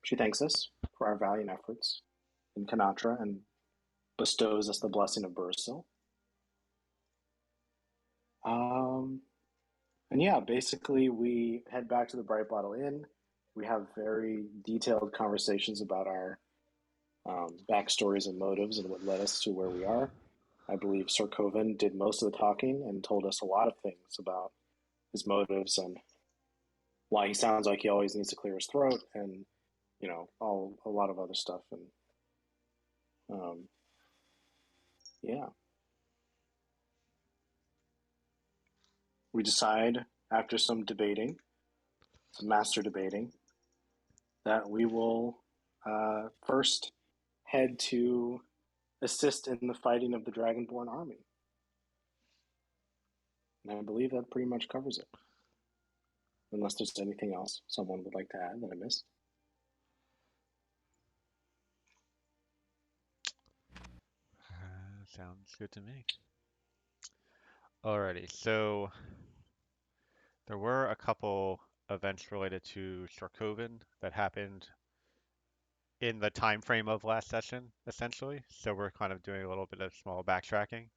She thanks us for our valiant efforts in Kanatra and bestows us the blessing of Bursil. Um, and yeah, basically, we head back to the Bright Bottle Inn. We have very detailed conversations about our backstories and motives and what led us to where we are. I believe Sir Coven did most of the talking and told us a lot of things about his motives and why he sounds like he always needs to clear his throat and all a lot of other stuff. And um, yeah, we decide after some debating, some master debating, that we will first head to assist in the fighting of the Dragonborn army. And I believe that pretty much covers it. Unless there's anything else someone would like to add that I missed. Sounds good to me. Alrighty, so there were a couple events related to Sarkovan that happened in the time frame of last session, essentially. So we're kind of doing a little bit of small backtracking.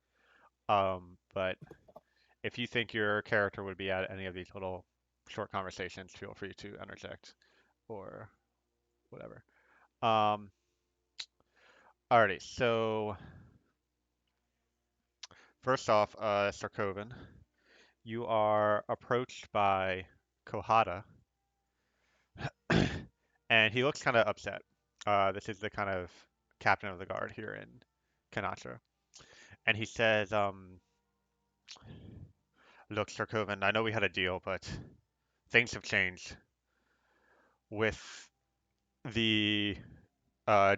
But if you think your character would be at any of these little short conversations, feel free to interject or whatever. Um, Alrighty, so first off, Sarkovan, you are approached by Kohada, and he looks kind of upset. This is the kind of captain of the guard here in Kanatra. And he says, look, Sarkovan, I know we had a deal, but things have changed with the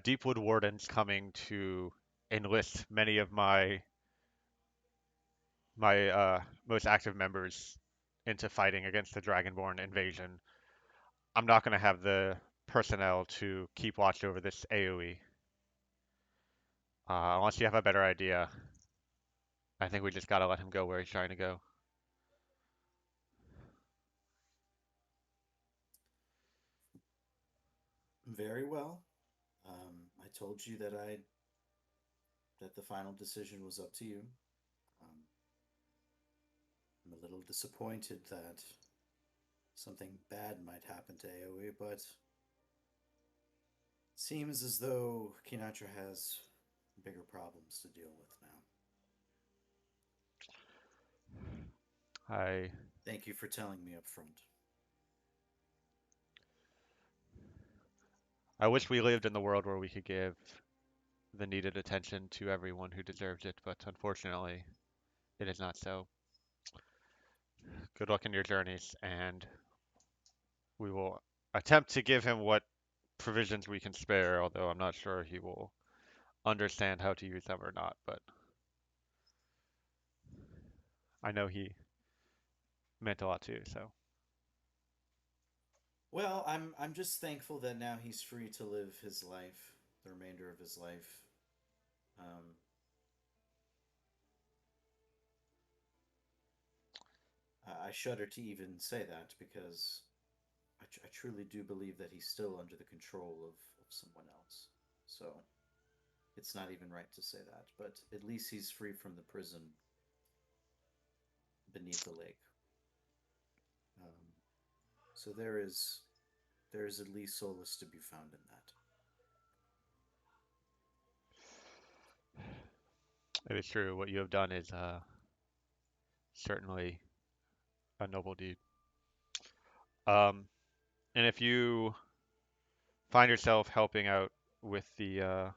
Deepwood Wardens coming to enlist many of my most active members into fighting against the Dragonborn invasion. I'm not going to have the personnel to keep watch over this AoE. Unless you have a better idea, I think we just gotta let him go where he's trying to go. Very well. I told you that the final decision was up to you. Um, I'm a little disappointed that something bad might happen to AoE, but seems as though Kinatra has bigger problems to deal with now. I Thank you for telling me up front. I wish we lived in the world where we could give the needed attention to everyone who deserves it, but unfortunately, it is not so. Good luck in your journeys, and we will attempt to give him what provisions we can spare, although I'm not sure he will understand how to use them or not, but I know he meant a lot too, so. Well, I'm just thankful that now he's free to live his life, the remainder of his life. Um, I shudder to even say that because I truly do believe that he's still under the control of someone else. So it's not even right to say that, but at least he's free from the prison beneath the lake. Um, so there is at least solace to be found in that. It is true. What you have done is certainly a noble deed. Um, and if you find yourself helping out with the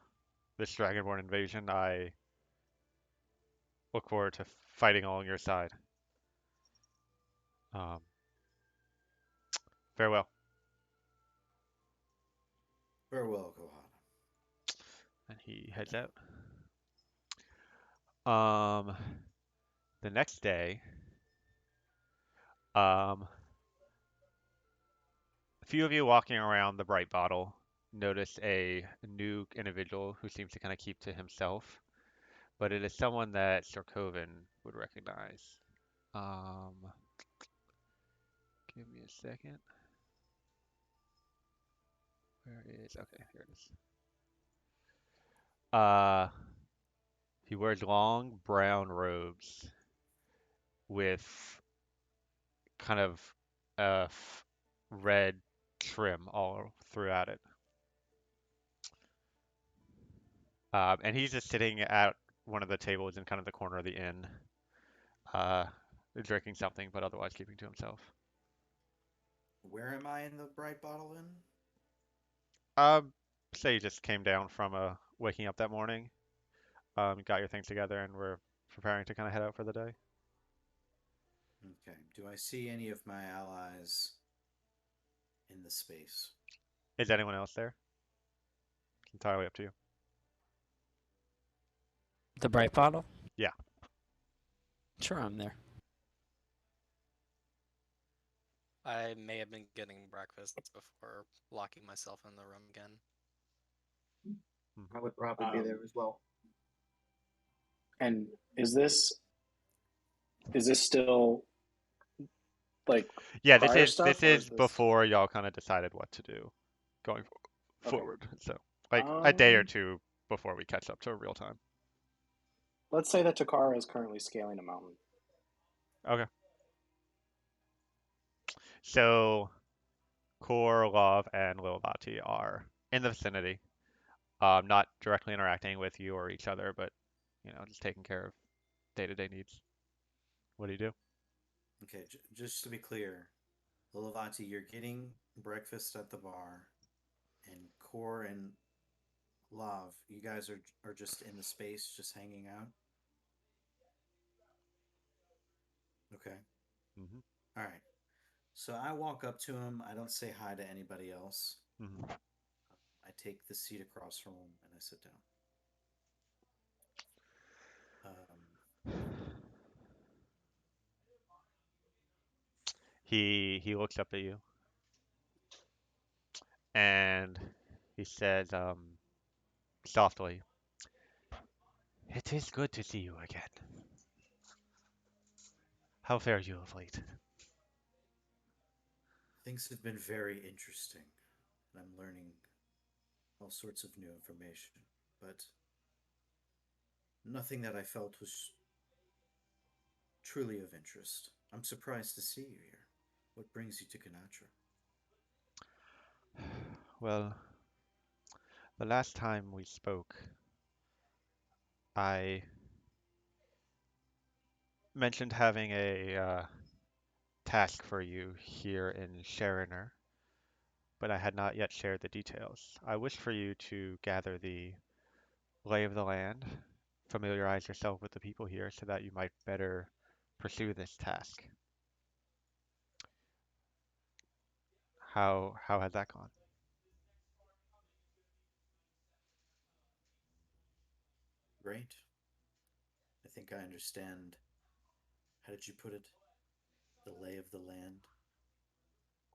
this Dragonborn invasion, I look forward to fighting along your side. Um, Farewell. Farewell, Kohana. And he heads out. Um, the next day, a few of you walking around the Bright Bottle notice a new individual who seems to kind of keep to himself, but it is someone that Sarkovan would recognize. Give me a second. Okay, here it is. Uh, he wears long brown robes with kind of red trim all throughout it. And he's just sitting at one of the tables in kind of the corner of the inn, uh, drinking something, but otherwise keeping to himself. Where am I in the Bright Bottle Inn? Um, Say you just came down from waking up that morning, got your things together, and we're preparing to kind of head out for the day. Okay. Do I see any of my allies in the space? Is anyone else there? It's entirely up to you. The bright bottle? Yeah. Sure, I'm there. I may have been getting breakfast before locking myself in the room again. I would probably be there as well. And is this still like Yeah, prior this stuff, or is is this before y'all kind of decided what to do going okay? forward. So like a day or Um, two before we catch up to real time. let's say that Takara is currently scaling a mountain. Okay. So Core, Love, and Lilvati are in the vicinity. Not directly interacting with you or each other, but just taking care of day-to-day needs. What do you do? Okay, just to be clear, Lilavati, you're getting breakfast at the bar, and Core and Lav, you guys are just in the space, just hanging out. Okay. Hmm. All right. So I walk up to him. I don't say hi to anybody else. Hmm. I take the seat across from him and I sit down. He looks up at you and he says softly, "It is good to see you again. How fare you of late?" Things have been very interesting, and I'm learning all sorts of new information, but nothing that I felt was truly of interest. I'm surprised to see you here. What brings you to Kanatra? Well, the last time we spoke, I mentioned having a task for you here in Shariner, but I had not yet shared the details. I wish for you to gather the lay of the land, familiarize yourself with the people here so that you might better pursue this task. How has that gone? Great. I think I understand. How did you put it? The lay of the land?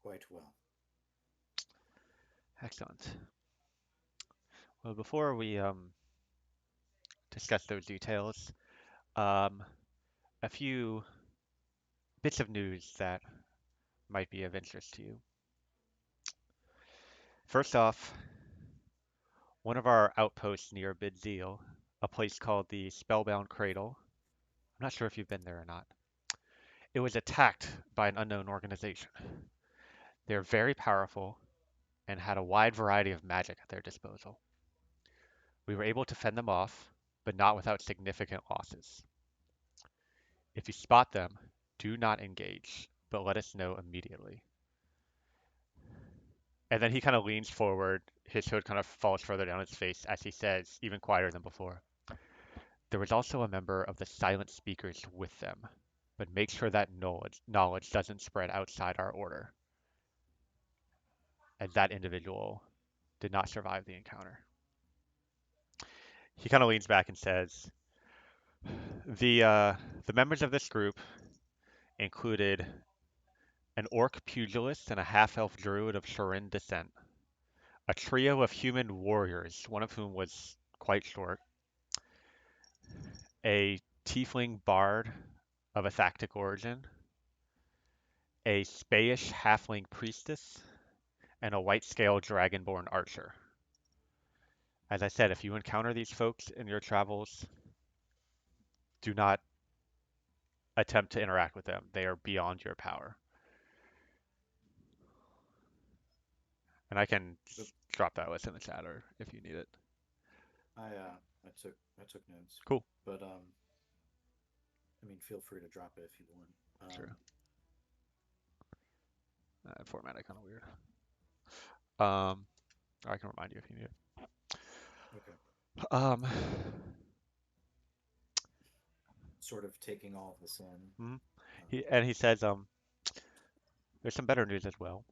Quite well. Excellent. Well, before we discuss those details, um, a few bits of news that might be of interest to you. First off, one of our outposts near Bidzeel, a place called the Spellbound Cradle. I'm not sure if you've been there or not. It was attacked by an unknown organization. They're very powerful and had a wide variety of magic at their disposal. We were able to fend them off, but not without significant losses. If you spot them, do not engage, but let us know immediately. And then he kind of leans forward, his hood kind of falls further down his face as he says, even quieter than before, there was also a member of the Silent Speakers with them, but make sure that knowledge doesn't spread outside our order, as that individual did not survive the encounter. He kind of leans back and says, the members of this group included an orc pugilist and a half-elf druid of Sharin descent, a trio of human warriors, one of whom was quite short, a tiefling bard of Athactic origin, a Spayish halfling priestess, and a white-scaled dragonborn archer. As I said, if you encounter these folks in your travels, do not attempt to interact with them. They are beyond your power. And I can But drop that list in the chat or if you need it. I took notes, Cool. but I mean, feel free to drop it if you want. Sure. That formatted kind of weird. I can remind you if you need Okay. it. Sort of taking all of this in. Mhm. He says, there's some better news as well.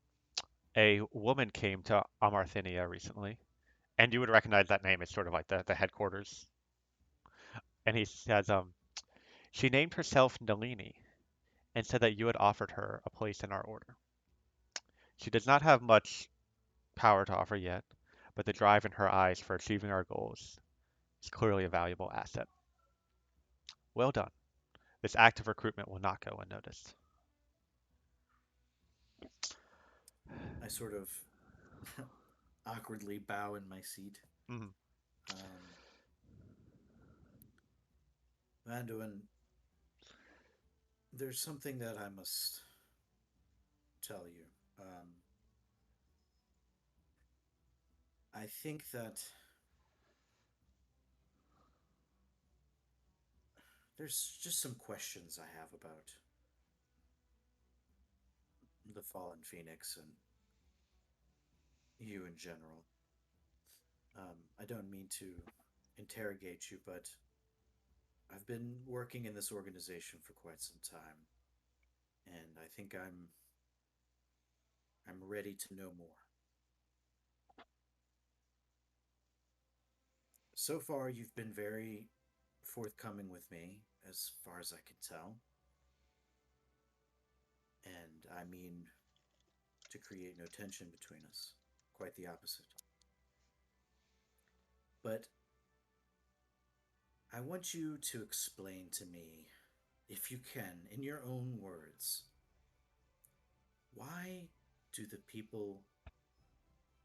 A woman came to Amarthinia recently, and you would recognize that name. It's sort of like the headquarters. And he says, she named herself Nalini and said that you had offered her a place in our order. She does not have much power to offer yet, but the drive in her eyes for achieving our goals is clearly a valuable asset. Well done. This act of recruitment will not go unnoticed. I sort of awkwardly bow in my seat. Mhm. Manduin, there's something that I must tell you. I think that there's just some questions I have about the Fallen Phoenix and you in general. I don't mean to interrogate you, but I've been working in this organization for quite some time, and I think I'm ready to know more. So far, you've been very forthcoming with me, as far as I can tell, and I mean to create no tension between us. Quite the opposite. But I want you to explain to me, if you can, in your own words, why do the people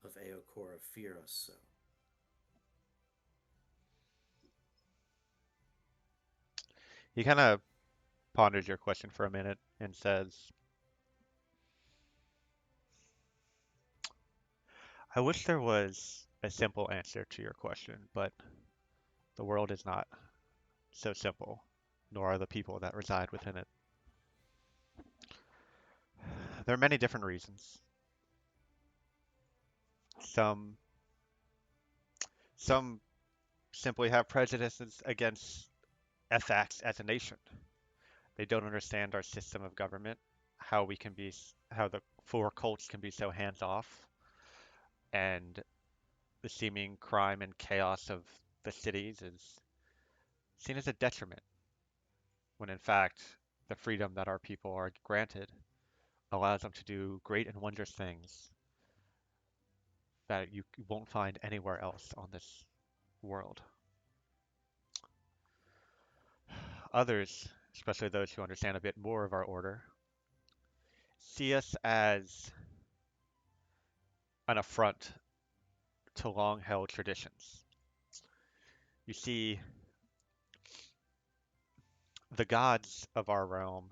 of Eochora fear us so? He kind of ponders your question for a minute and says, I wish there was a simple answer to your question, but the world is not so simple, nor are the people that reside within it. There are many different reasons. Some some simply have prejudices against FX as a nation. They don't understand our system of government, how the four cults can be so hands off, and the seeming crime and chaos of the cities is seen as a detriment, when in fact the freedom that our people are granted allows them to do great and wondrous things that you won't find anywhere else on this world. Others, especially those who understand a bit more of our order, see us as an affront to long held traditions. You see, the gods of our realm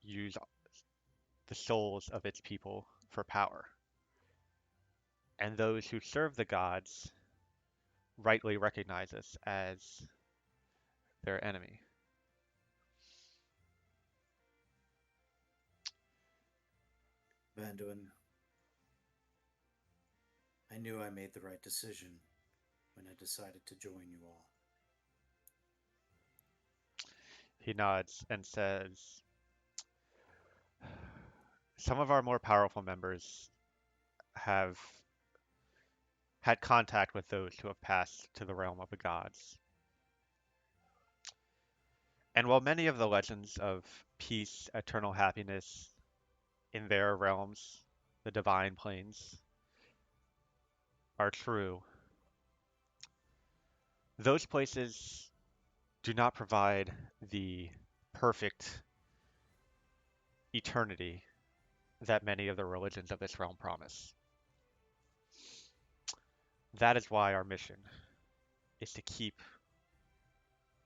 use the souls of its people for power, and those who serve the gods rightly recognize us as their enemy. Vanduin, I knew I made the right decision when I decided to join you all. He nods and says, some of our more powerful members have had contact with those who have passed to the realm of the gods. And while many of the legends of peace, eternal happiness in their realms, the divine planes, are true, those places do not provide the perfect eternity that many of the religions of this realm promise. That is why our mission is to keep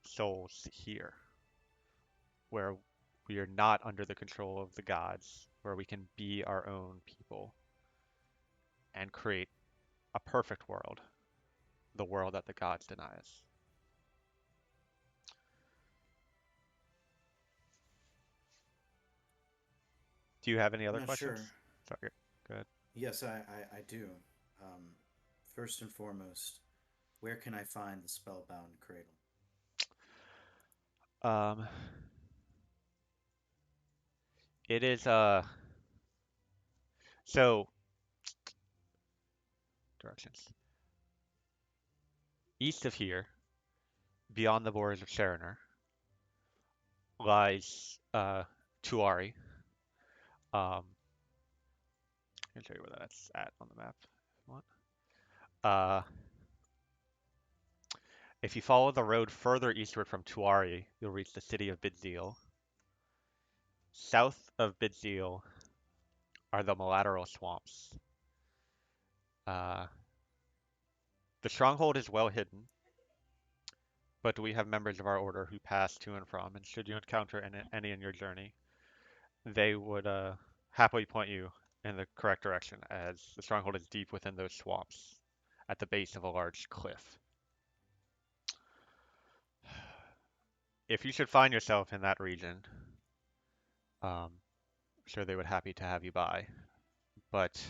souls here, where we are not under the control of the gods, where we can be our own people and create a perfect world, the world that the gods deny us. Do you have any I'm other not sure. questions? Sorry, go ahead. Yes, I do. Um, First and foremost, where can I find the spellbound cradle? Um, it is so directions. East of here, beyond the borders of Serener, lies Tuari. Um, I can show you where that's at on the map if you want. Uh, if you follow the road further eastward from Tuari, you'll reach the city of Bidzeel. South of Bidzeel are the Malateral Swamps. Uh, the stronghold is well hidden, but we have members of our order who pass to and from, and should you encounter any in your journey, they would happily point you in the correct direction, as the stronghold is deep within those swamps at the base of a large cliff. If you should find yourself in that region, I'm sure they would happy to have you by. But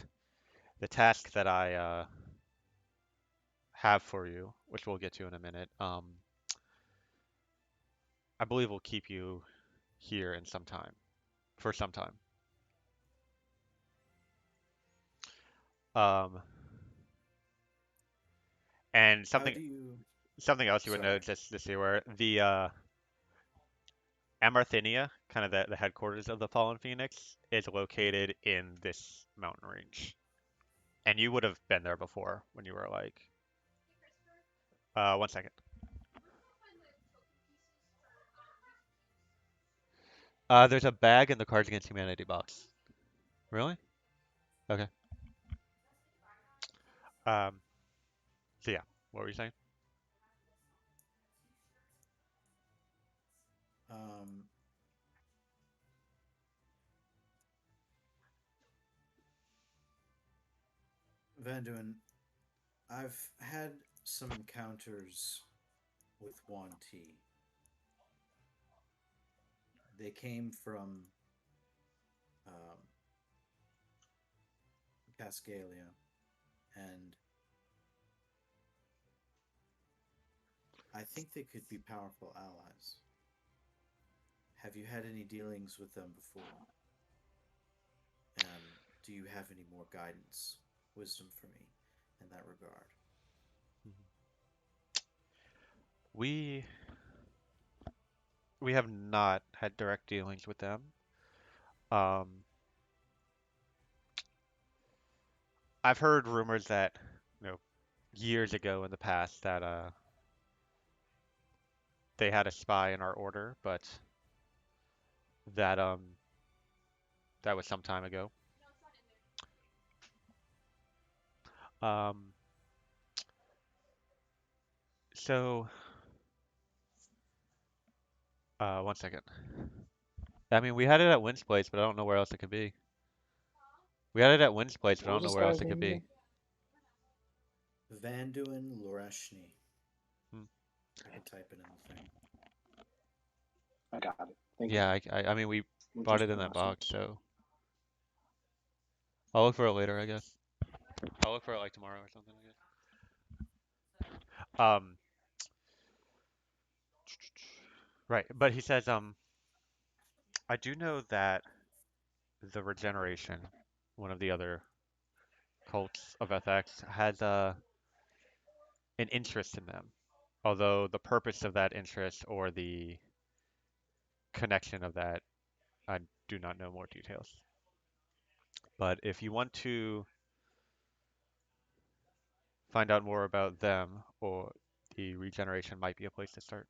the task that I have for you, which we'll get to in a minute, I believe will keep you here in some time, for some time. Um, and How do you? something else you would know Sorry. just to see where the Amarthinia, kind of the headquarters of the Fallen Phoenix, is located in this mountain range. And you would have been there before when you were like, 1 second. There's a bag in the Cards Against Humanity box. Really? Okay. Um, so yeah, what were you saying? Um, Vanduin, I've had some encounters with Yuan Ti. They came from um, Cascalia, and I think they could be powerful allies. Have you had any dealings with them before? And do you have any more guidance, wisdom for me in that regard? We we have not had direct dealings with them. Um, I've heard rumors that, you know, years ago in the past that they had a spy in our order, but that that was some time ago. Um, so 1 second. I mean, we had it at Wynn's place, but I don't know where else it could be. We had it at Wynn's place, but I What was don't know this where else guy's it could name be. again? Vanduin Loreshny. Hmm. I can type it in the thing. I got it. Thank you. Yeah, I mean, we bought it in Interesting that last name. box, so I'll look for it later, I guess. I'll look for it like tomorrow or something, I guess. Right, but he says, I do know that the Regeneration, one of the other cults of FX, has an interest in them. Although the purpose of that interest or the connection of that, I do not know more details. But if you want to find out more about them, or the Regeneration might be a place to start.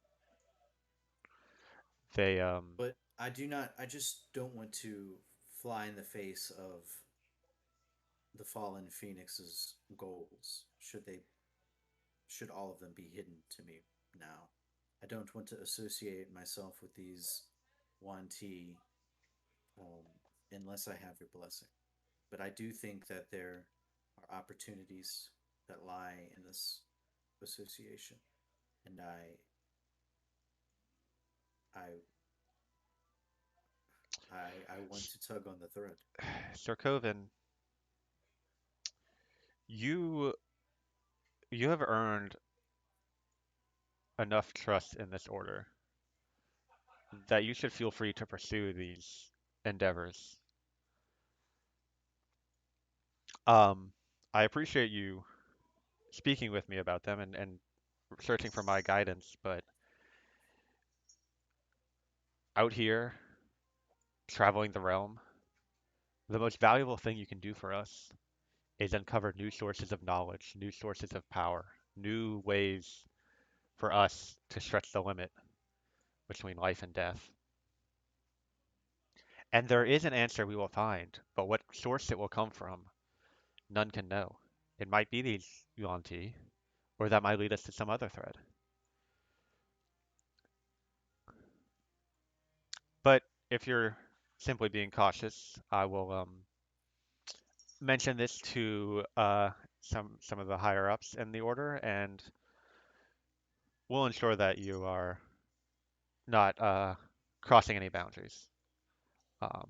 They But I do not. I just don't want to fly in the face of the fallen phoenix's goals. Should all of them be hidden to me now? I don't want to associate myself with these Yuan-ti um, unless I have your blessing. But I do think that there are opportunities that lie in this association, and I, I want to tug on the thread. Sir Coven, you you have earned enough trust in this order that you should feel free to pursue these endeavors. Um, I appreciate you speaking with me about them and searching for my guidance, but out here, traveling the realm, the most valuable thing you can do for us is uncover new sources of knowledge, new sources of power, new ways for us to stretch the limit between life and death. And there is an answer we will find, but what source it will come from, none can know. It might be these Yuan-ti, or that might lead us to some other thread. But if you're simply being cautious, I will mention this to some of the higher ups in the order, and we'll ensure that you are not crossing any boundaries. Um,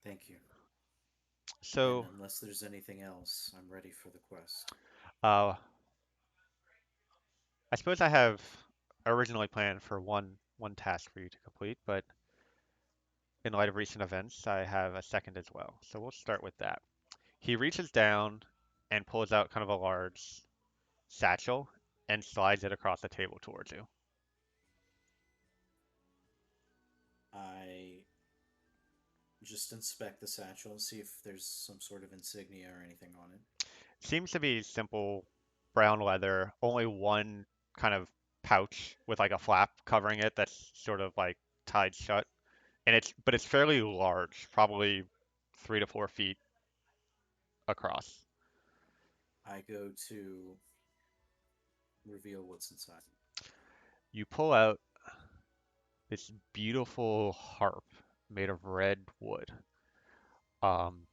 Thank you. And so unless there's anything else, I'm ready for the quest. uh, I suppose I have originally planned for one task for you to complete, but in light of recent events, I have a second as well. So we'll start with that. He reaches down and pulls out kind of a large satchel and slides it across the table towards you. I just inspect the satchel, see if there's some sort of insignia or anything on it. Seems to be simple brown leather, only one kind of pouch with like a flap covering it that's sort of like tied shut. And it's fairly large, probably 3 to 4 feet across. I go to reveal what's inside. You pull out this beautiful harp made of red wood. Um,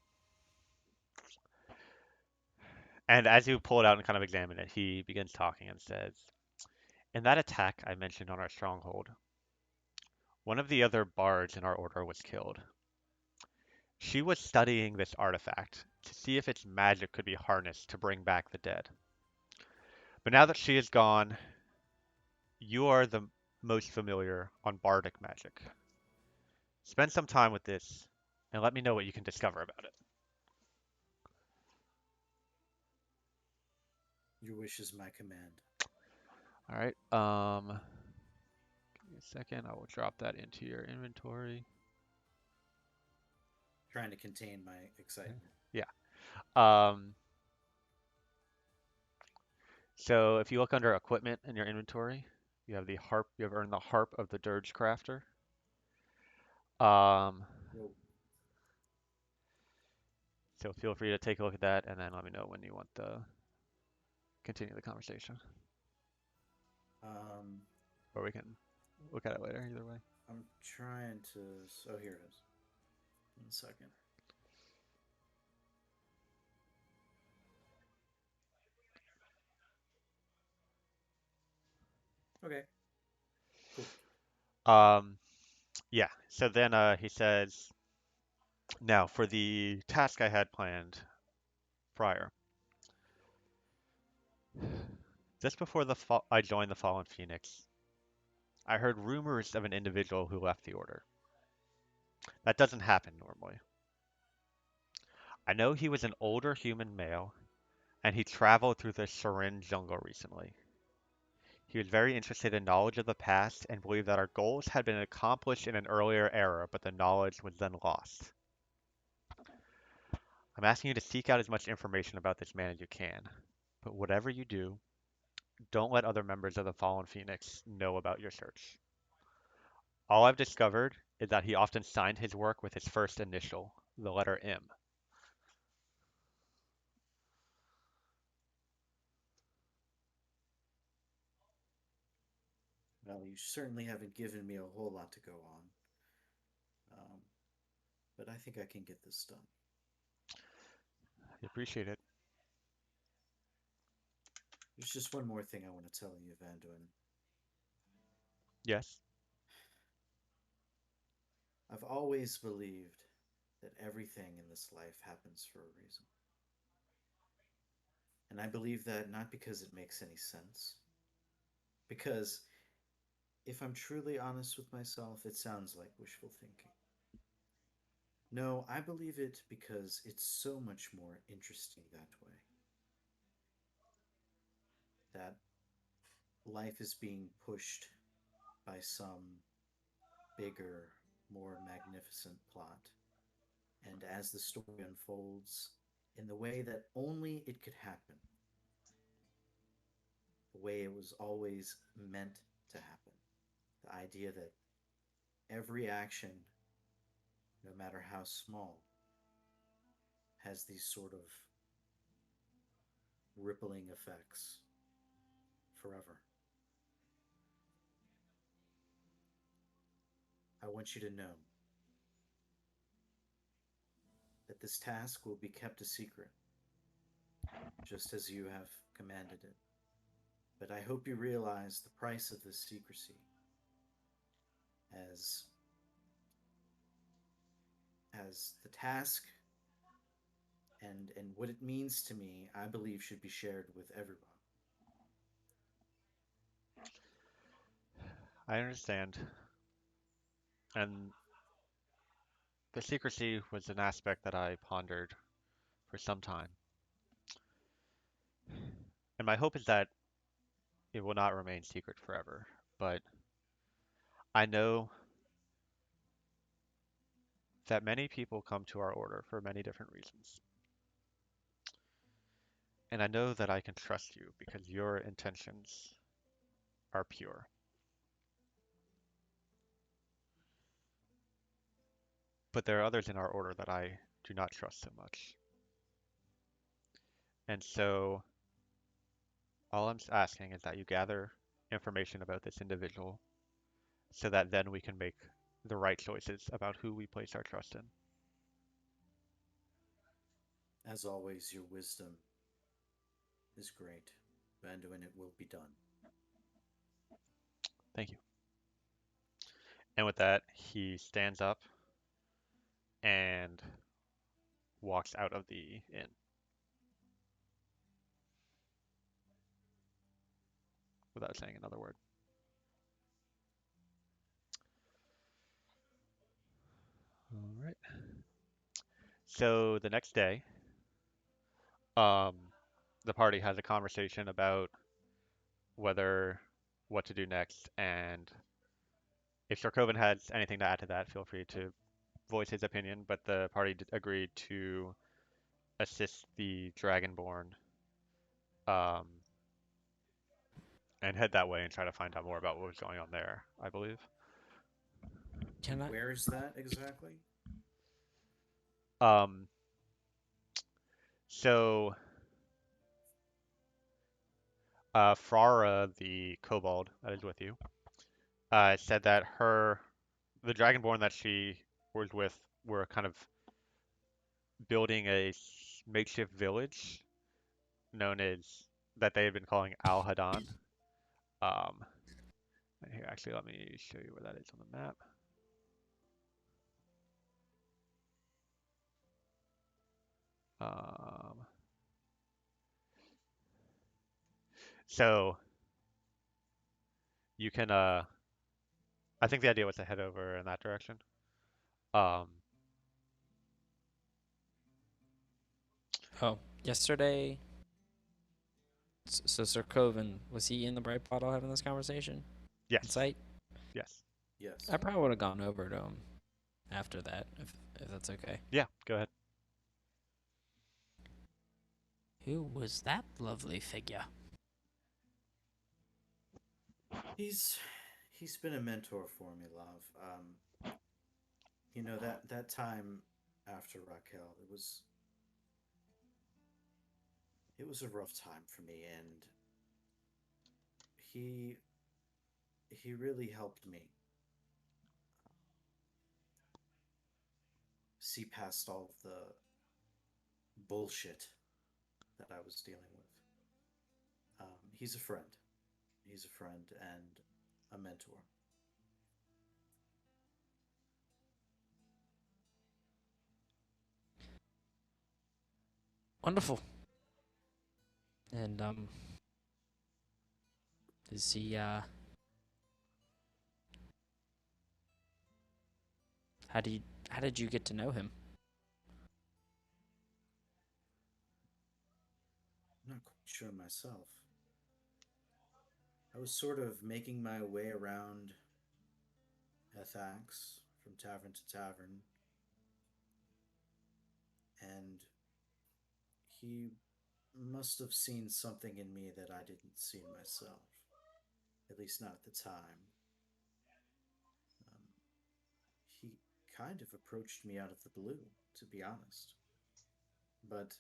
and as you pull it out and kind of examine it, he begins talking and says, in that attack I mentioned on our stronghold, one of the other bards in our order was killed. She was studying this artifact to see if its magic could be harnessed to bring back the dead. But now that she is gone, you are the most familiar on bardic magic. Spend some time with this and let me know what you can discover about it. Your wish is my command. All right. Give me a second. I will drop that into your inventory. Trying to contain my excitement. Yeah. Um, so if you look under equipment in your inventory, you have the harp. You have earned the harp of the dirge crafter. Um, Whoa. so feel free to take a look at that and then let me know when you want to continue the conversation, Um, or we can look at it later. Either way. I'm trying to. Oh, here it is. 1 second. Okay. Cool. Um, yeah. So then he says, now for the task I had planned prior. Just before I joined the Fallen Phoenix, I heard rumors of an individual who left the Order. That doesn't happen normally. I know he was an older human male, and he traveled through the Sharin jungle recently. He was very interested in knowledge of the past and believed that our goals had been accomplished in an earlier era, but the knowledge was then lost. I'm asking you to seek out as much information about this man as you can, but whatever you do, don't let other members of the Fallen Phoenix know about your search. All I've discovered is that he often signed his work with his first initial, the letter M. Well, you certainly haven't given me a whole lot to go on. But I think I can get this done. I appreciate it. There's just one more thing I want to tell you, Vanduin. Yes. I've always believed that everything in this life happens for a reason. And I believe that not because it makes any sense. Because if I'm truly honest with myself, it sounds like wishful thinking. No, I believe it because it's so much more interesting that way. That life is being pushed by some bigger, more magnificent plot. And as the story unfolds in the way that only it could happen, the way it was always meant to happen, the idea that every action, no matter how small, has these sort of rippling effects forever. I want you to know that this task will be kept a secret, just as you have commanded it. But I hope you realize the price of this secrecy as the task and what it means to me, I believe should be shared with everyone. I understand. And the secrecy was an aspect that I pondered for some time. And my hope is that it will not remain secret forever. But I know that many people come to our order for many different reasons. And I know that I can trust you because your intentions are pure. But there are others in our order that I do not trust so much. And so all I'm asking is that you gather information about this individual so that then we can make the right choices about who we place our trust in. As always, your wisdom is great, Vanduin. It will be done. Thank you. And with that, he stands up and walks out of the inn without saying another word. All right. So the next day, um, the party has a conversation about whether what to do next, and if Sharkovan has anything to add to that, feel free to voice his opinion. But the party agreed to assist the Dragonborn um, and head that way and try to find out more about what was going on there, I believe. Can I? Where is that exactly? Um, so Frara, the kobold that is with you, said that the Dragonborn that she was with, were kind of building a makeshift village known as that they had been calling Al Hadan. Um, Here, actually, let me show you where that is on the map. Um, so you can, I think the idea was to head over in that direction. Um, Oh, yesterday. So Sir Coven, was he in the bright bottle having this conversation? In yes, sight? yes, Yes. I probably would have gone over to him after that, if that's okay. yeah. Go ahead. Who was that lovely figure? He's he's been a mentor for me, love. That time after Raquel, it was a rough time for me, and he he really helped me see past all of the bullshit that I was dealing with. He's a friend. He's a friend and a mentor. Wonderful. And is he how do you how did you get to know him? I'm not quite sure myself. I was sort of making my way around Ethax from tavern to tavern, and he must have seen something in me that I didn't see in myself, at least not at the time. Um, he kind of approached me out of the blue, to be honest, but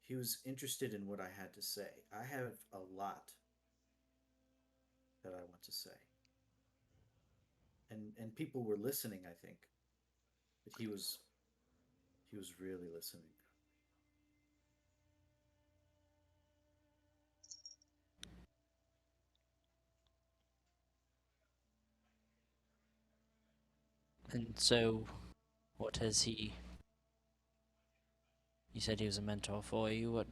he was interested in what I had to say. I have a lot that I want to say, and people were listening. I think, but he was really listening. And so, what has he? You said he was a mentor for you.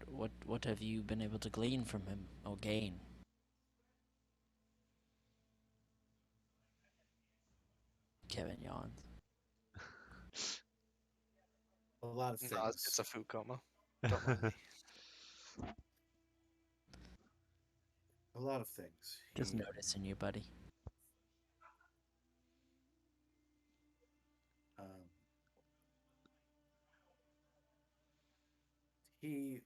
What have you been able to glean from him or gain? Kevin yawns. A lot of No, it's things. a food coma. Don't mind me. A lot of things. Just He noticing you, buddy. um, he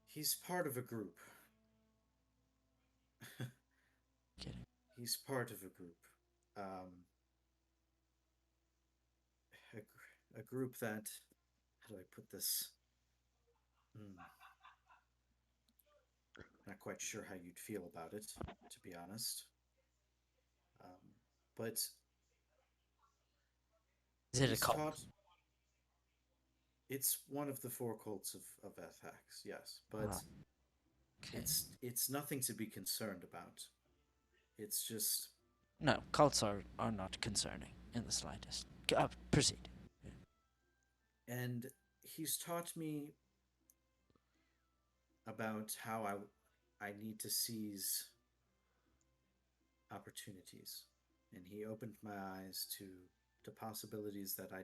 he's part of a group. Kidding. He's part of a group. Um, a group that, how do I put this? Hmm, not quite sure how you'd feel about it, to be honest. But Is it a he's cult? taught. It's one of the four cults of Ethax, yes, but Ah, okay. it's nothing to be concerned about. It's just, No, cults are not concerning in the slightest. Proceed. and he's taught me about how I need to seize opportunities, and he opened my eyes to possibilities that I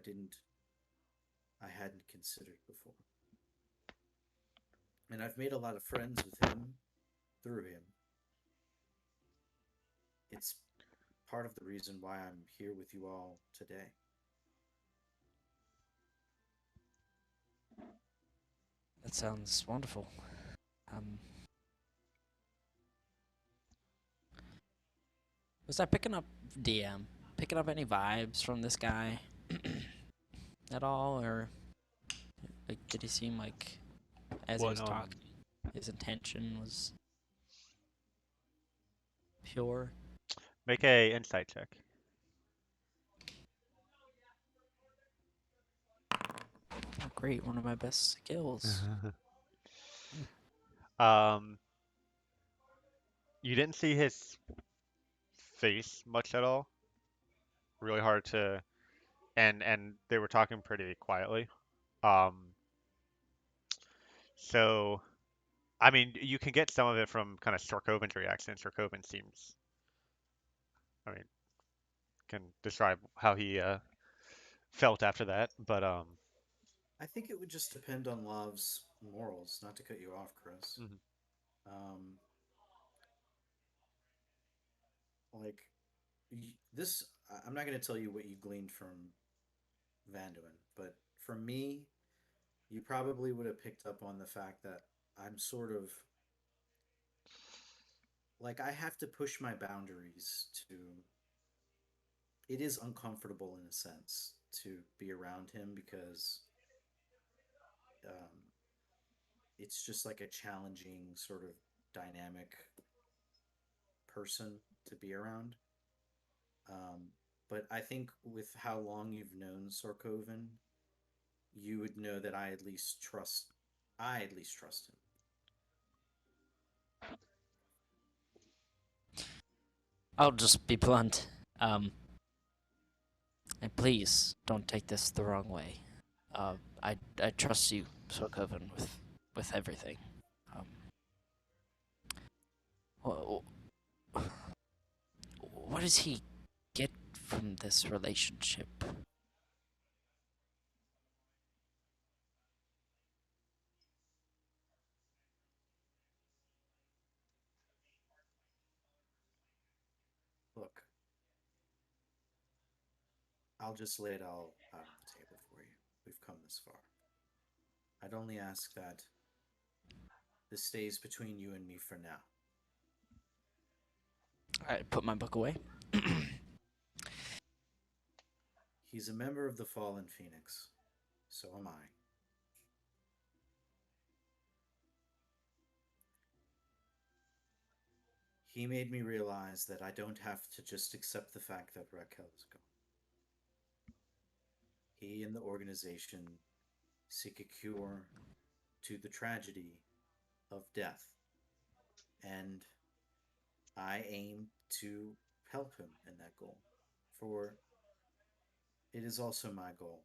hadn't considered before. And I've made a lot of friends with him through him. It's part of the reason why I'm here with you all today. That sounds wonderful. Um, was I picking up DM? Picking up any vibes from this guy at all, or like did he seem like as he What was talking, his intention was pure? make a insight check. Oh, great, one of my best skills. Um, you didn't see his face much at all. Really hard to, and they were talking pretty quietly. Um, so I mean, you can get some of it from kind of Storkoven's reaction. Storkoven seems, I mean, can describe how he felt after that, but I think it would just depend on Love's morals, not to cut you off, Chris. mhm. Um, like this, I'm not going to tell you what you gleaned from Vanduin, but for me, you probably would have picked up on the fact that I'm sort of like I have to push my boundaries to. It is uncomfortable in a sense to be around him because um, it's just like a challenging sort of dynamic person to be around. Um, but I think with how long you've known Sorkoven, you would know that I at least trust. I at least trust him. I'll just be blunt. Um, and please don't take this the wrong way. I trust you, Sokoven, with everything. Um, wh- what does he get from this relationship? Look, I'll just lay it all out on the table for you. We've come this far. I'd only ask that this stays between you and me for now. I put my book away. He's a member of the Fallen Phoenix. So am I. He made me realize that I don't have to just accept the fact that Raquel is gone. He and the organization seek a cure to the tragedy of death, and I aim to help him in that goal, for it is also my goal.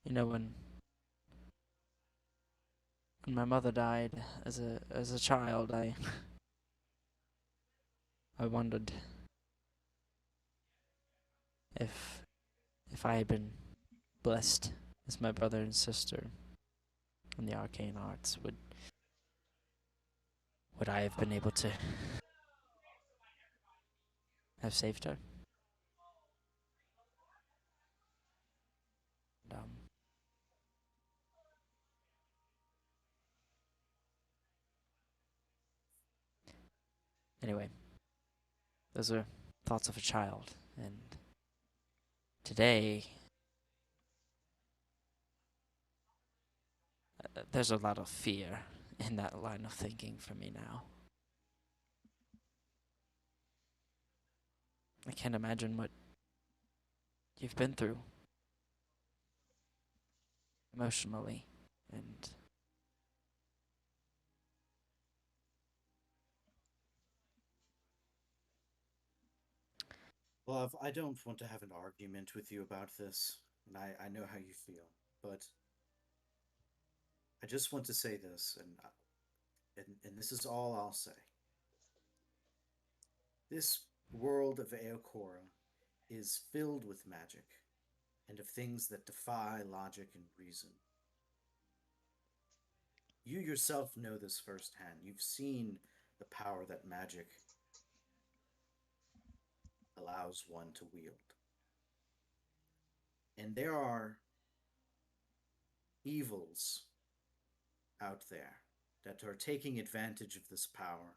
You know, when my mother died as a child, I wondered if if I had been blessed as my brother and sister in the arcane arts, would I have been able to have saved her? And, anyway, those are thoughts of a child, and today there's a lot of fear in that line of thinking for me now. I can't imagine what you've been through emotionally, and Love, I don't want to have an argument with you about this, and I know how you feel, but I just want to say this, and this is all I'll say. This world of Eochora is filled with magic and of things that defy logic and reason. You yourself know this firsthand. You've seen the power that magic allows one to wield. And there are evils out there that are taking advantage of this power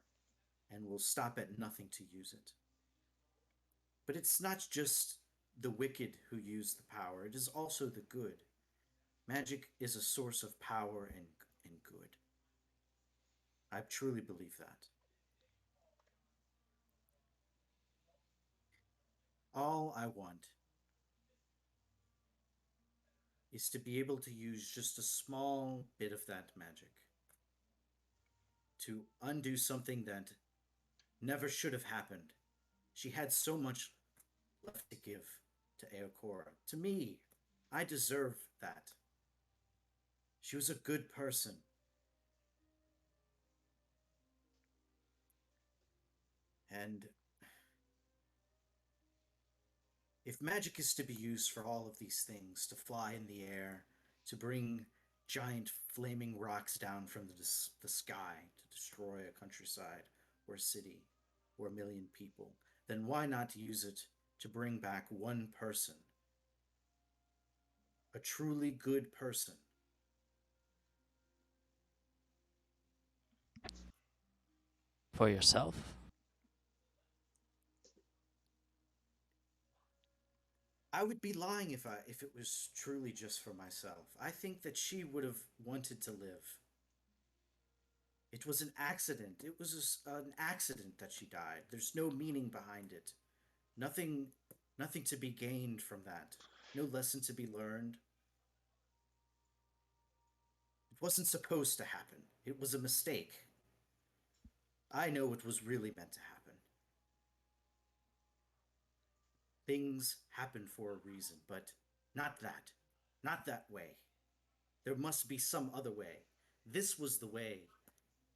and will stop at nothing to use it. But it's not just the wicked who use the power, it is also the good. Magic is a source of power and good. I truly believe that. All I want is to be able to use just a small bit of that magic to undo something that never should have happened. She had so much left to give to Eochora. To me, I deserve that. She was a good person. And if magic is to be used for all of these things, to fly in the air, to bring giant flaming rocks down from the sky to destroy a countryside or a city or a million people, then why not use it to bring back one person? A truly good person. For yourself? I would be lying if it was truly just for myself. I think that she would have wanted to live. It was an accident. It was an accident that she died. There's no meaning behind it. Nothing nothing to be gained from that. No lesson to be learned. It wasn't supposed to happen. It was a mistake. I know it was really meant to happen. Things happen for a reason, but not that. Not that way. There must be some other way. This was the way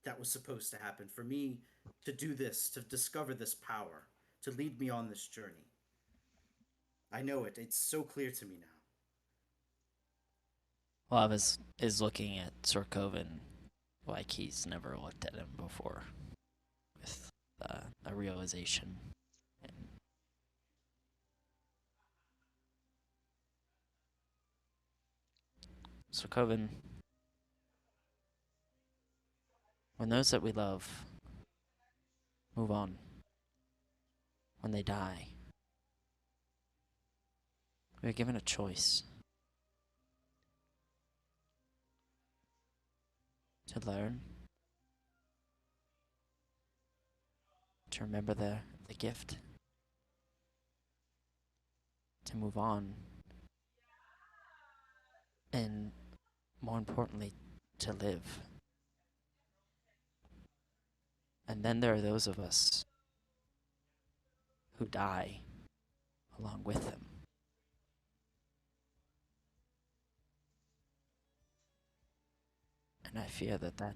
that was supposed to happen for me to do this, to discover this power, to lead me on this journey. I know it. It's so clear to me now. Lav is looking at Sorkovan like he's never looked at him before, with a realization. And Sorkovan, when those that we love move on, when they die, we're given a choice to learn, to remember the gift, to move on, and more importantly, to live. And then there are those of us who die along with them. And I fear that that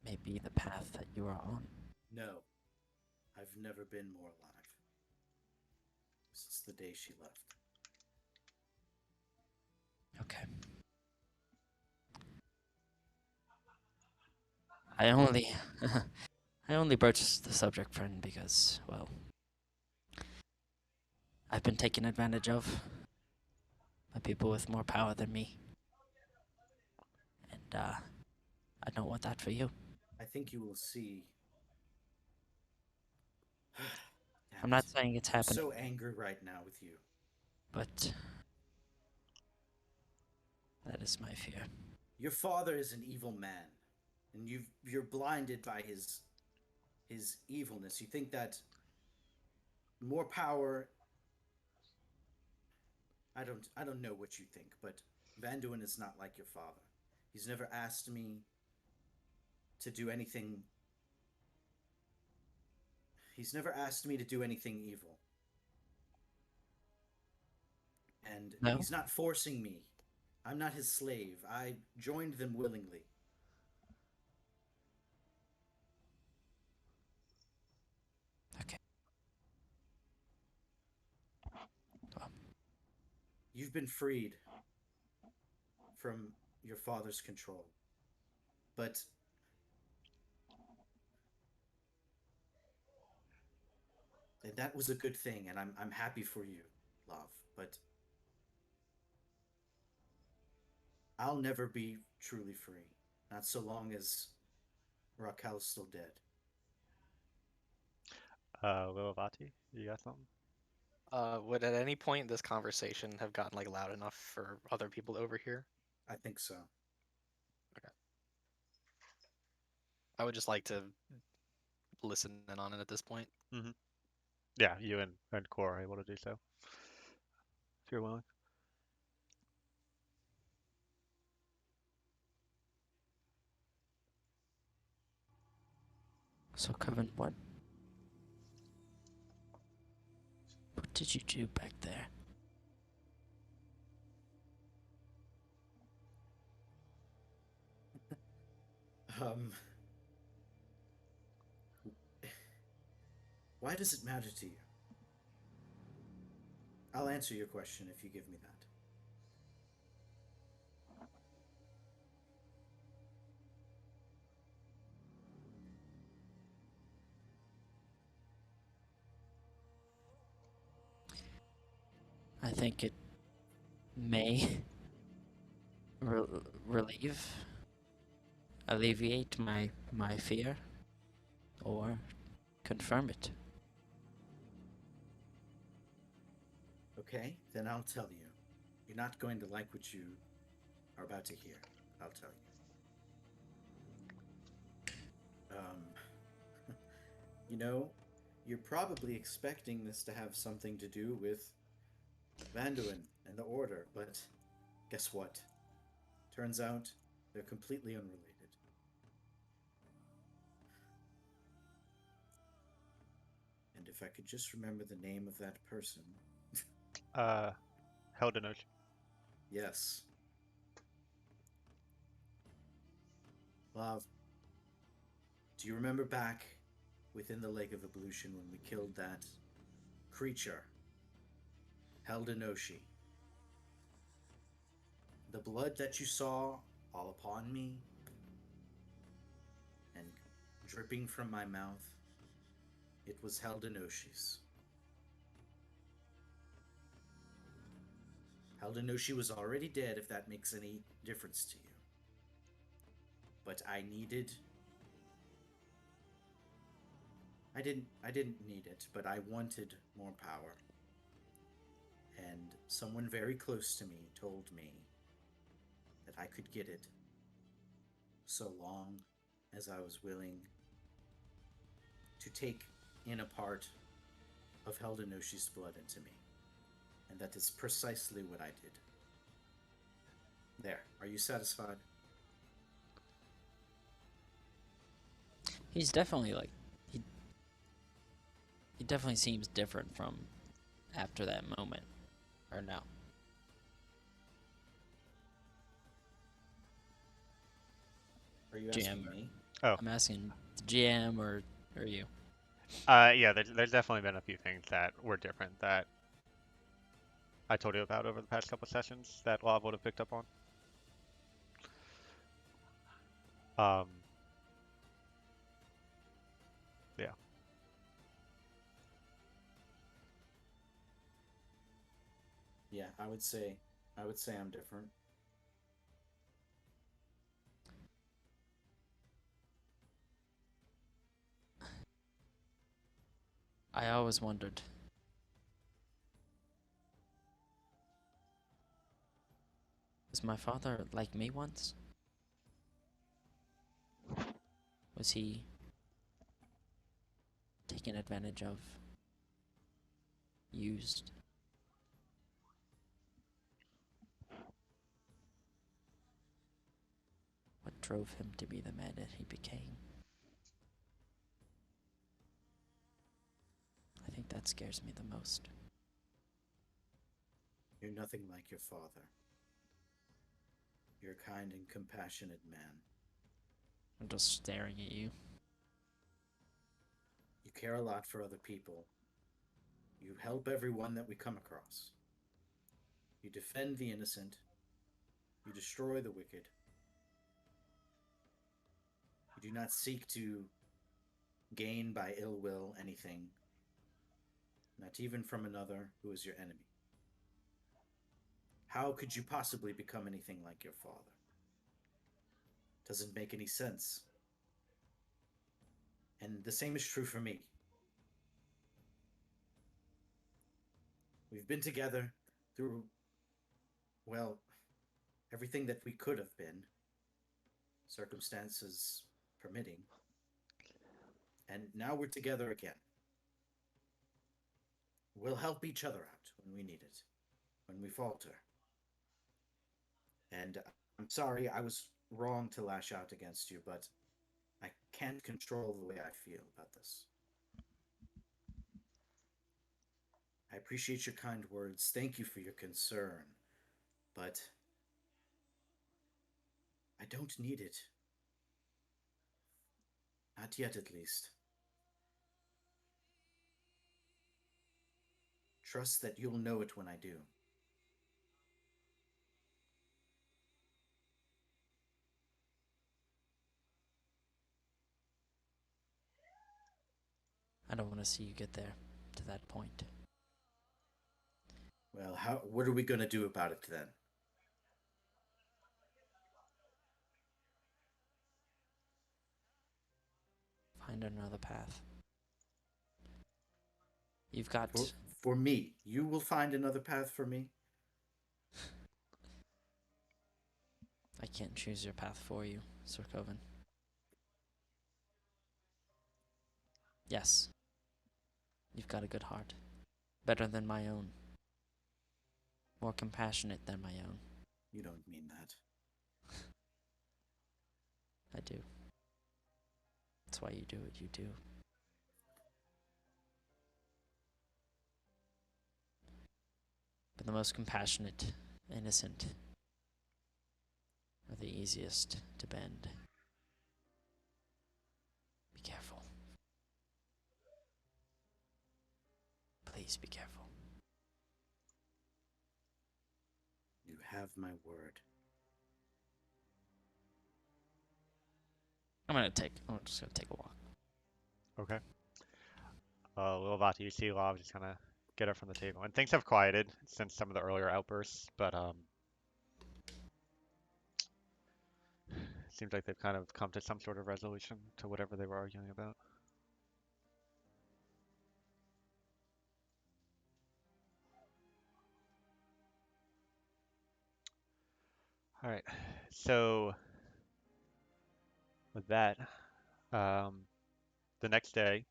may be the path that you are on. No, I've never been more alive. Since the day she left. Okay. I only I only broached the subject, friend, because, well, I've been taken advantage of by people with more power than me. And I don't want that for you. I think you will see. Damn I'm it. not saying it's I'm happening, so angry right now with you. but that is my fear. Your father is an evil man, and you're blinded by his evilness. You think that more power. I don't know what you think, but Vanduin is not like your father. He's never asked me to do anything. He's never asked me to do anything evil. And No? he's not forcing me. I'm not his slave. I joined them willingly. Okay. Well, You've been freed from your father's control. But that was a good thing, and I'm happy for you, love. But I'll never be truly free. Not so long as Raquel's still dead. Lilavati, you got something? Would at any point this conversation have gotten like loud enough for other people to overhear? I think so. Okay. I would just like to listen in on it at this point. Mm-hmm. Yeah, you and Core are able to do so, if you're willing. so, Kevin, what did you do back there? Um, why does it matter to you? I'll answer your question if you give me that. I think it may relieve, alleviate my fear, or confirm it. Okay, then I'll tell you. You're not going to like what you are about to hear. I'll tell you. You know, you're probably expecting this to have something to do with Vanduin and the Order, but guess what? Turns out they're completely unrelated. And if I could just remember the name of that person. Held an ocean. Yes. Love, do you remember back within the Lake of Evolution when we killed that creature, Heldenoshi? The blood that you saw all upon me and dripping from my mouth, it was Heldenoshi's. Heldenoshi was already dead, if that makes any difference to you. But I didn't need it, but I wanted more power. And someone very close to me told me that I could get it so long as I was willing to take in a part of Heldenoshi's blood into me. And that is precisely what I did. There. Are you satisfied? He's definitely like he definitely seems different from after that moment, or no? Are you GM. asking me? Oh, I'm asking the GM or you. yeah. There's definitely been a few things that were different that I told you about over the past couple sessions that Lav would have picked up on. Um, yeah. Yeah, I would say I'm different. I always wondered. Was my father like me once? Was he taken advantage of? Used? What drove him to be the man that he became? I think that scares me the most. You're nothing like your father. You're a kind and compassionate man. I'm just staring at you. You care a lot for other people. You help everyone that we come across. You defend the innocent. You destroy the wicked. You do not seek to gain by ill will anything, not even from another who is your enemy. How could you possibly become anything like your father? Doesn't make any sense. And the same is true for me. We've been together through, well, everything that we could have been, circumstances permitting. And now we're together again. We'll help each other out when we need it, when we falter. And I'm sorry I was wrong to lash out against you, but I can't control the way I feel about this. I appreciate your kind words. Thank you for your concern. But I don't need it. Not yet, at least. Trust that you'll know it when I do. I don't want to see you get there to that point. Well, what are we going to do about it then? Find another path. You've For, got. for me, you will find another path for me? I can't choose your path for you, Sir Coven. Yes, you've got a good heart. Better than my own. More compassionate than my own. You don't mean that. I do. That's why you do what you do. But the most compassionate, innocent, are the easiest to bend. Be careful. Please be careful. You have my word. I'm just gonna take a walk. Okay. Little Vati, you see Lav just kind of get up from the table, and things have quieted since some of the earlier outbursts, but seems like they've kind of come to some sort of resolution to whatever they were arguing about. All right. So with that, um, the next day,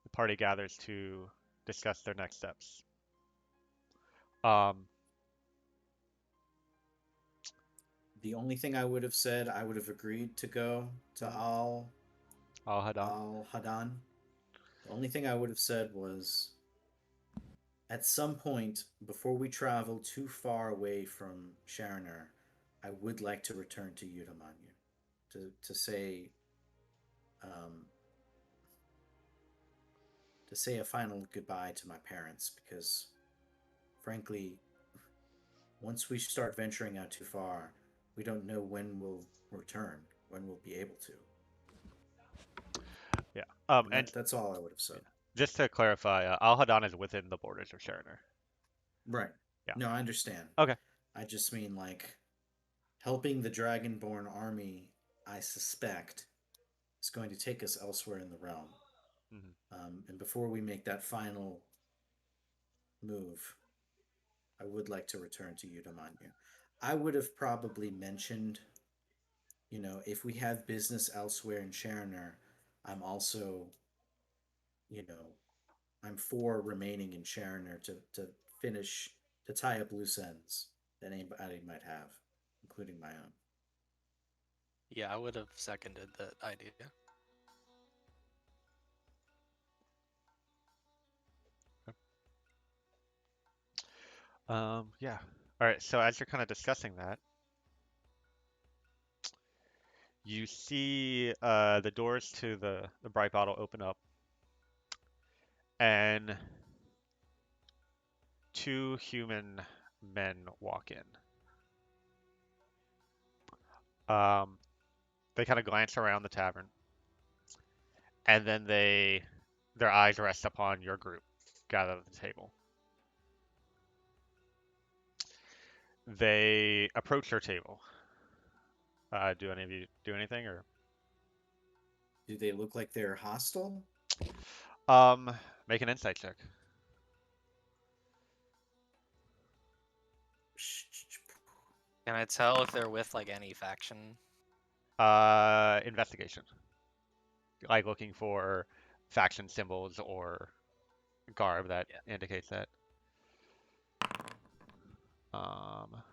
the party gathers to discuss their next steps. Um, The only thing I would have said, I would have agreed to go to mhm. Al Hadan. Al Hadan. The only thing I would have said was, at some point before we travel too far away from Sharner, I would like to return to Udamanyu um, to say a final goodbye to my parents, because frankly, once we start venturing out too far, we don't know when we'll return, when we'll be able to. Yeah. And And that's all I would have said. yeah. Just to clarify, Al Hadan is within the borders of Shariner. Right. Yeah. No, I understand. Okay. I just mean, like, helping the Dragonborn army, I suspect, is going to take us elsewhere in the realm. Hmm. And before we make that final move, I would like to return to Udamanyu. I would have probably mentioned, if we have business elsewhere in Shariner, I'm also, you know, I'm for remaining in Shariner to finish, to tie up loose ends that anybody might have, including my own. Yeah, I would have seconded that idea. Yeah. All right. So as you're kind of discussing that, you see the doors to the bright bottle open up, and two human men walk in. Um, they kind of glance around the tavern, and then their eyes rest upon your group gathered at the table. They approach your table. Do any of you do anything or Do they look like they're hostile? um make an insight check? Can I tell if they're with like any faction? Investigation. Like looking for faction symbols or garb that Yeah. indicates that. Um,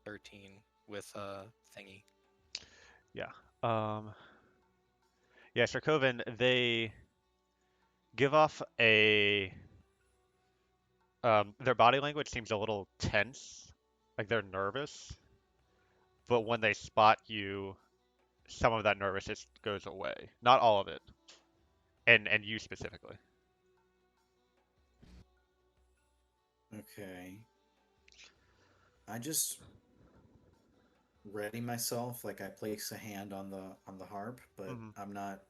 13 with a thingy. yeah. Um, yeah, Sir Coven, they give off their body language seems a little tense, like they're nervous, but when they spot you, some of that nervousness goes away. Not all of it, and you specifically. Okay. I just ready myself, like I place a hand on the harp, but Hmm. I'm not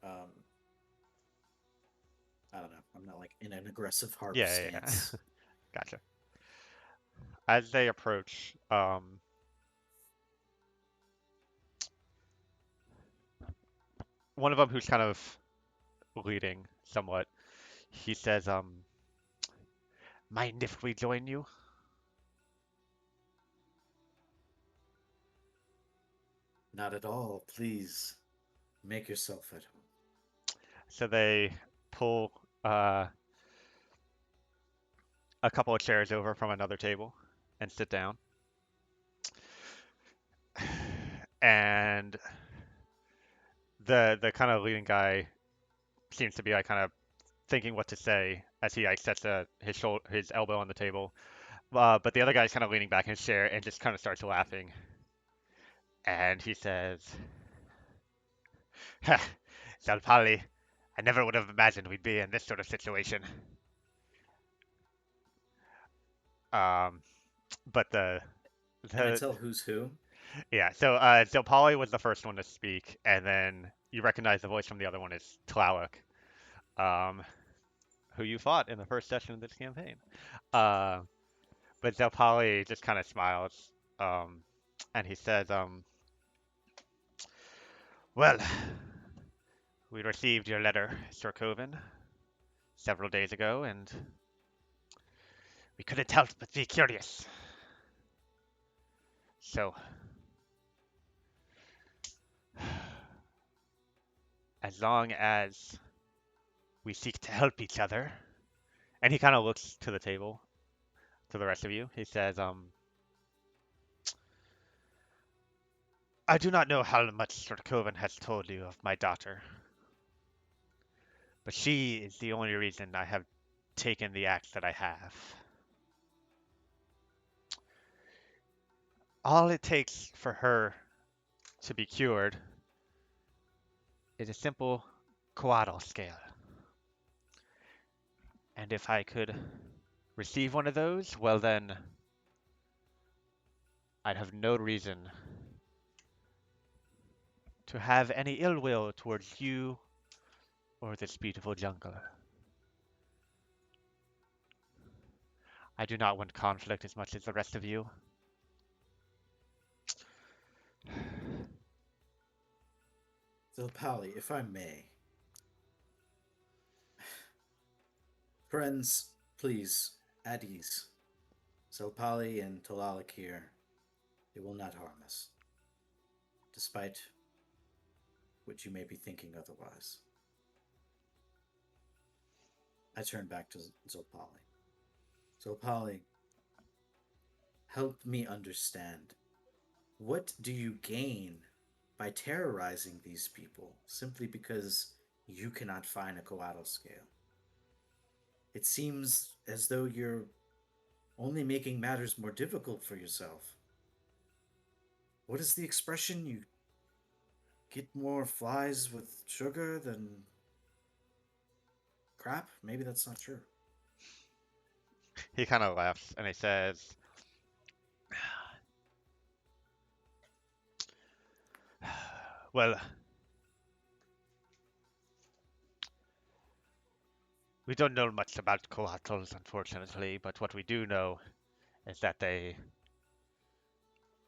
I don't know. I'm not like in an aggressive harp Yeah, yeah, yeah. stance. Gotcha. As they approach, one of them who's kind of leading somewhat, he says, mind if we join you? Not at all. Please make yourself at home. So they pull a couple of chairs over from another table and sit down. And the kind of leading guy seems to be like kind of thinking what to say as he like sets his elbow on the table. But the other guy's kind of leaning back in his chair and just kind of starts laughing. And he says, Salpali, I never would have imagined we'd be in this sort of situation. Um, but Can I the tell who's who? yeah, so Polly was the first one to speak, and then you recognize the voice from the other one is Tlaloc, um, who you fought in the first session of this campaign. Uh, but Zelpali just kind of smiles, um, and he says, "Well, we received your letter, Sir Coven, several days ago, and we couldn't help but be curious. So, as long as we seek to help each other," and he kind of looks to the table, to the rest of you. He says, I do not know how much Sir Coven has told you of my daughter, but she is the only reason I have taken the axe that I have. All it takes for her to be cured is a simple coatl scale. And if I could receive one of those, well then, I'd have no reason to have any ill will towards you or this beautiful jungle. I do not want conflict as much as the rest of you. Zilpali, if I may. Friends, please, at ease. Zilpali and Tolalik here, they will not harm us, despite what you may be thinking otherwise. I turn back to Zilpali. Zilpali, help me understand. What do you gain by terrorizing these people simply because you cannot find a coatl scale? It seems as though you're only making matters more difficult for yourself. What is the expression? You get more flies with sugar than crap? Maybe that's not true. He kind of laughs and he says, well, we don't know much about coatls, unfortunately, but what we do know is that they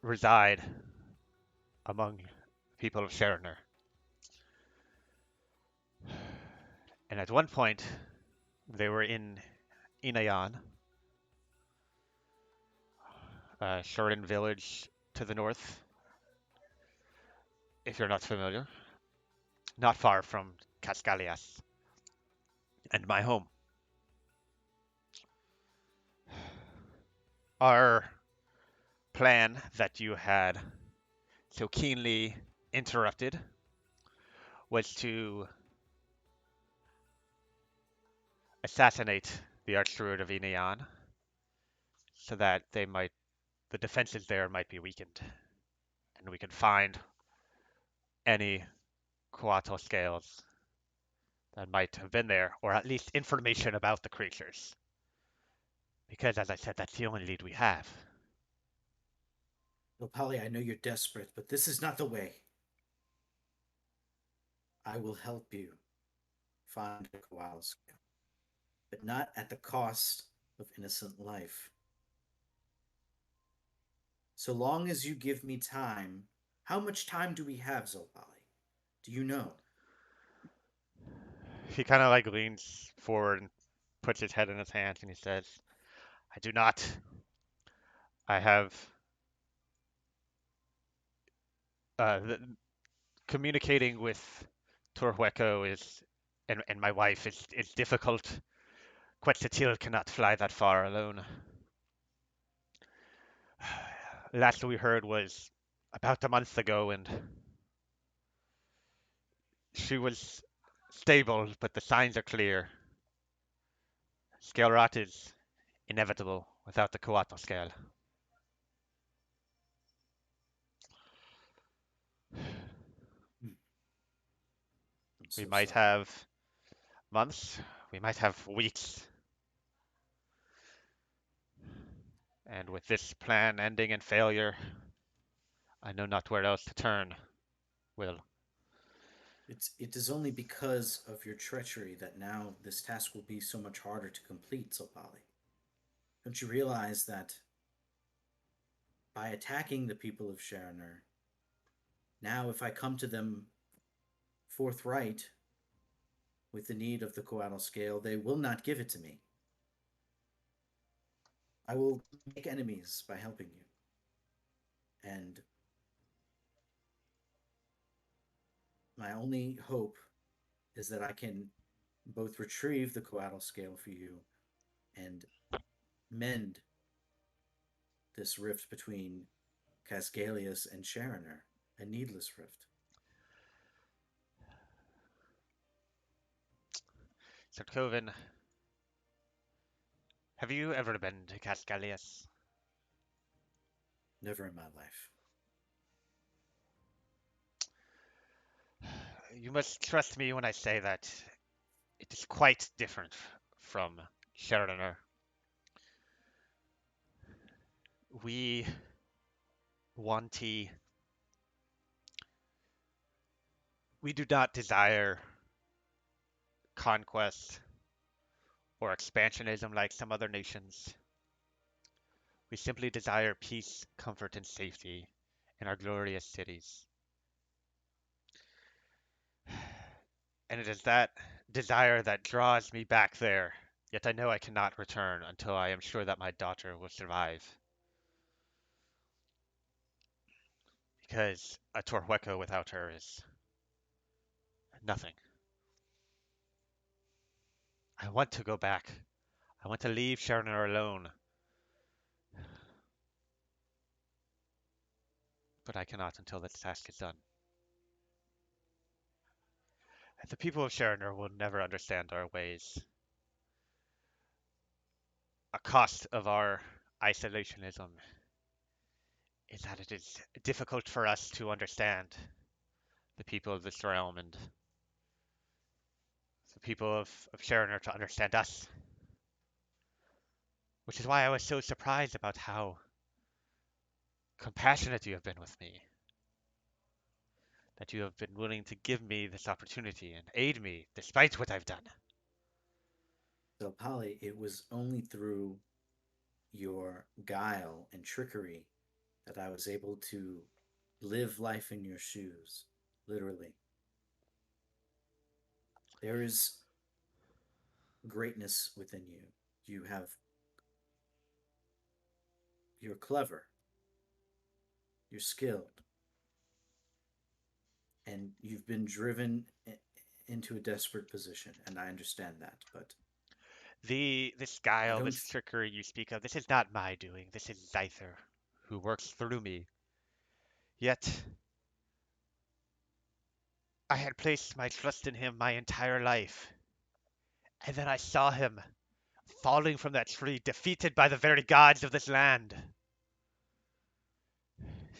reside among people of Sherener. And at one point, they were in Inayan, a Sherin village to the north, if you're not familiar, not far from Cascalias and my home. Our plan that you had so keenly interrupted was to assassinate the Archdruid of Inayan so that the defenses there might be weakened, and we could find any coatl scales that might have been there, or at least information about the creatures. Because, as I said, that's the only lead we have. Zilpali, I know you're desperate, but this is not the way. I will help you find a coatl scale. but not at the cost of innocent life. So long as you give me time, how much time do we have, Zopali? Do you know? He kind of like leans forward and puts his head in his hands and he says, I do not. I have the, communicating with Torhueco is and my wife is difficult. Quetzalcoatl cannot fly that far alone. Last we heard was about a month ago, and she was stable, but the signs are clear. Scale rot is inevitable without the Coatl scale. Hmm, I'm We so might sorry. have months, we might have weeks, and with this plan ending in failure, I know not where else to turn, Will. It is only because of your treachery that now this task will be so much harder to complete, Zopali. Don't you realize that by attacking the people of Sharoner, now if I come to them forthright with the need of the Coatl scale, they will not give it to me. I will make enemies by helping you. And my only hope is that I can both retrieve the Coatl scale for you and mend this rift between Casgalius and Sharoner, a needless rift. So, Coven, have you ever been to Cascalius? Never in my life. You must trust me when I say that it is quite different from Sheridaner. We Wanty, we do not desire conquest or expansionism like some other nations. We simply desire peace, comfort, and safety in our glorious cities. And it is that desire that draws me back there. Yet I know I cannot return until I am sure that my daughter will survive. Because a Torhueco without her is nothing. I want to go back. I want to leave Sharoner alone. But I cannot until this task is done. The people of Sharoner will never understand our ways. A cost of our isolationism is that it is difficult for us to understand the people of this realm and the people of Sharoner to understand us. Which is why I was so surprised about how compassionate you have been with me. That you have been willing to give me this opportunity and aid me despite what I've done. So, Polly, it was only through your guile and trickery that I was able to live life in your shoes, literally. There is greatness within you. You have, you're clever, you're skilled, and you've been driven into a desperate position, and I understand that, but This I guile, don't. this trickery you speak of, this is not my doing. This is Zyther, who works through me. Yet, I had placed my trust in him my entire life. And then I saw him falling from that tree, defeated by the very gods of this land.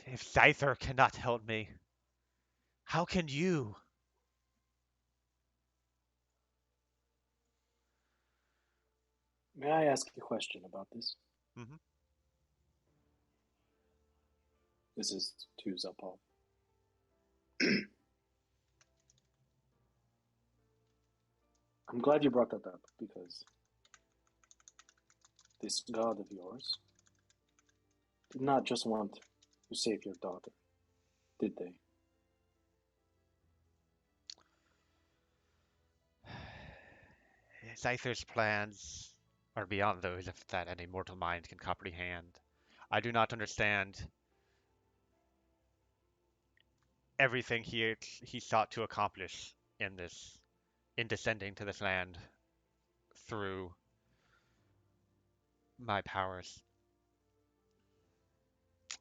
If Zyther cannot help me, how can you? May I ask a question about this? Mm-hmm. This is to Zopal. I'm glad you brought that up because this god of yours did not just want to save your daughter, did they? Zyther's plans are beyond those that any mortal mind can comprehend. I do not understand everything he sought to accomplish in this, in descending to this land through my powers.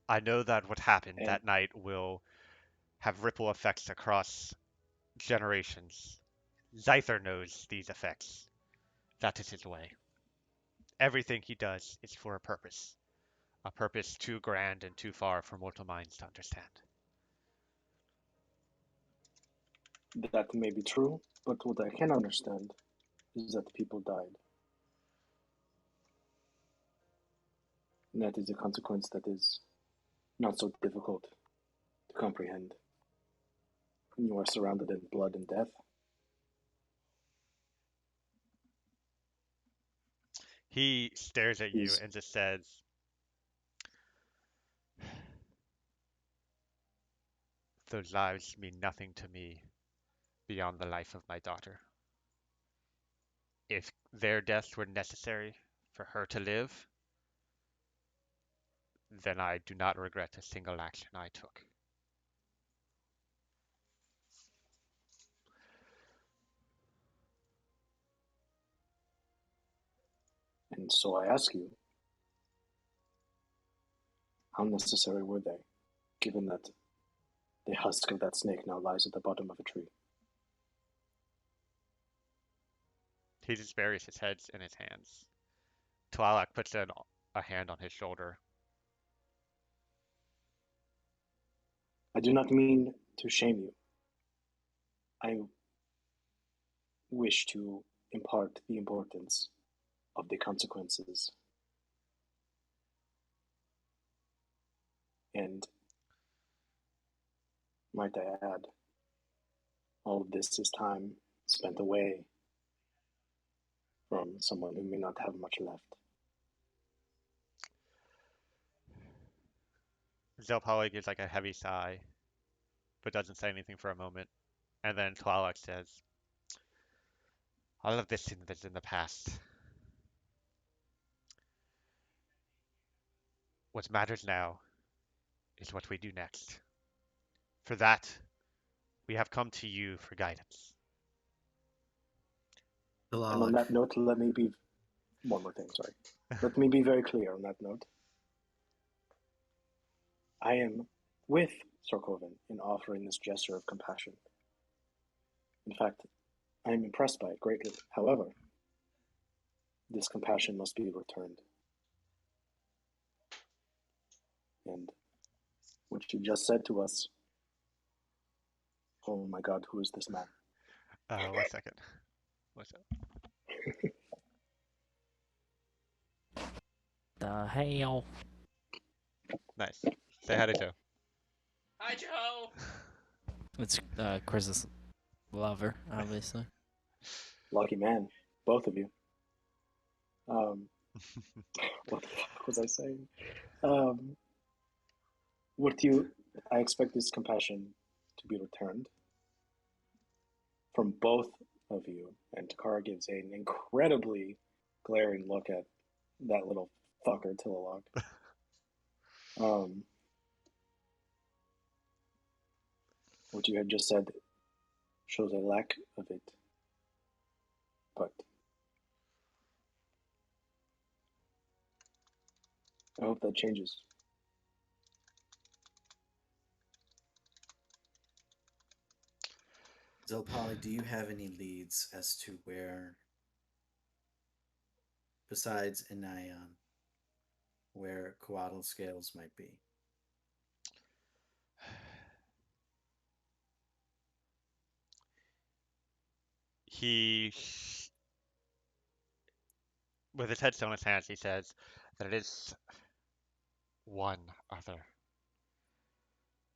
I know that what happened And that night will have ripple effects across generations. Zyther knows these effects. That is his way. Everything he does is for a purpose too grand and too far for mortal minds to understand. that may be true, but what I can understand is that people died. And that is a consequence that is not so difficult to comprehend when you are surrounded in blood and death. He stares at you Is and just says, those lives mean nothing to me beyond the life of my daughter. If their deaths were necessary for her to live, then I do not regret a single action I took. and so I ask you, how necessary were they, given that the husk of that snake now lies at the bottom of a tree? He just buries his head in his hands. Tlalak puts a hand on his shoulder. I do not mean to shame you. I wish to impart the importance of the consequences. And might I add, all of this is time spent away from someone who may not have much left. Zelpali gives like a heavy sigh, but doesn't say anything for a moment. And then Tlalak says, all of this is in the past. What matters now is what we do next. For that, we have come to you for guidance. And on Dalalik. that note, let me be one more thing, sorry. Let me be very clear on that note. I am with Sorkoven in offering this gesture of compassion. In fact, I am impressed by it greatly. However, this compassion must be returned. And what you just said to us, oh my God, who is this man? 1 second. What's up? The hell? Nice. Say hi to Joe. Hi, Joe. It's Chris's lover, obviously. Lucky man, both of you. What the fuck was I saying? Um, I expect this compassion to be returned from both of you. And Takara gives an incredibly glaring look at that little fucker Tilalog. What you had just said shows a lack of it, but I hope that changes. Zelpali, do you have any leads as to where, besides Anion, where Coatl scales might be? He, with his head still in his hands, he says that it is one other.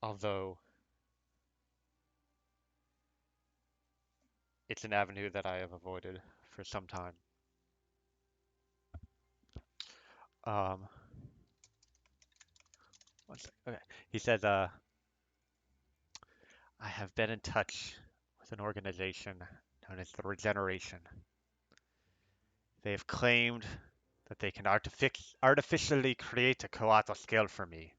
Although it's an avenue that I have avoided for some time. Um, one sec. Okay. He says, I have been in touch with an organization known as the Regeneration. They have claimed that they can artificially create a coatl scale for me,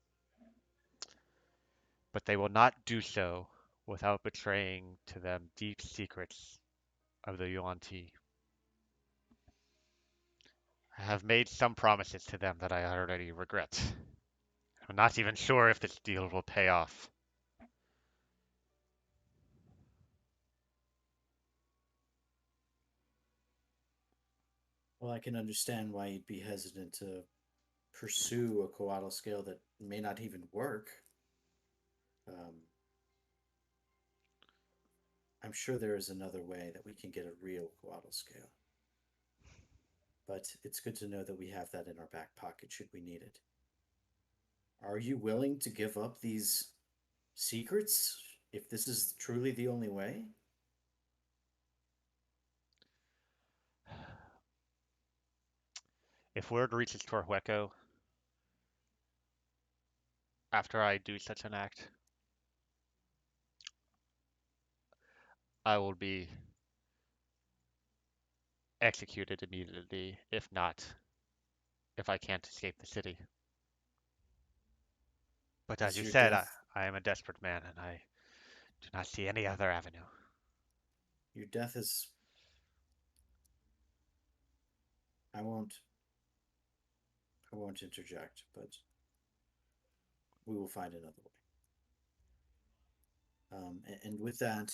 but they will not do so without betraying to them deep secrets of the Yuan-Ti. I have made some promises to them that I already regret. I'm not even sure if this deal will pay off. Well, I can understand why you'd be hesitant to pursue a coatl scale that may not even work. Um, I'm sure there is another way that we can get a real coatl scale. But it's good to know that we have that in our back pocket should we need it. Are you willing to give up these secrets if this is truly the only way? If word reaches Torhueco after I do such an act, I will be executed immediately, if I can't escape the city. But as Is you your said, death I am a desperate man, and I do not see any other avenue. your death is I won't interject, but we will find another way. And with that,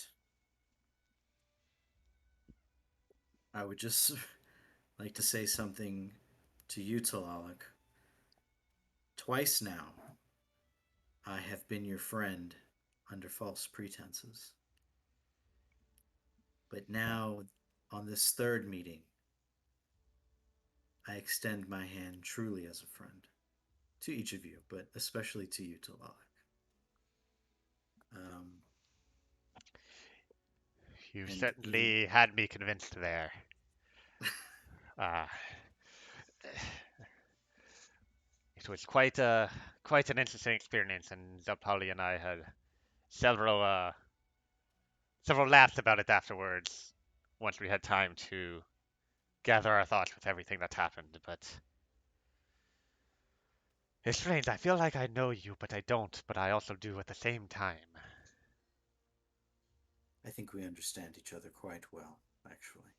I would just like to say something to you, Talalik. Twice now, I have been your friend under false pretenses. But now, on this third meeting, I extend my hand truly as a friend to each of you, but especially to you, Talalik. Um, You and even certainly had me convinced there. Uh, it was quite an interesting experience, and Zapali and I had several laughs about it afterwards. Once we had time to gather our thoughts with everything that's happened, but it's strange. I feel like I know you, but I don't. But I also do at the same time. I think we understand each other quite well, actually.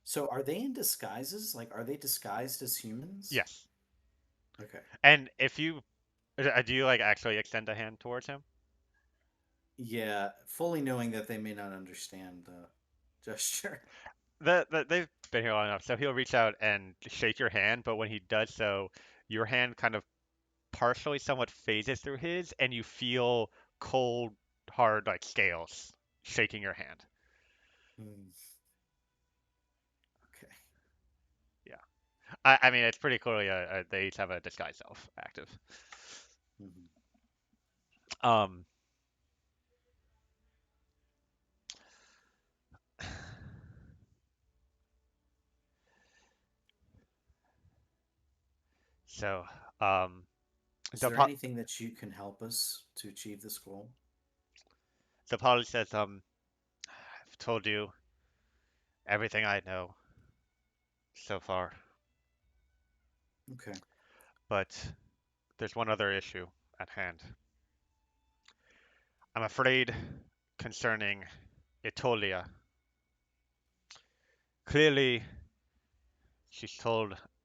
So, are they in disguises? Like, are they disguised as humans? Yes. Okay. And if you do you like actually extend a hand towards him? Yeah, fully knowing that they may not understand the gesture. They've been here long enough, so he'll reach out and shake your hand. But when he does so, your hand kind of partially somewhat phases through his, and you feel cold, hard like scales shaking your hand. Hmm, okay. Yeah. I mean, it's pretty clearly they each have a disguise self active. Mhm. Um, so, um, Is so, there anything that you can help us to achieve this goal? so Polly says, I've told you everything I know so far, Okay. but there's one other issue at hand. I'm afraid concerning Etolia. Clearly, she's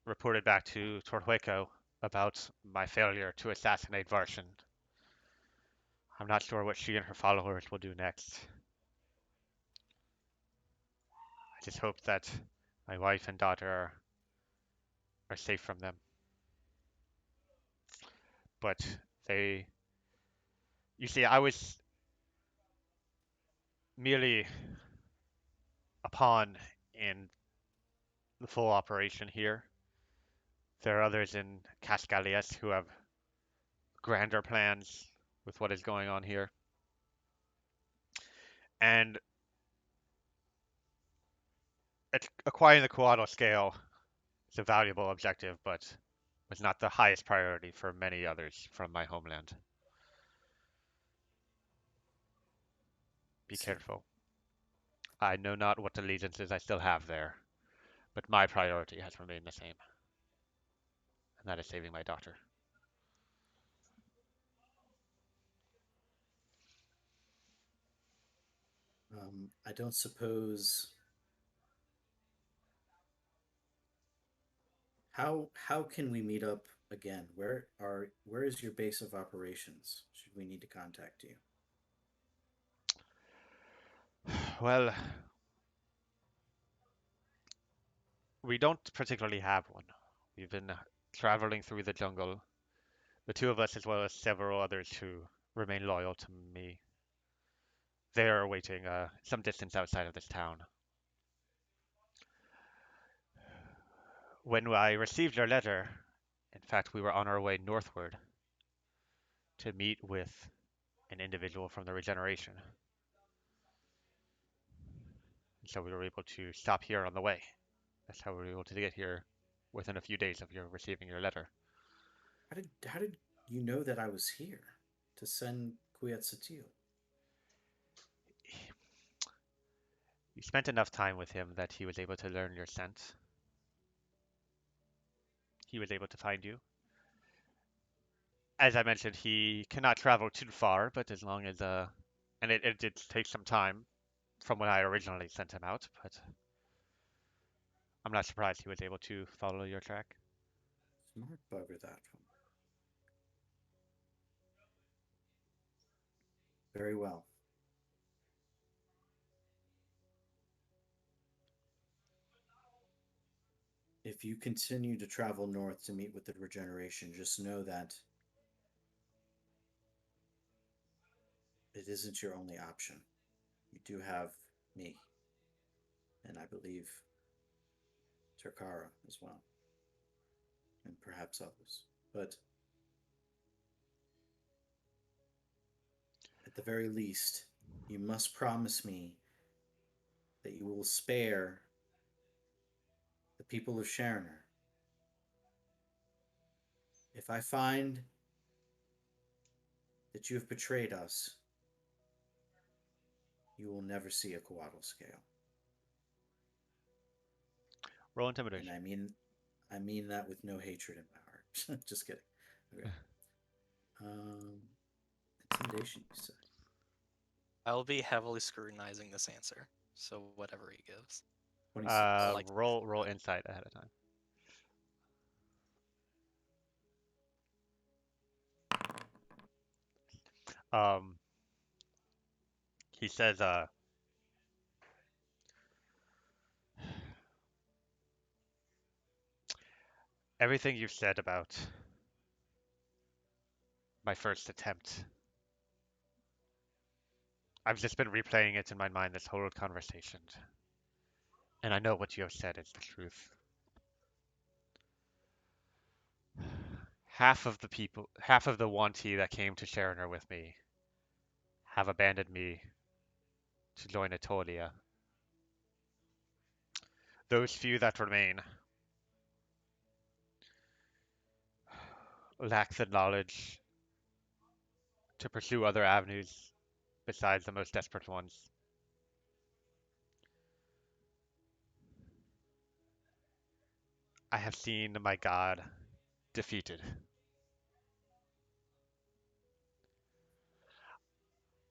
reported back to Torhueco about my failure to assassinate Varshan. I'm not sure what she and her followers will do next. I just hope that my wife and daughter are safe from them. But they, you see, I was merely a pawn in the full operation here. There are others in Cascalias who have grander plans with what is going on here. And acquiring the Coatl scale It's a valuable objective, but was not the highest priority for many others from my homeland. Be See, careful. I know not what allegiances I still have there, but my priority has remained the same, and that is saving my daughter. I don't suppose. How can we meet up again? Where is your base of operations? Should we need to contact you? Well, we don't particularly have one. We've been traveling through the jungle, the two of us as well as several others who remain loyal to me. They are waiting some distance outside of this town. When I received your letter, in fact, we were on our way northward to meet with an individual from the Regeneration. And so we were able to stop here on the way. That's how we were able to get here within a few days of your receiving your letter. How did you know that I was here to send Quetzalcoatl? You spent enough time with him that he was able to learn your scent. He was able to find you. As I mentioned, he cannot travel too far, but as long as and it did take some time from when I originally sent him out, but I'm not surprised he was able to follow your track. Smart bugger, that one. Very well. If you continue to travel north to meet with the Regeneration, just know that it isn't your only option. You do have me, and I believe Eochora as well, and perhaps others. But at the very least, you must promise me that you will spare the people of Sharner. If I find that you have betrayed us, you will never see a coatl scale. Roll And intimidation. I mean that with no hatred in my heart. Just kidding. Okay. Um, intimidation, you say? I'll be heavily scrutinizing this answer, so whatever he gives. 26. I like to think Roll that. insight ahead of time. Um, he says, everything you've said about my first attempt, I've just been replaying it in my mind this whole conversation, and I know what you have said is the truth. Half of the Wanti that came to Sharoner with me have abandoned me to join Atolia. Those few that remain lack the knowledge to pursue other avenues besides the most desperate ones. I have seen my god defeated.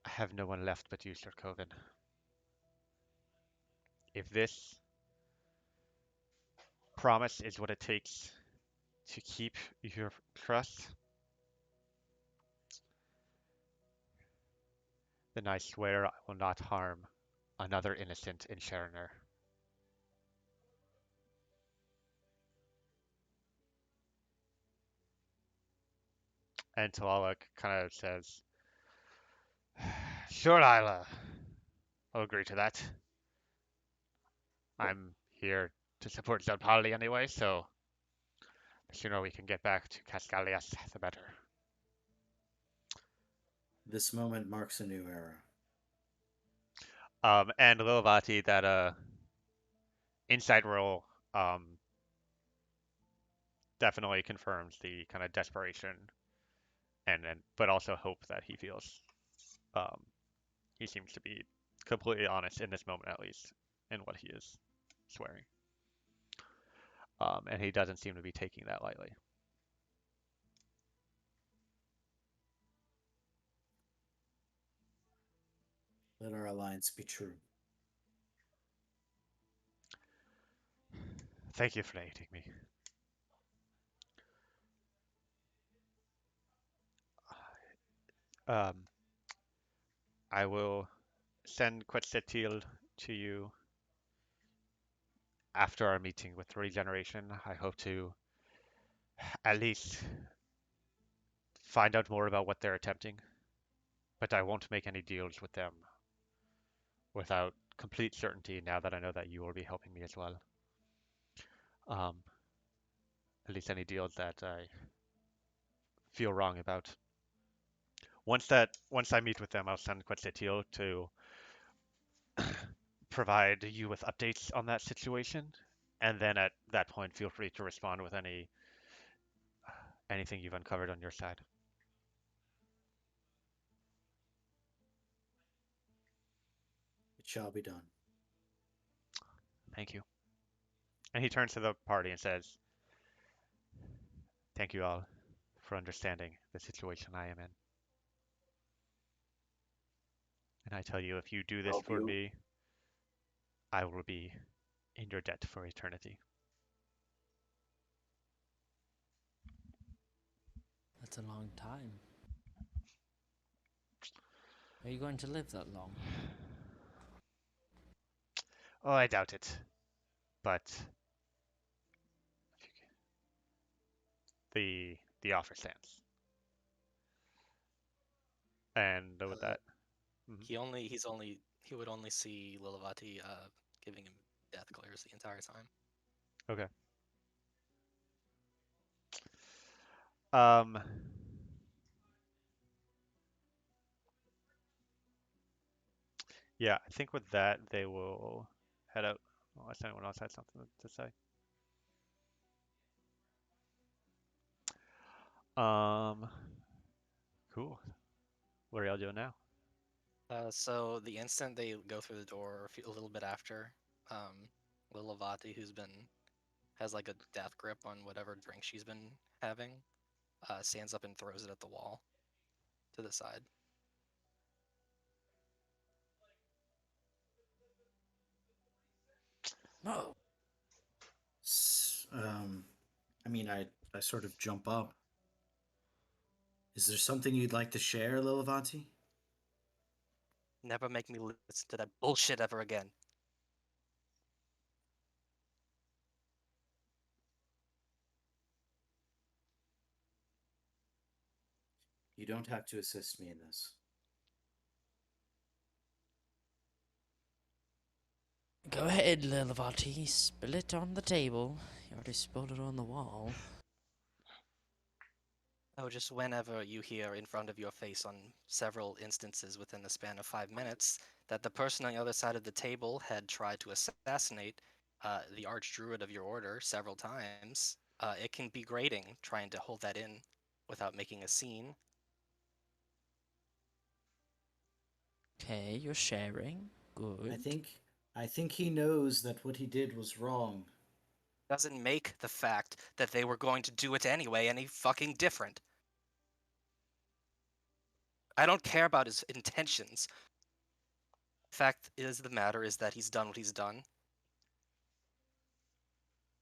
I have no one left but you, Sir Coven. If this promise is what it takes to keep your trust, then I swear I will not harm another innocent in Sharoner. And Talala kind of says, sure, Lila. I'll agree to that. I'm here to support Zelpali anyway, so the sooner we can get back to Cascalias, the better. This moment marks a new era. And Lilavati, that insight roll, definitely confirms the kind of desperation and but also hope that he feels. Um, he seems to be completely honest in this moment, at least, in what he is swearing. And he doesn't seem to be taking that lightly. Let our alliance be true. Thank you for aiding me. Um, I will send Quetzalcoatl to you after our meeting with Regeneration. I hope to at least find out more about what they're attempting, but I won't make any deals with them without complete certainty now that I know that you will be helping me as well. Um, at least any deals that I feel wrong about. Once I meet with them, I'll send Quetzalcoatl to provide you with updates on that situation, and then at that point, feel free to respond with anything you've uncovered on your side. It shall be done. Thank you. And he turns to the party and says, "Thank you all for understanding the situation I am in. And I tell you, if you do this Help for you. me, I will be in your debt for eternity." That's a long time. Are you going to live that long? Oh, I doubt it. But the offer stands. And with Uh, that, mhm. he would only see Lilavati giving him death glares the entire time. Okay. Um, yeah, I think with that they will head out. Unless anyone else had something to say. Um, cool. What are y'all doing now? So the instant they go through the door, or a little bit after, um, Lilavati, who's been has like a death grip on whatever drink she's been having, stands up and throws it at the wall to the side. No. I mean, I sort of jump up. Is there something you'd like to share, Lilavanti? Never make me listen to that bullshit ever again. You don't have to assist me in this. Go ahead, Lilavati. Spill it on the table. You already spilled it on the wall. Oh, just whenever you hear in front of your face on several instances within the span of 5 minutes that the person on the other side of the table had tried to assassinate the archdruid of your order several times, it can be grating trying to hold that in without making a scene. Okay, you're sharing. I Good. think I think he knows that what he did was wrong. Doesn't make the fact that they were going to do it anyway any fucking different. I don't care about his intentions. Fact is, the matter is that he's done what he's done.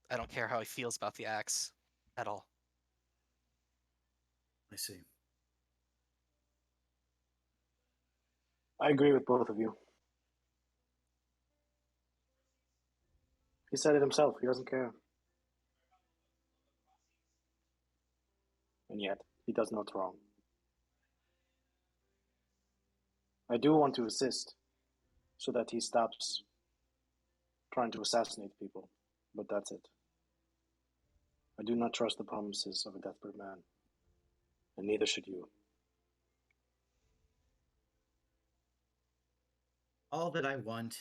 I don't care how he feels about the acts at all. I see. I agree with both of you. He said it himself. He doesn't care. And yet, he does know it's wrong. I do want to assist so that he stops trying to assassinate people, but that's it. I do not trust the promises of a desperate man, and neither should you. All that I want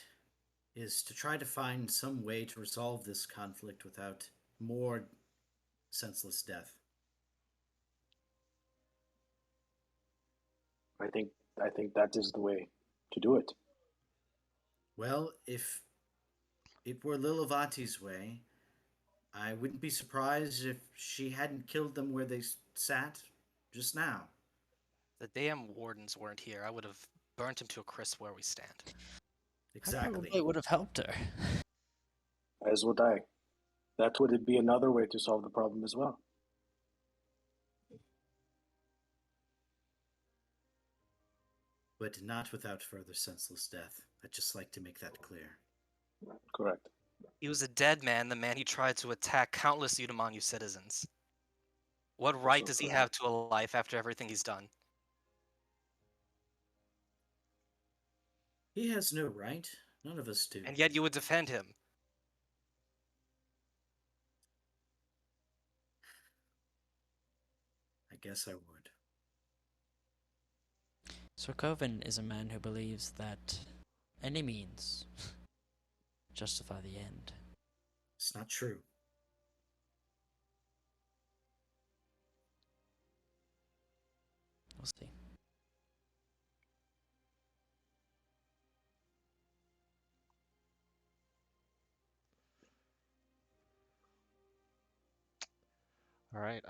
is to try to find some way to resolve this conflict without more senseless death. I think I think that is the way to do it. Well, if it were Lilavati's way, I wouldn't be surprised if she hadn't killed them where they sat just now. The damn wardens weren't here. I would have burnt him to a crisp where we stand. I probably Exactly. would have helped her. As would I. That would be another way to solve the problem as well. But not without further senseless death. I'd just like to make that clear. Correct. He was a dead man, the man he tried to attack countless Utamanu citizens. What right Also does he correct. have to a life after everything he's done? He has no right. None of us do. And yet you would defend him. I guess I would. Sokovan is a man who believes that any means justify the end. It's not true. We'll see. All right.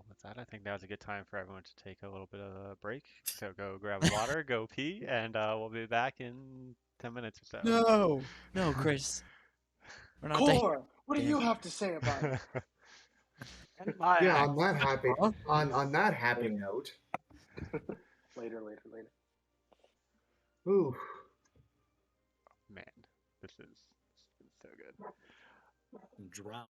With that, I think now's a good time for everyone to take a little bit of a break. So go grab water, go pee, and we'll be back in 10 minutes or so. No, Chris. We're not done. Core, what do Damn. you have to say about it? Yeah, on that happy Huh? on that happy note. Later. Ooh. Man, this is so good. Drown.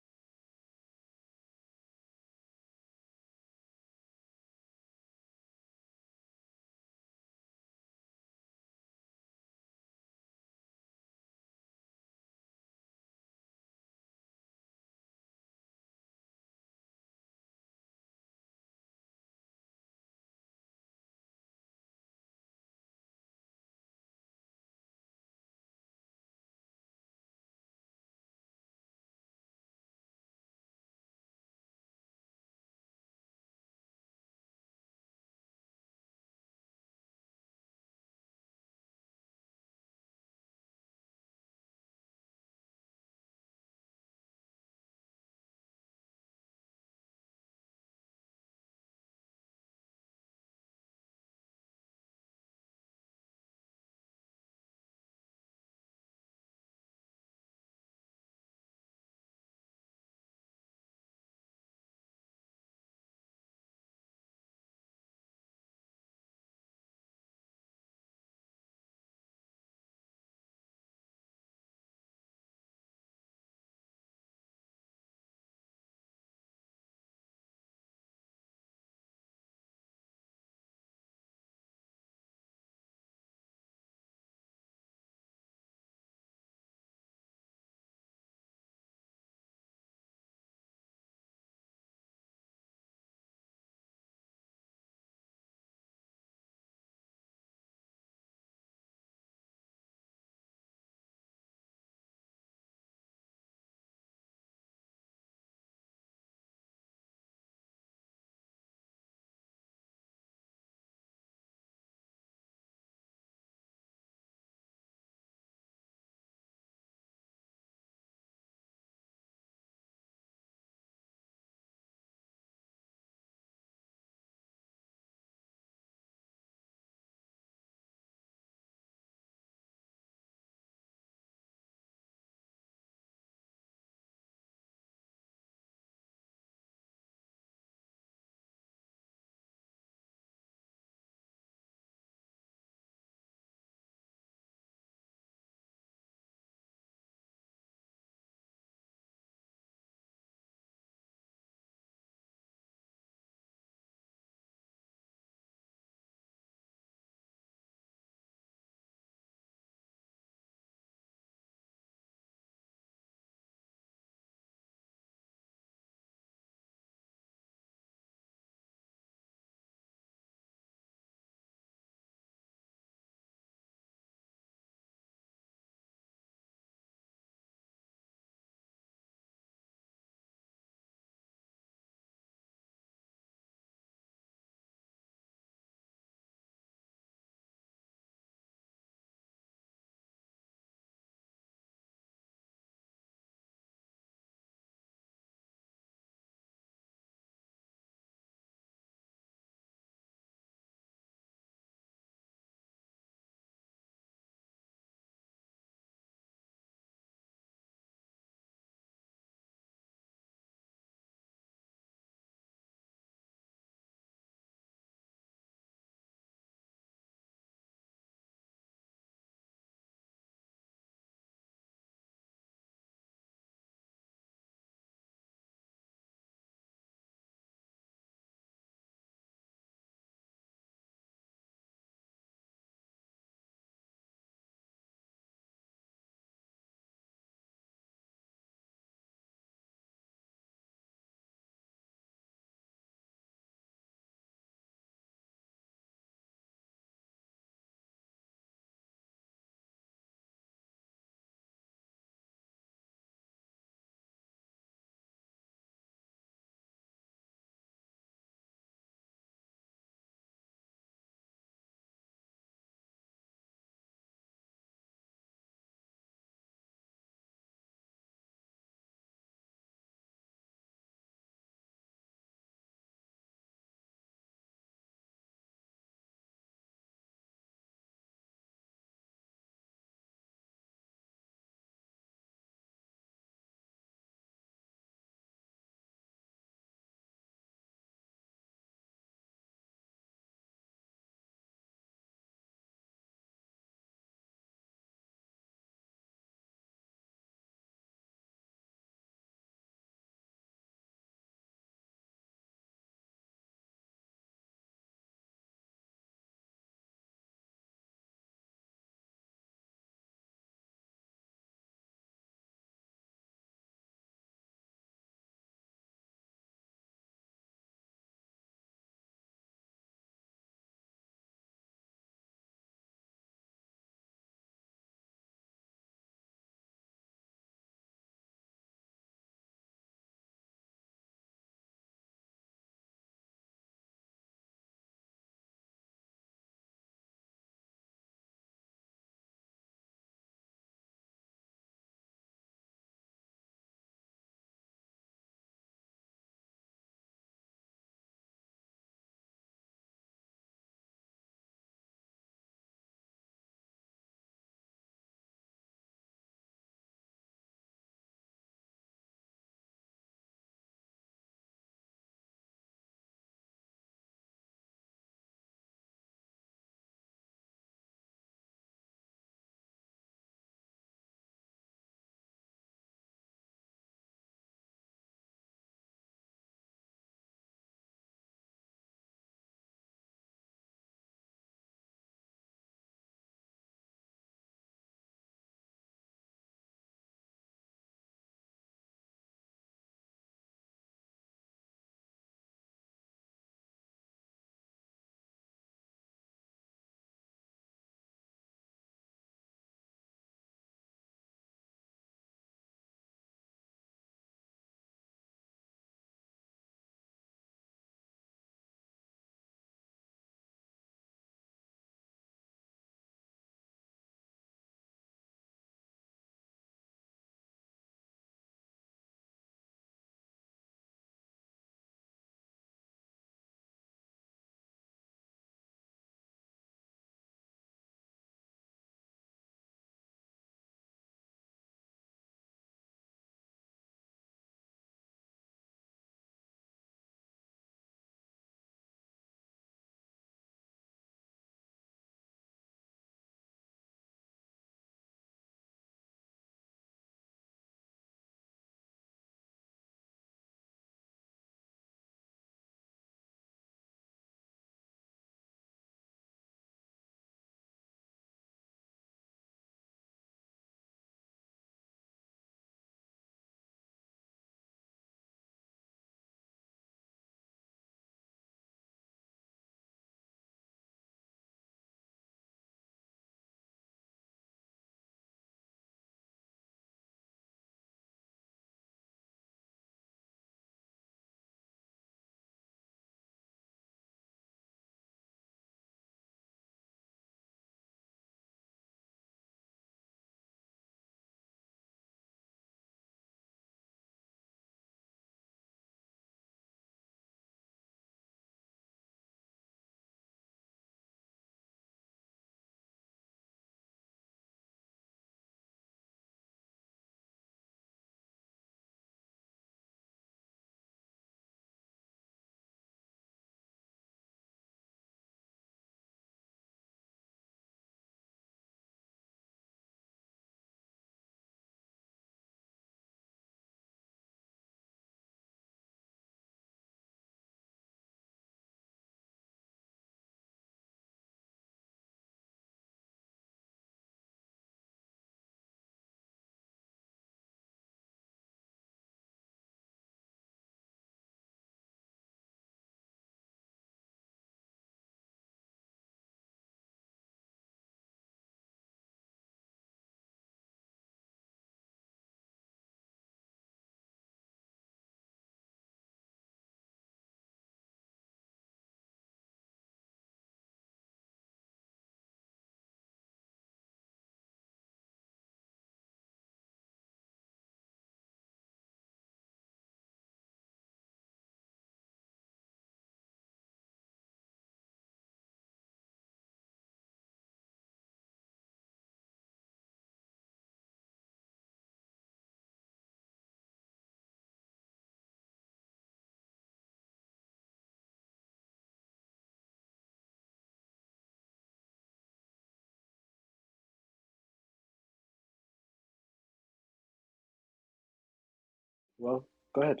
Well, go ahead.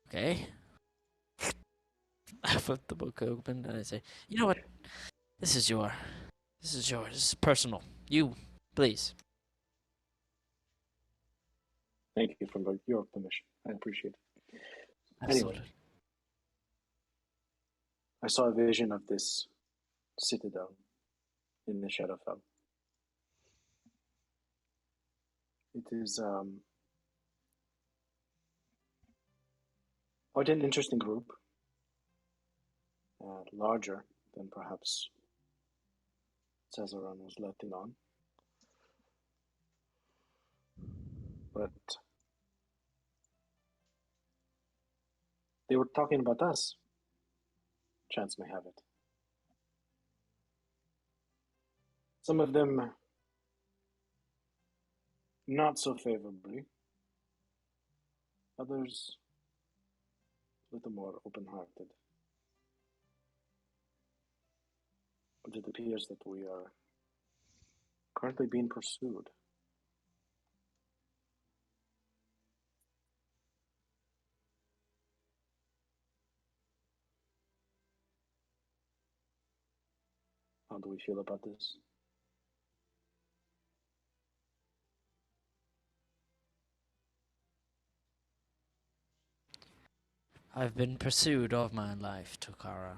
Okay. I flip the book open and I say, "You know what? This is yours. This is personal. You, please." Thank you for your permission. I appreciate it. Anyway, Absolutely. I saw a vision of this citadel in the Shadowfell. It is quite an interesting group, larger than perhaps Caesarion was letting on. But they were talking about us. Chance may have it. Some of them not so favorably. Others a little more open-hearted. But it appears that we are currently being pursued. How do we feel about this? I've been pursued all my life, Tokara.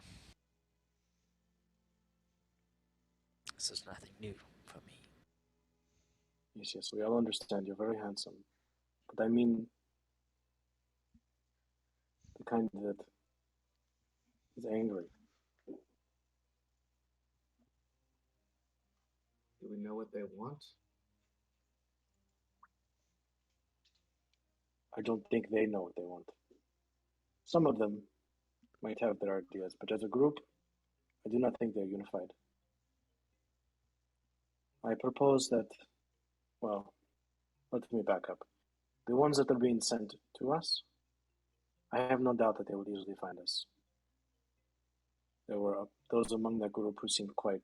This is nothing new for me. Yes, yes, we all understand. You're very handsome. But I mean the kind that is angry. Do we know what they want? I don't think they know what they want. Some of them might have their ideas, but as a group, I do not think they're unified. I propose that, well, let me back up. The ones that are being sent to us, I have no doubt that they will easily find us. There were those among that group who seemed quite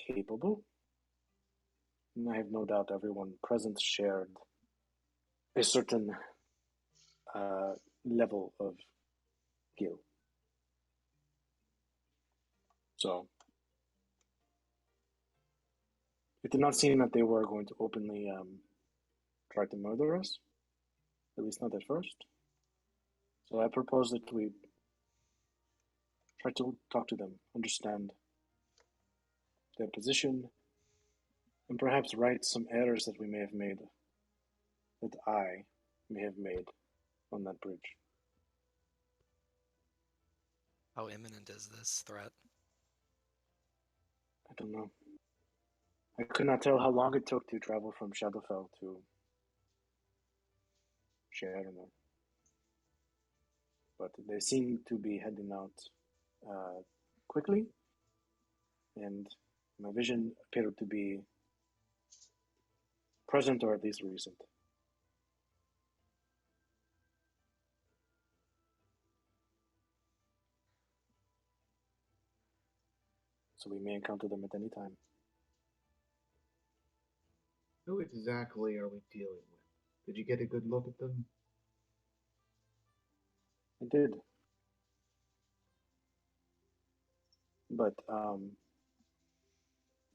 capable, and I have no doubt everyone present shared a certain level of skill. So it did not seem that they were going to openly try to murder us, at least not at first. So I propose that we try to talk to them, understand their position, and perhaps right some errors that we may have made, that I may have made on that bridge. How imminent is this threat? I don't know. I could not tell how long it took to travel from Shadowfell to Shadowfell, but they seem to be heading out quickly, and my vision appeared to be present or at least recent. So we may encounter them at any time. Who exactly are we dealing with? Did you get a good look at them? I did. But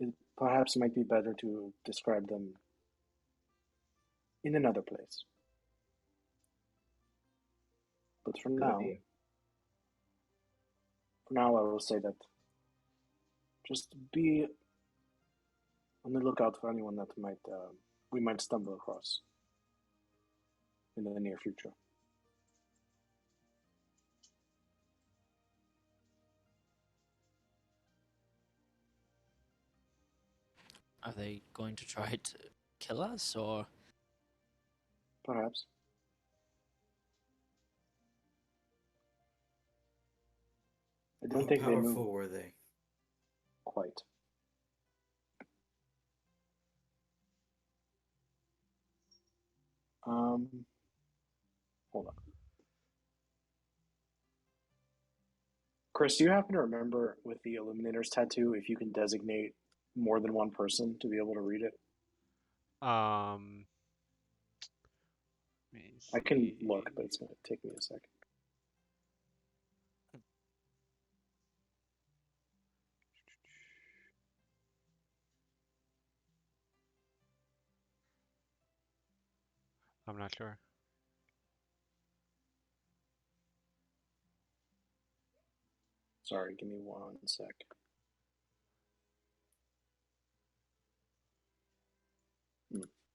it perhaps might be better to describe them in another place. But Good idea. for now, I will say that just be on the lookout for anyone that we might stumble across in the near future. Are they going to try to kill us, or Perhaps. I don't How think they powerful knew were they? quite. Hold on. Chris, do you happen to remember with the Illuminator's tattoo if you can designate more than one person to be able to read it? Um, Let me I can look, see. but it's going to take me a second. I'm not sure. Sorry, give me one sec.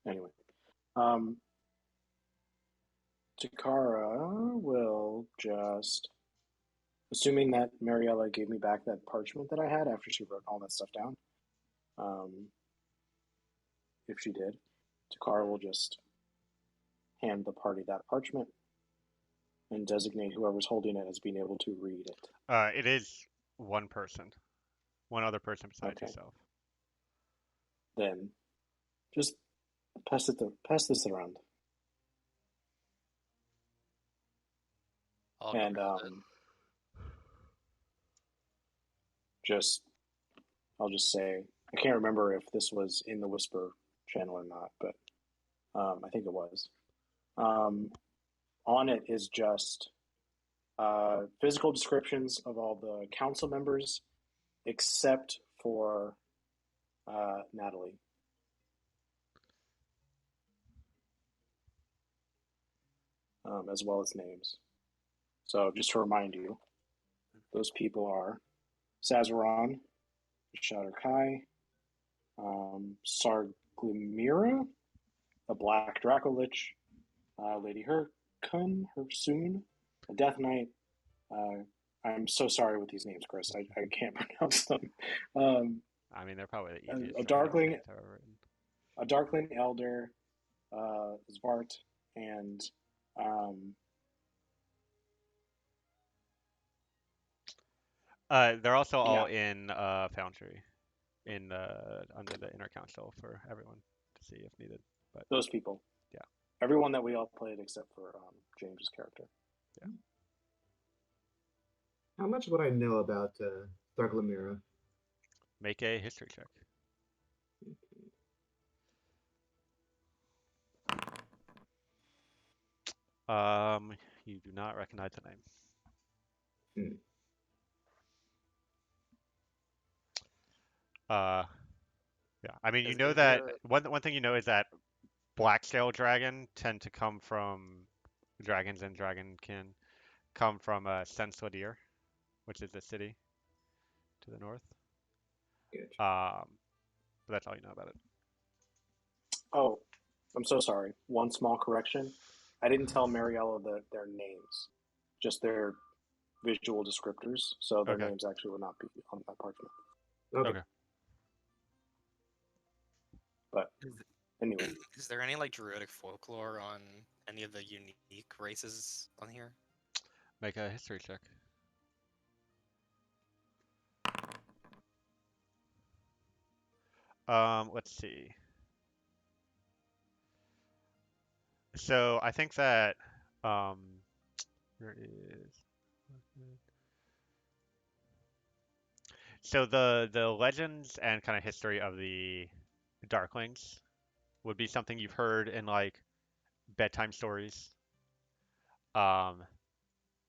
Anyway, um, Takara will just, assuming that Mariella gave me back that parchment that I had after she wrote all that stuff down. If she did, Takara will just hand the party that parchment and designate whoever's holding it as being able to read it. It is one person, one other person besides Okay, yourself. then just pass this around, I'll and grab it. just I'll just say I can't remember if this was in the Whisper channel or not, but I think it was. On it is just physical descriptions of all the council members except for Natalie. As well as names. So just to remind you, those people are Sazaron, Shatter Kai, Sarglimira, a Black Dracolich, Lady Hersoon, a Death Knight. I'm so sorry with these names, Chris. I can't pronounce them. I mean, they're probably the easiest A Dragon's Darkling, names I've ever written. a Darkling Elder, Zvart, and um, They're also all yeah, in Foundry, in under the Inner Council for everyone to see if needed. But those people. yeah, Everyone that we all played except for James's character. yeah. How much would I know about Darklamira? Make a history check. You do not recognize the name. Hmm. Uh, yeah. I mean, you know Is that there one thing you know is that Blacksail dragon tend to come from dragons and dragonkin come from Sensladier, which is the city to the north. Gotcha. But that's all you know about it. Oh, I'm so sorry. One small correction. I didn't tell Mariella their names, just their visual descriptors. So their Okay. names actually will not be on that parchment. Okay. Okay. But is, anyway, is there any like druidic folklore on any of the unique races on here? Make a history check. Let's see. So I think that um, there is. So the legends and kind of history of the Darklings would be something you've heard in like bedtime stories. Um,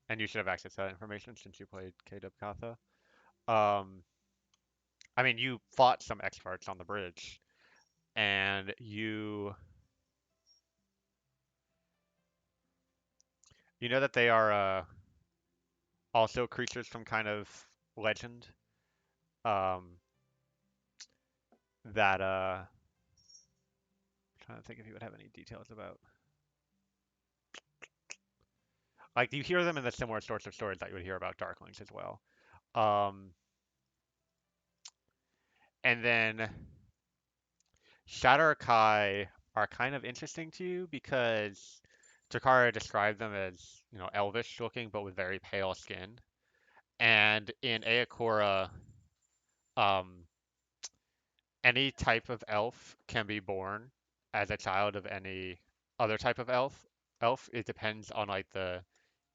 and you should have access to that information since you played KW Katha. Um, I mean, you fought some experts on the bridge, and you know that they are also creatures from kind of legend. Um, that I'm trying to think if you would have any details about. Like you hear them in the similar sorts of stories that you would hear about Darklings as well. Um, and then Shatter Kai are kind of interesting to you because Takara described them as, elvish looking but with very pale skin. And in Eochora, um, any type of elf can be born as a child of any other type of elf. It depends on like the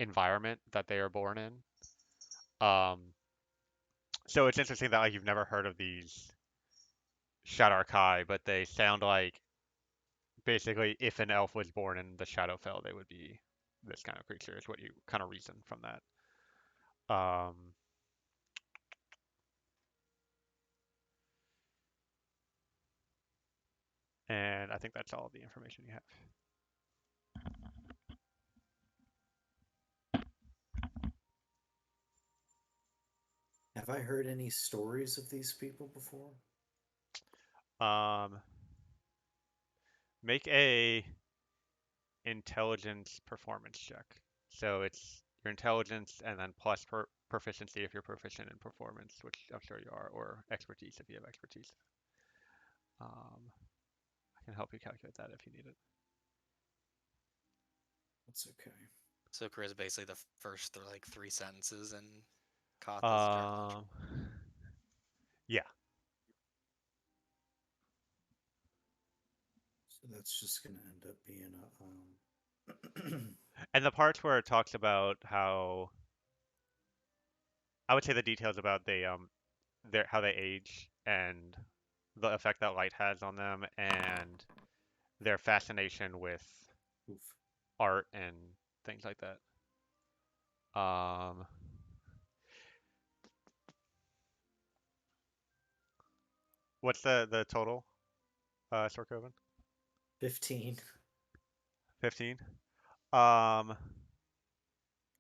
environment that they are born in. Um, so it's interesting that like you've never heard of these Shadar Kai, but they sound like basically if an elf was born in the Shadowfell, they would be this kind of creature. Is what you kind of reason from that. Um, and I think that's all the information you have. Have I heard any stories of these people before? Um, make a intelligence performance check. So it's your intelligence and then plus proficiency if you're proficient in performance, which I'm sure you are, or expertise if you have expertise. I can help you calculate that if you need it. That's okay. So Chris, basically the first like 3 sentences in Katha's journal. Um, yeah. So that's just gonna end up being a And the parts where it talks about how I would say the details about their how they age and the effect that light has on them and their fascination with oof. art and things like that. Um, what's the total, Sorkoven? 15. 15. Um,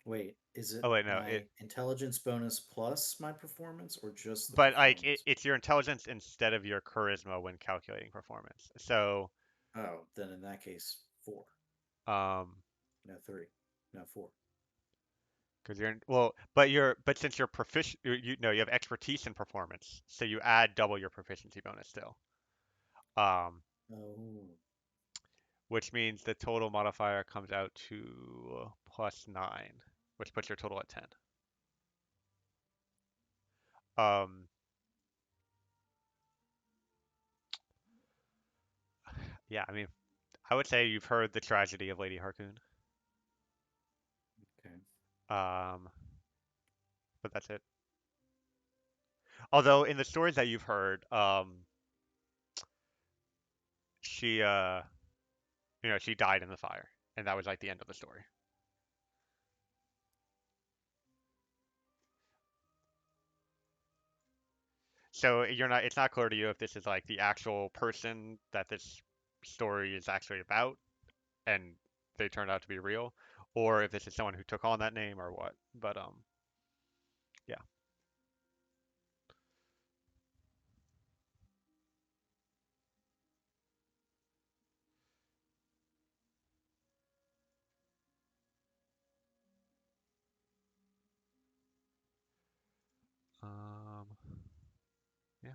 Wait, is it oh wait, no, my it. intelligence bonus plus my performance or just the But like performance? it's your intelligence instead of your charisma when calculating performance. So, Oh, then in that case, 4. um, No, 3. No, 4. because but since you're proficient, you have expertise in performance, so you add double your proficiency bonus still. Um, Oh. which means the total modifier comes out to +9, which puts your total at 10. Um, yeah, I mean, I would say you've heard the tragedy of Lady Harkoon. Okay. But that's it. Although in the stories that you've heard, she she died in the fire, and that was like the end of the story. So it's not clear to you if this is like the actual person that this story is actually about, and they turned out to be real, or if this is someone who took on that name or what. But yeah. Um, yeah.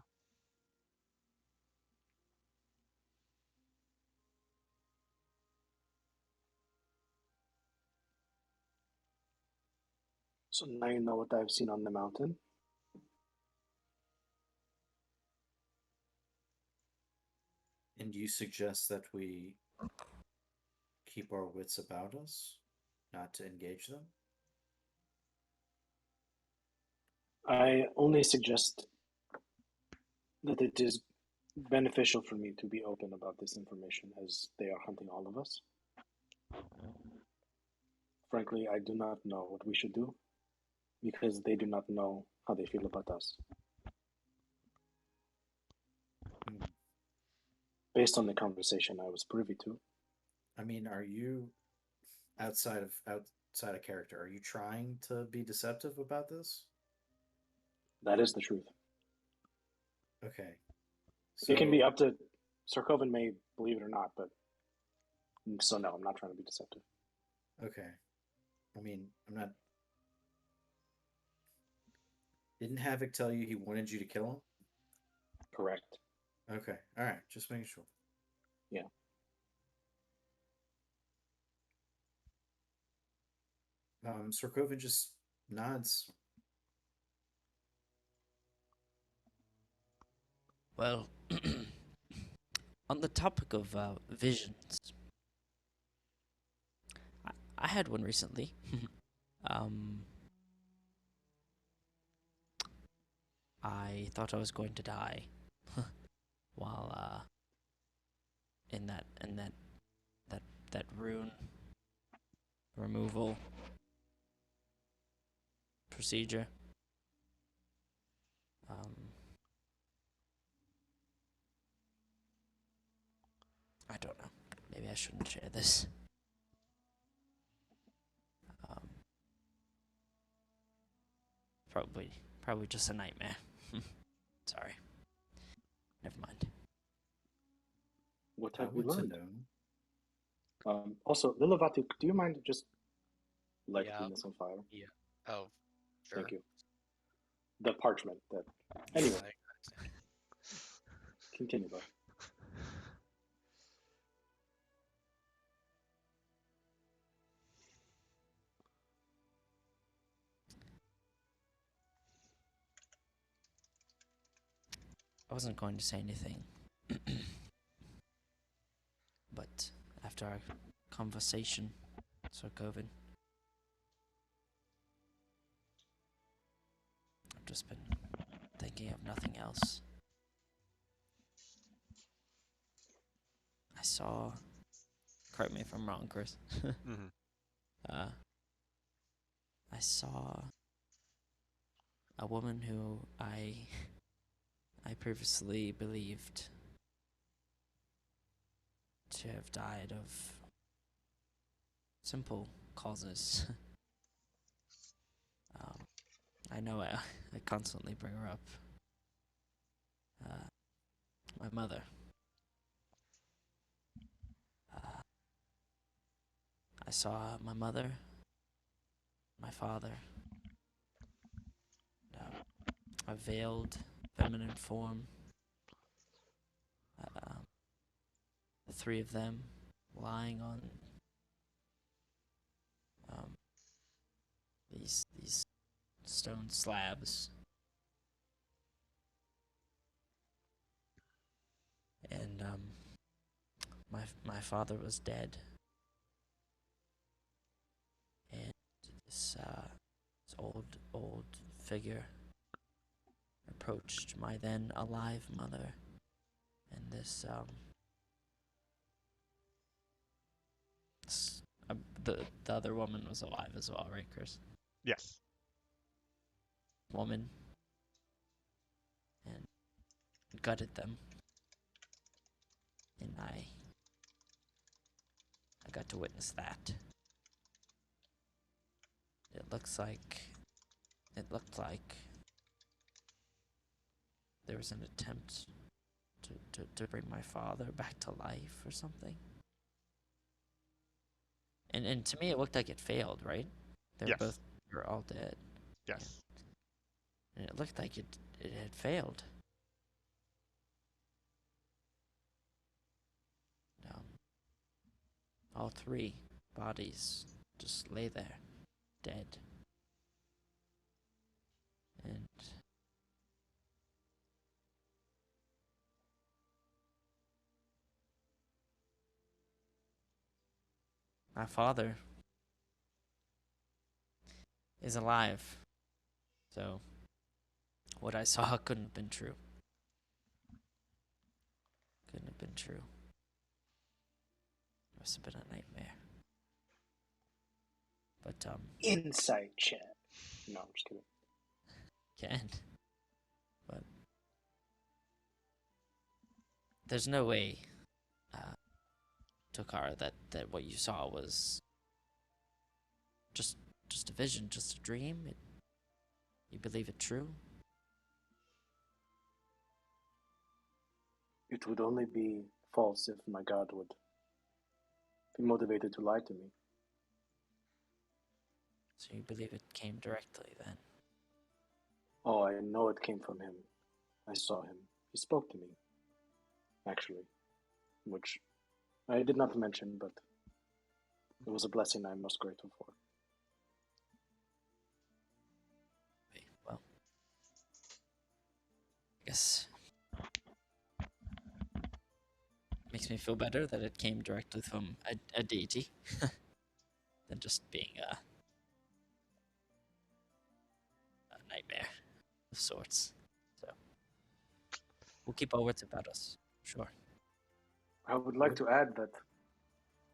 So now you know what I've seen on the mountain. And you suggest that we keep our wits about us, not to engage them? I only suggest that it is beneficial for me to be open about this information as they are hunting all of us. Frankly, I do not know what we should do because they do not know how they feel about us. Hmm. Based on the conversation I was privy to, I mean, are you outside of character? Are you trying to be deceptive about this? that is the truth. Okay. It can be So, up to Sarkovan may believe it or not, but so no, I'm not trying to be deceptive. okay. I mean, I'm not. Didn't Havoc tell you he wanted you to kill him? Correct. Okay. All right. Just making sure. Yeah. Sorkovin just nods. Well, on the topic of visions, I had one recently. um, I thought I was going to die. while in that rune removal procedure. I don't know. Maybe I shouldn't share this. Probably just a nightmare. Sorry. Never mind. What I have you would to learned? know. Also, Lilavati, do you mind just lighting Yeah. this on fire? Yeah. Oh, sure. Thank you. The parchment. That. Anyway, continue though. I wasn't going to say anything, but after our conversation, Sir Coven, I've just been thinking of nothing else. I saw, correct me if I'm wrong, Chris. Mm-hmm. I saw a woman who I previously believed to have died of simple causes. I know I constantly bring her up. My mother. I saw my mother, my father, a veiled feminine form. The three of them lying on these stone slabs, and my father was dead, and this old figure approached my then alive mother, and the other woman was alive as well, right, Chris? Yes. Woman, and gutted them, and I got to witness that. It looked like there was an attempt to bring my father back to life or something. And to me, it looked like it failed, right? They Yes. were all dead. Yes. And it looked like it had failed. All three bodies just lay there, dead. And my father is alive. So what I saw couldn't have been true. Couldn't have been true. Must have been a nightmare. But Insight check. No, I'm just kidding. can. But there's no way, Tokara, that what you saw was just a vision, just a dream. You believe it true? It would only be false if my god would be motivated to lie to me. So you believe it came directly then? Oh, I know it came from him. I saw him. He spoke to me, actually, which I did not mention, but it was a blessing I'm most grateful for. Okay, well, I guess makes me feel better that it came directly from a deity than just being a nightmare of sorts. So we'll keep our wits about us. Sure. I would like to add that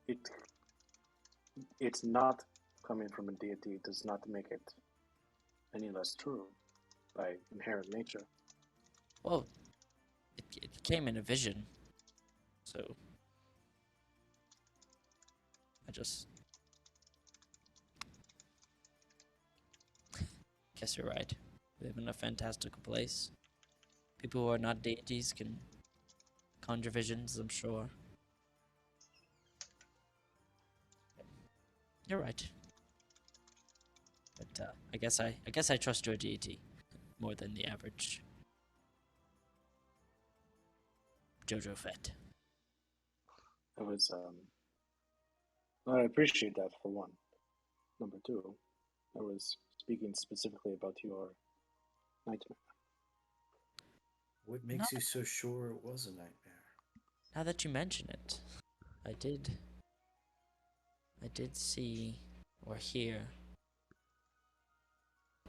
it it's not coming from a deity does not make it any less true by inherent nature. Well, it came in a vision, so I just guess you're right. We live in a fantastical place. People who are not deities can conjure visions, I'm sure. You're right. But I guess I trust your deity more than the average Jojo Fett. It was I appreciate that for one. Number two, I was speaking specifically about your nightmare. What Now, makes you so sure it was a nightmare? now that you mention it, I did see or hear.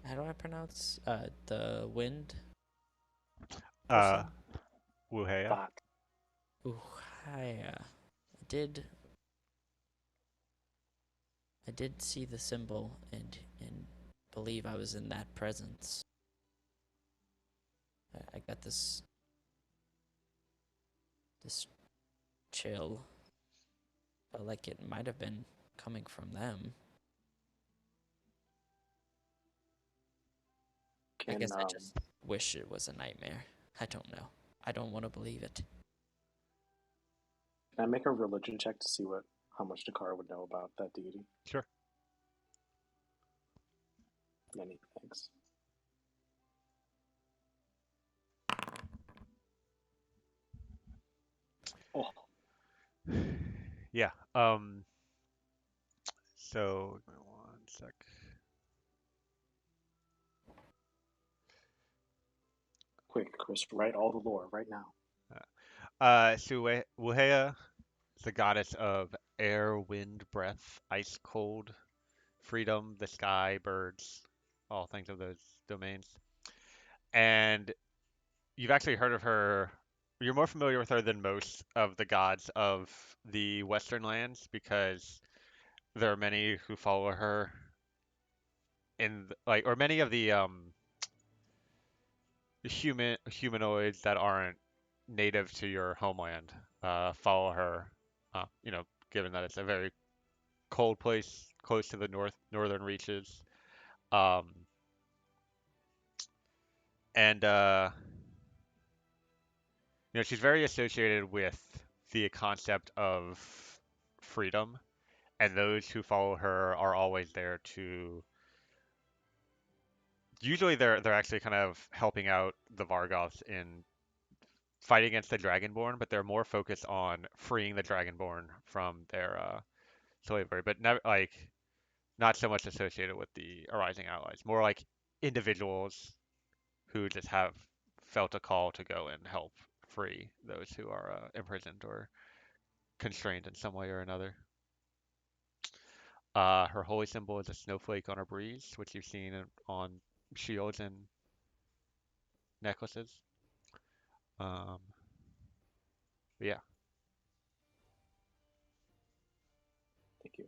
How do I pronounce the wind Uh, person? Wuhea. That Uhaya. Did I did see the symbol and believe I was in that presence. I got this chill. Felt like it might have been coming from them. I can guess I just wish it was a nightmare. I don't know. I don't want to believe it. can I make a religion check to see how much Dakar would know about that deity? Sure. Many thanks. Oh, Yeah. So give me one sec. quick, Chris, write all the lore right now. So Wuhea is the goddess of air, wind, breath, ice, cold, freedom, the sky, birds, all things of those domains. And you've actually heard of her. You're more familiar with her than most of the gods of the Western lands because there are many who follow her or many of the humanoids that aren't native to your homeland follow her. You know, given that it's a very cold place close to the northern reaches. Um, and you know, she's very associated with the concept of freedom, and those who follow her are always there to. Usually, they're actually kind of helping out the Vargoths in fighting against the Dragonborn, but they're more focused on freeing the Dragonborn from their slavery, but never like not so much associated with the Arising Allies. More like individuals who just have felt a call to go and help free those who are imprisoned or constrained in some way or another. Her holy symbol is a snowflake on a breeze, which you've seen on shields and necklaces. Um, yeah. Thank you.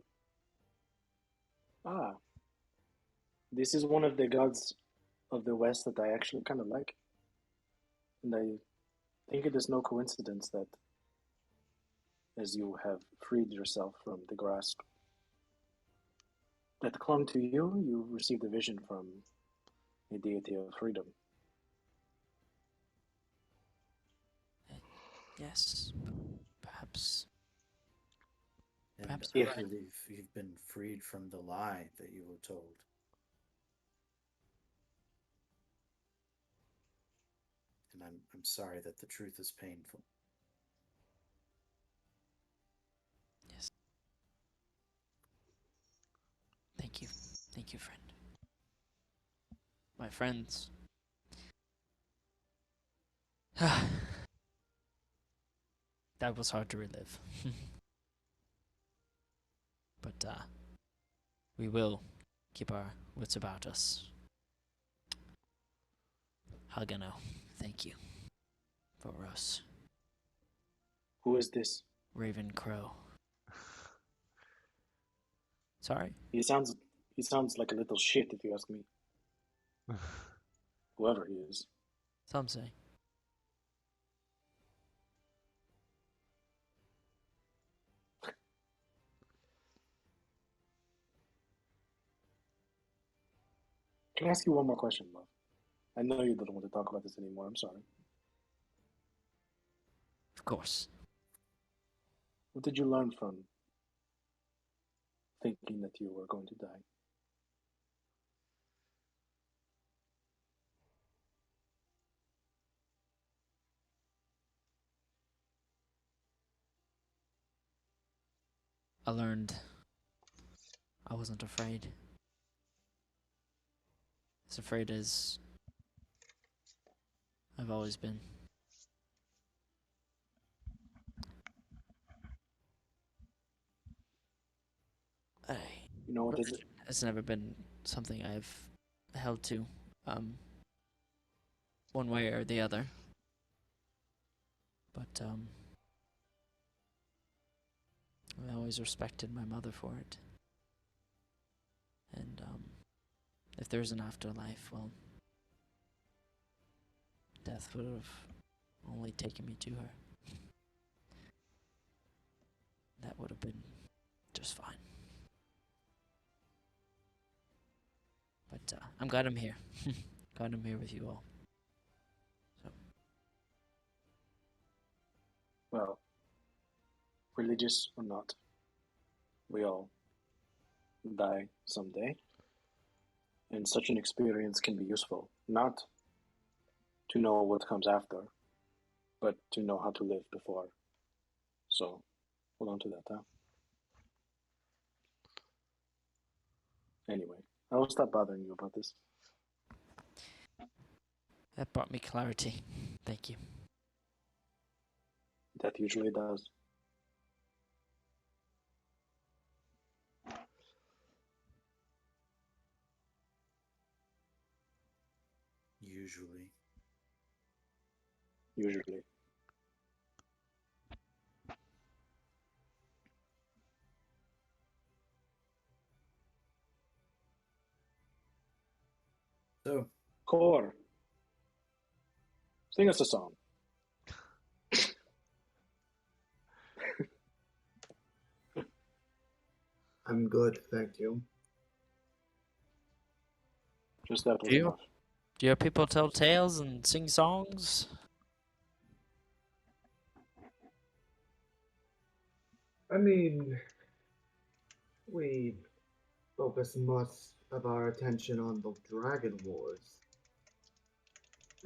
Ah, this is one of the gods of the West that I actually kind of like. And I think it is no coincidence that as you have freed yourself from the grasp that clung to you, you received a vision from a deity of freedom. Yes, perhaps. And Perhaps I you're If right. believe you've been freed from the lie that you were told. And I'm sorry that the truth is painful. Yes. Thank you. Thank you, friend. My friends. That was hard to relive. But we will keep our wits about us. Hagano, thank you for us. Who is this? Raven Crow. Sorry? He sounds like a little shit, if you ask me. Whoever he is. Some say. Can I ask you one more question, love? I know you don't want to talk about this anymore. I'm sorry. Of course. What did you learn from thinking that you were going to die? I learned I wasn't afraid. As afraid as I've always been. You know what is it? Religion has never been something I've held to, one way or the other. But I always respected my mother for it. And if there's an afterlife, well, death would have only taken me to her. That would have been just fine. But I'm glad I'm here. Glad I'm here with you all. So. Well, religious or not, we all die someday. And such an experience can be useful, not to know what comes after, but to know how to live before. So, hold on to that, huh? Anyway, I will stop bothering you about this. That brought me clarity. Thank you. That usually does. Usually. Usually. So, Core, sing us a song. I'm good, thank you. Just that was Do you? enough. Do your people tell tales and sing songs? I mean, we focus most of our attention on the Dragon Wars.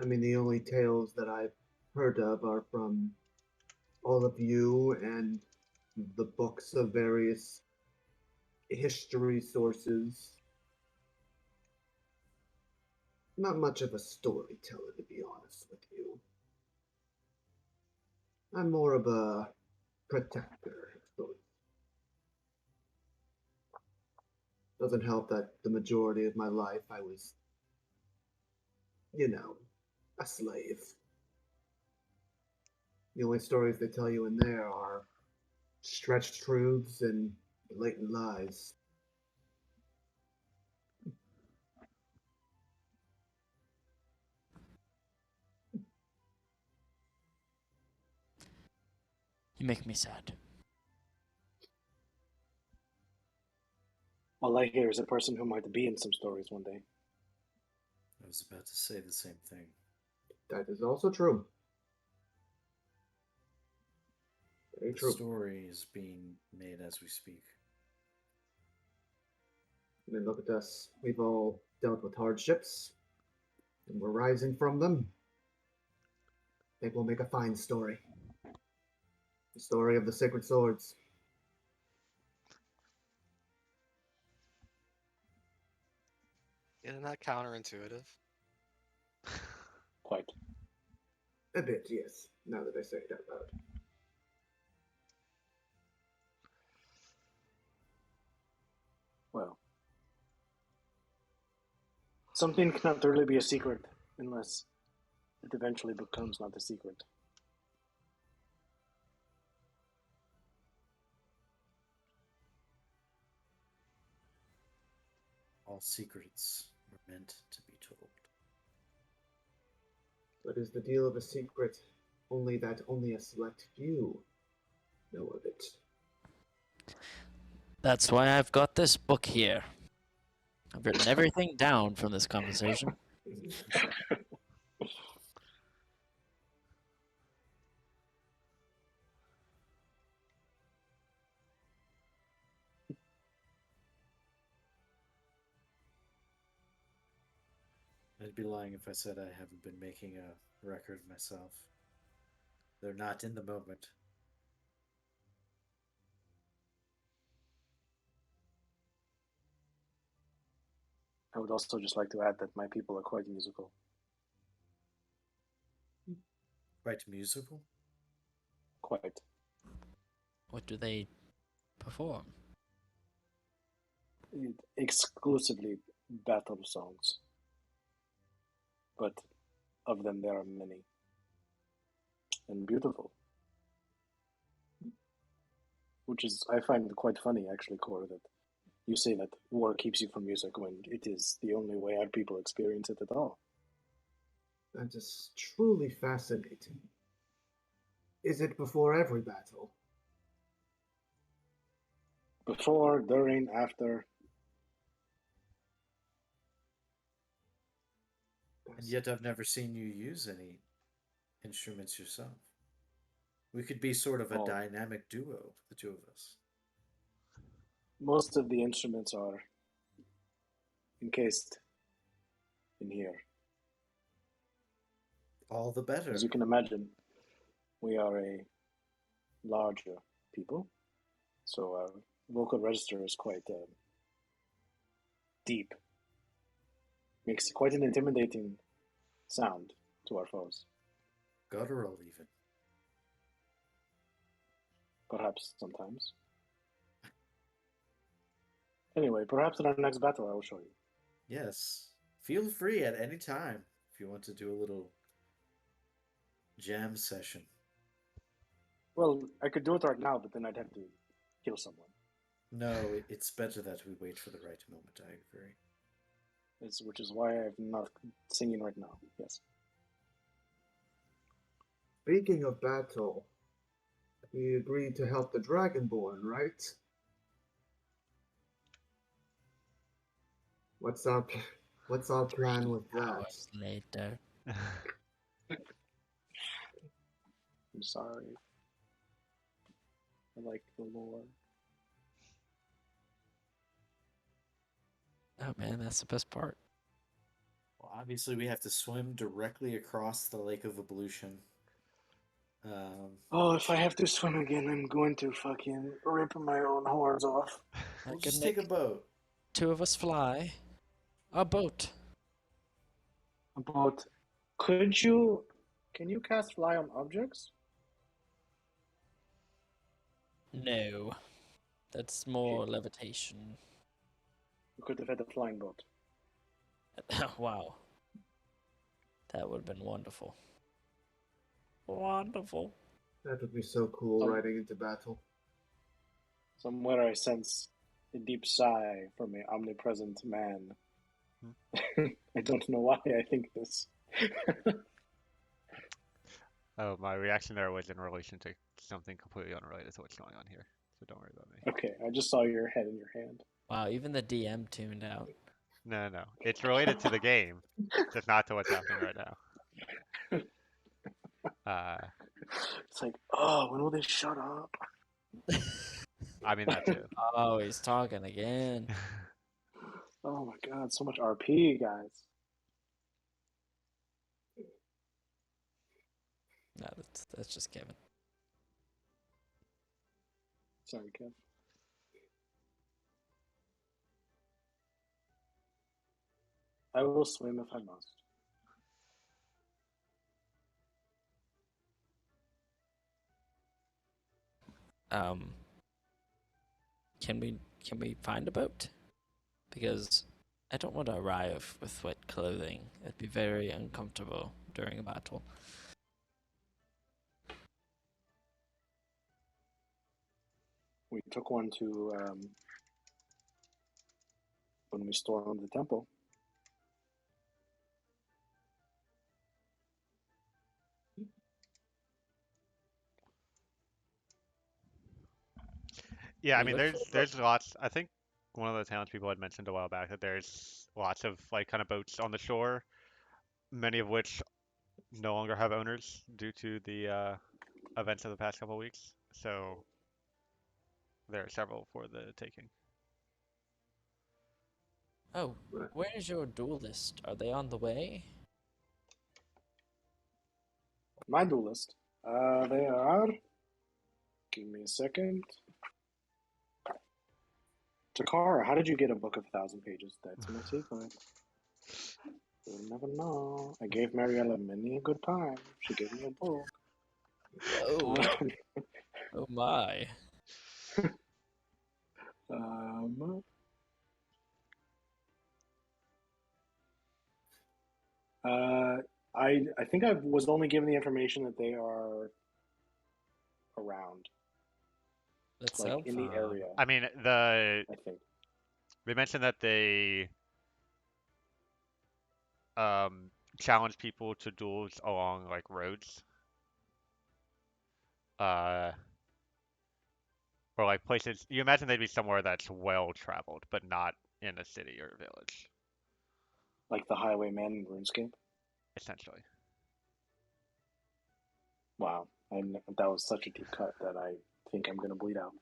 I mean, the only tales that I've heard of are from all of you and the books of various history sources. Not much of a storyteller, to be honest with you. I'm more of a protector of sorts. Doesn't help that the majority of my life I was, a slave. The only stories they tell you in there are stretched truths and blatant lies. You make me sad. All I hear is a person who might be in some stories one day. I was about to say the same thing. That is also true. Very The true. story is being made as we speak. I mean, look at us. We've all dealt with hardships, and we're rising from them. I think we'll make a fine story. The story of the sacred swords. Isn't that counterintuitive? Quite. A bit, yes, now that I say it out loud. Well, something cannot really be a secret unless it eventually becomes not a secret. All secrets are meant to be told. But is the deal of a secret only that only a select few know of it? That's why I've got this book here. I've written everything down from this conversation. I'd be lying if I said I haven't been making a record myself. They're not in the moment. I would also just like to add that my people are quite musical. Quite musical. Quite. What do they perform? Exclusively battle songs. But of them there are many. And beautiful. Which is, I find it quite funny actually, Cora, that you say that war keeps you from music when it is the only way our people experience it at all. That is truly fascinating. Is it before every battle? Before, during, after. And yet I've never seen you use any instruments yourself. We could be sort of a Oh. dynamic duo, the two of us. Most of the instruments are encased in here. All the better. As you can imagine, we are a larger people, so our vocal register is quite deep. Makes quite an intimidating sound to our foes. Guttural, even. Perhaps sometimes. Anyway, perhaps in our next battle I will show you. Yes. Feel free at any time if you want to do a little jam session. Well, I could do it right now, but then I'd have to kill someone. No, it's better that we wait for the right moment, I agree. Which is why I'm not singing right now, yes. Speaking of battle, we agreed to help the Dragonborn, right? What's our plan with that? Hours later. I'm sorry. I like the lore. Oh man, that's the best part. Well, obviously, we have to swim directly across the Lake of Ablution. Oh, if I have to swim again, I'm going to fucking rip my own horns off. We'll just take a boat. Two of us fly. A boat. About, can you cast fly on objects? No. That's more levitation. You could have had a flying boat. Wow. That would have been wonderful. Wonderful. That would be so cool riding into battle. Somewhere I sense a deep sigh from an omnipresent man. I don't know why I think this. Oh, my reaction there was in relation to something completely unrelated to what's going on here. So don't worry about me. Okay, I just saw your head in your hand. Wow, even the DM tuned out. No, no. It's related to the game, just not to what's happening right now. It's like, oh, when will they shut up? I mean that too. Oh, he's talking again. Oh my god, so much RP, guys. No, that's just Kevin. Sorry, Kev. I will swim if I must. Can we find a boat? Because I don't want to arrive with wet clothing. It'd be very uncomfortable during a battle. We took one to when we stormed the temple. Yeah, I We mean, look for there's lots. I think one of the townspeople had mentioned a while back that there's lots of like kind of boats on the shore, many of which no longer have owners due to the events of the past couple of weeks. So there are several for the taking. Oh, Right. where's your duelist? Are they on the way? My duelist. They are. Give me a second. Takara, how did you get a book of 1,000 pages? That's my secret. You'll never know. I gave Mariella many a good time. She gave me a book. Whoa. Oh my. Um, uh, I think I was only given the information that they are around, Let's like help. in the area. I mean, I think. they mentioned that they um challenge people to duels along like roads, uh, or like places. You imagine they'd be somewhere that's well traveled, but not in a city or a village, Like the Highwayman in RuneScape. essentially. Wow, that was such a deep cut that I think I'm gonna bleed out.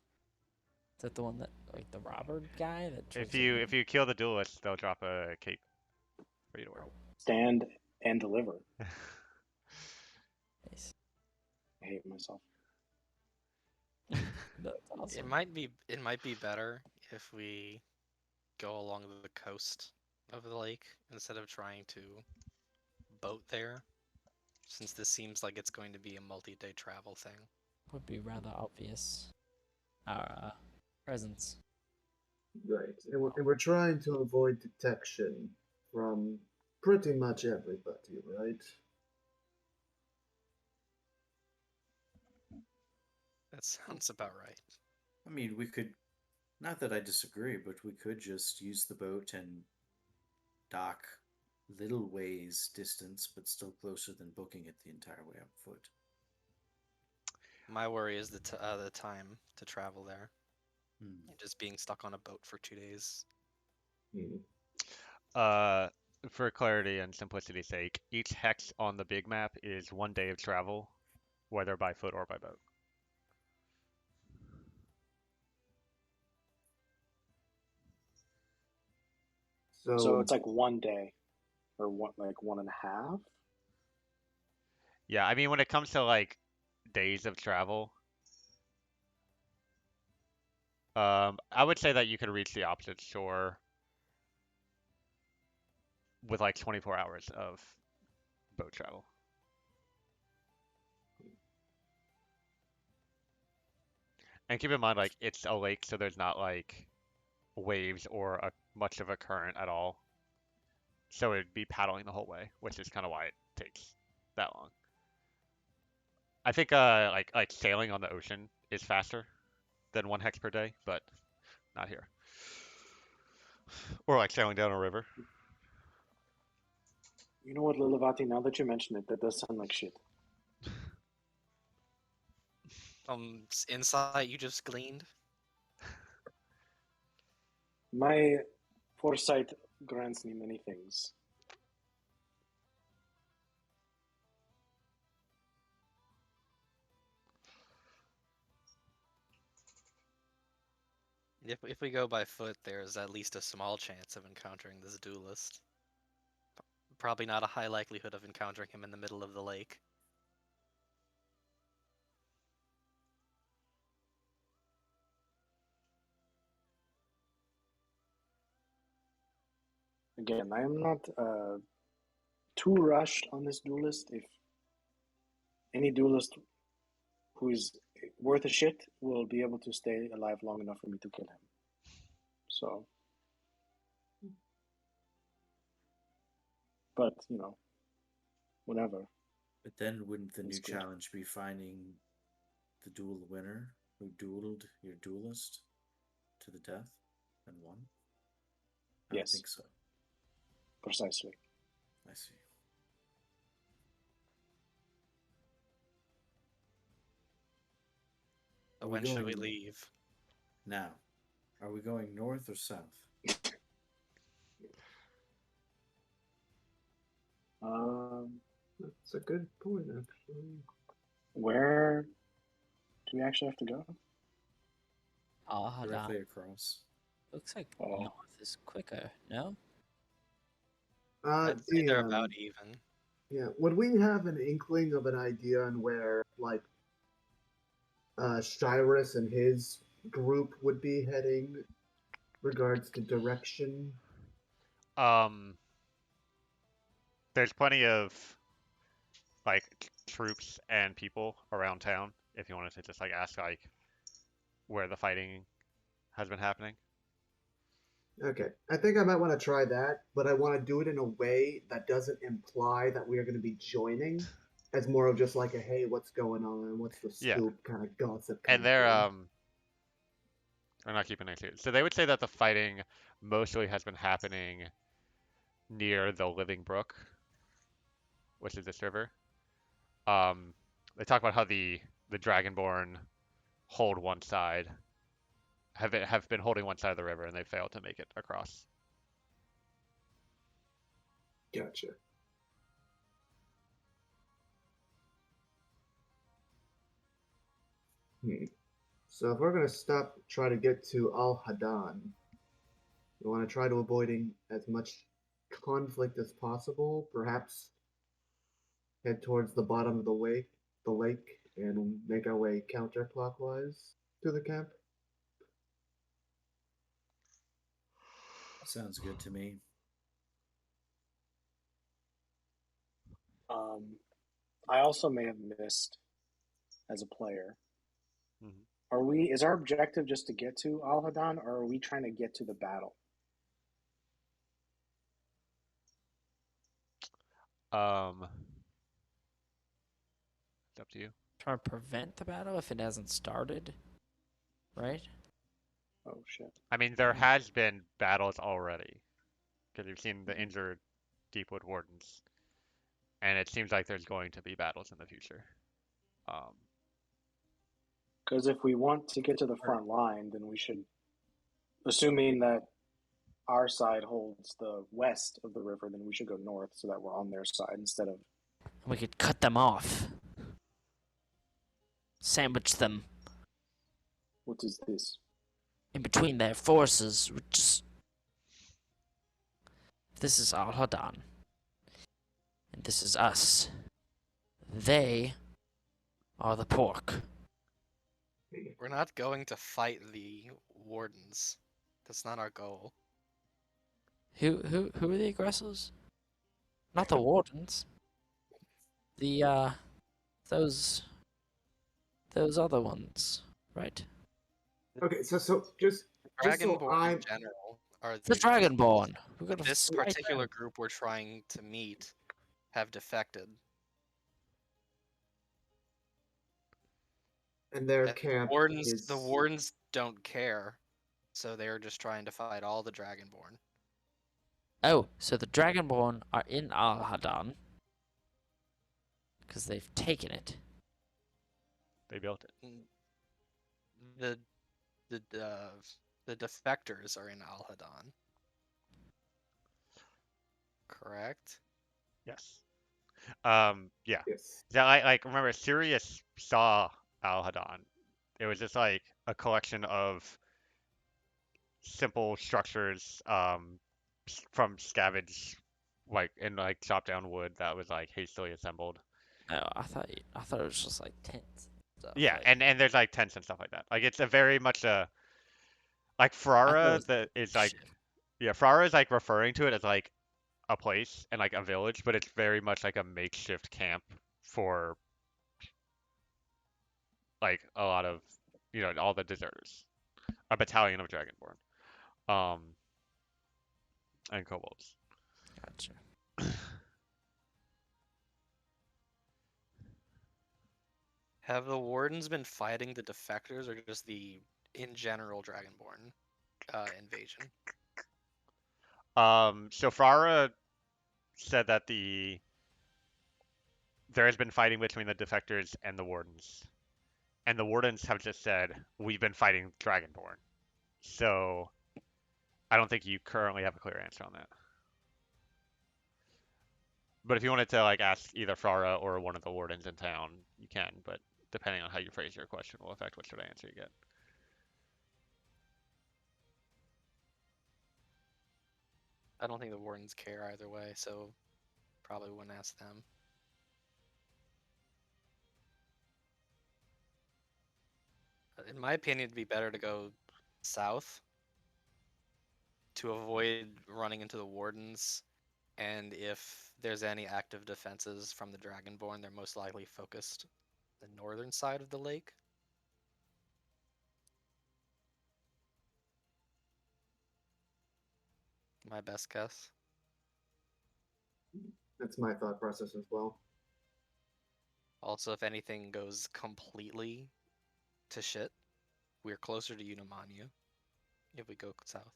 Is that the one that, like, the robber guy that If turns into you kill the duelist, they'll drop a cape for you to wear. Stand and deliver. Nice. I hate myself. That's It awesome. might be better if we go along the coast of the lake instead of trying to boat there, since this seems like it's going to be a multi-day travel thing. Would be rather obvious. Our presence. Right. And we're trying to avoid detection from pretty much everybody, right? That sounds about right. I mean, we could, not that I disagree, but we could just use the boat and dock little ways distance, but still closer than booking it the entire way on foot. My worry is the time to travel there. Hmm. And just being stuck on a boat for 2 days. Hmm. Uh, for clarity and simplicity's sake, each hex on the big map is 1 day of travel, whether by foot or by boat. So So, it's like 1 day, or like 1.5. Yeah, I mean, when it comes to like days of travel, I would say that you could reach the opposite shore with like 24 hours of boat travel. And keep in mind, like, it's a lake, so there's not like waves or much of a current at all. So it'd be paddling the whole way, which is kind of why it takes that long. I think like sailing on the ocean is faster than 1 hex per day, but not here. Or like sailing down a river. You know what, Lilavati? Now that you mention it, that does sound like shit. Insight you just gleaned. My foresight grants me many things. If we go by foot, there's at least a small chance of encountering this duelist. Probably not a high likelihood of encountering him in the middle of the lake. Again, I am not too rushed on this duelist. If any duelist who is worth a shit will be able to stay alive long enough for me to kill him. So, but whenever. But then wouldn't the That's new good. challenge be finding the duel winner who dueled your duelist to the death and won? I Yes, think so. precisely. I see. So Are we when should we going leave? now? Are we going north or south? Um, That's a good point, actually. where do we actually have to go? Hold on. Directly across. Looks like Oh, north is quicker, no? I'd say The they're about even. yeah. Would we have an inkling of an idea on where like Shyrus and his group would be heading, regards to direction? Um, there's plenty of like troops and people around town if you wanted to just like ask like where the fighting has been happening. Okay, I think I might want to try that, but I want to do it in a way that doesn't imply that we are going to be joining. As more of just like a hey, what's going on? What's the Yeah, scoop? Kind of gossip kind and of thing. they're not keeping it. So they would say that the fighting mostly has been happening near the Living Brook, which is this river. Um, they talk about how the Dragonborn hold one side, have been holding one side of the river, and they failed to make it across. Gotcha. So if we're going to stop, try to get to Al Hadan, we want to try to avoiding as much conflict as possible. Perhaps head towards the bottom of the lake, and make our way counterclockwise to the camp. Sounds good to me. I also may have missed as a player. Mhm. Is our objective just to get to Al Hadan, or are we trying to get to the battle? Um, it's up to you. Trying to prevent the battle if it hasn't started, right? Oh shit. I mean, there has been battles already because you've seen the injured Deepwood Wardens, and it seems like there's going to be battles in the future. Um, Because if we want to get to the front line, then we should, assuming that our side holds the west of the river, then we should go north so that we're on their side instead of. We could cut them off, sandwich them What is this? in between their forces. This is Al Hadan, and this is us. They are the pork. We're not going to fight the wardens. That's not our goal. Who are the aggressors? Not the wardens. The those other ones, right? Okay, so just so Dragonborn in I'm general are The the aggressors. Dragonborn. We're gonna This fight particular them. group we're trying to meet have defected. and their And camp the is wardens don't care, so they're just trying to fight all the Dragonborn. Oh, so the Dragonborn are in Al Hadan because they've taken it. they built it. The the defectors are in Al Hadan. Correct? Yes. Yeah. yes. Yeah, I like remember Sirius saw Al Hadan. It was just like a collection of simple structures from scavenge like and like chopped down wood that was like hastily assembled. Oh, I thought it was just like tents and stuff. Yeah, Like, and there's like tents and stuff like that. Like it's a very much a like I thought it Ferrara was that is like shit. yeah, Ferrara is like referring to it as like a place and like a village, but it's very much like a makeshift camp for like a lot of all the deserters. A battalion of Dragonborn. Um and kobolds. Gotcha. Have the wardens been fighting the defectors or just the in general Dragonborn invasion? So Farah said that there has been fighting between the defectors and the wardens, and the wardens have just said we've been fighting Dragonborn. So I don't think you currently have a clear answer on that. But if you wanted to like ask either Farah or one of the wardens in town, you can. But depending on how you phrase your question will affect what sort of answer you get. I don't think the wardens care either way, so probably wouldn't ask them. In my opinion, it'd be better to go south to avoid running into the wardens, and if there's any active defenses from the Dragonborn, they're most likely focused the northern side of the lake. My best guess. That's my thought process as well. Also, if anything goes completely to shit, we're closer to Unimanu if we go south.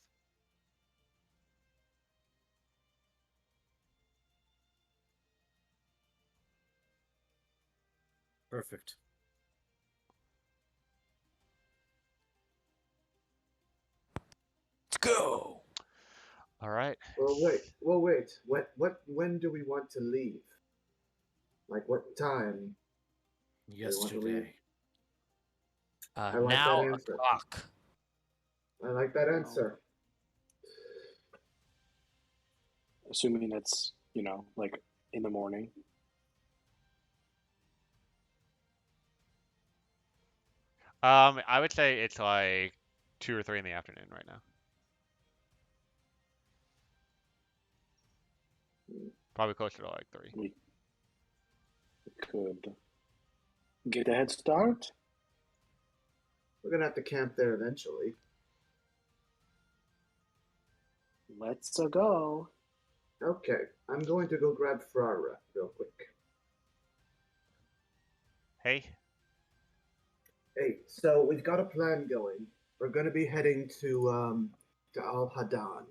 Perfect. Let's go. All right. Well, wait. When do we want to leave? Like, what time? Yesterday. I like Now that answer. o'clock. I like that answer. Assuming it's, like in the morning. I would say it's like 2 or 3 in the afternoon right now. Probably closer to like 3. We could get a head start. We're gonna have to camp there eventually. Let's go. Okay, I'm going to go grab Frara real quick. Hey, Hey, so we've got a plan going. We're gonna be heading to Al Hadan.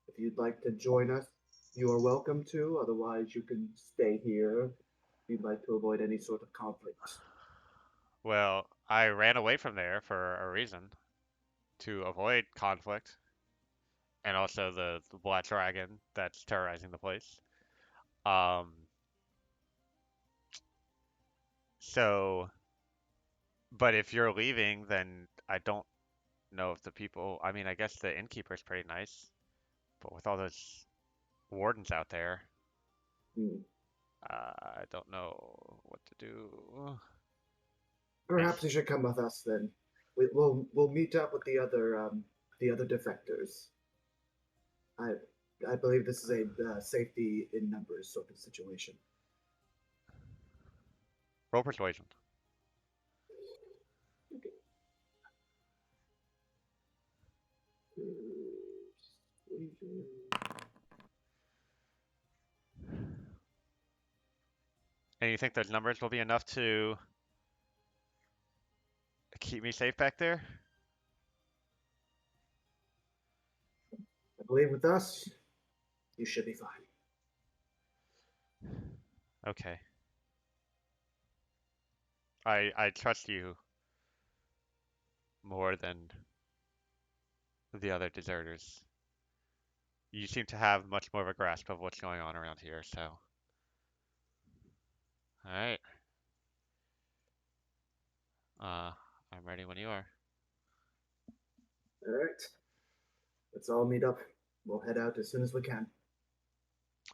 If you'd like to join us, you are welcome to. Otherwise, you can stay here if you'd like to avoid any sort of conflict. well, I ran away from there for a reason, to avoid conflict, and also the black dragon that's terrorizing the place. Um, so, but if you're leaving, then I don't know if the people, I mean, I guess the innkeeper's pretty nice, but with all those wardens out there, Hmm. I don't know what to do. Perhaps you should come with us then. We'll meet up with the other defectors. I believe this is a safety in numbers sort of situation. Roll persuasion. And you think those numbers will be enough to keep me safe back there? I believe with us, you should be fine. Okay. I trust you more than the other deserters. You seem to have much more of a grasp of what's going on around here, so. Alright. I'm ready when you are. All right. Let's all meet up. We'll head out as soon as we can.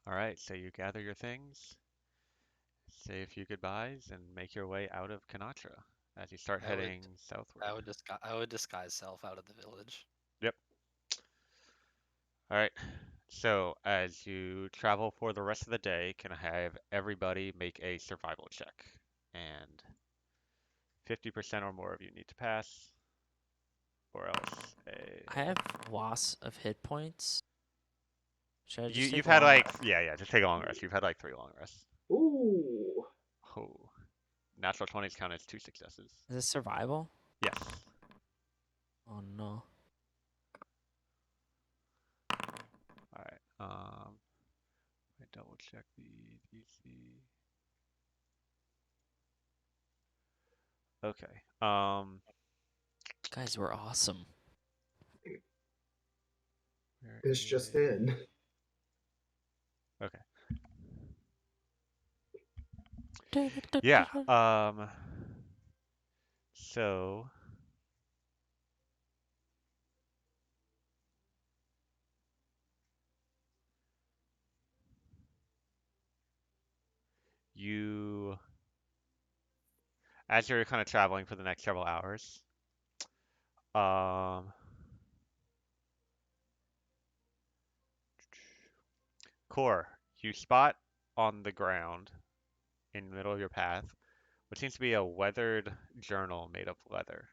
Alright, so you gather your things, say a few goodbyes, and make your way out of Kanatra as you start heading southward. I would disguise self out of the village. Yep. Alright. So, as you travel for the rest of the day, can I have everybody make a survival check? And 50% or more of you need to pass, or else I have loss of hit points. Should I just you've take had long like rest? yeah, just take a long rest. You've had like 3 long rests. Ooh. Oh, natural 20s count as 2 successes. Is this survival? Yes. Oh no. double check the DC. Okay. Guys, we're awesome. Where This just is... in. Okay. Yeah. So you, as you're kind of traveling for the next several hours, um, Core, you spot on the ground in the middle of your path what seems to be a weathered journal made of leather.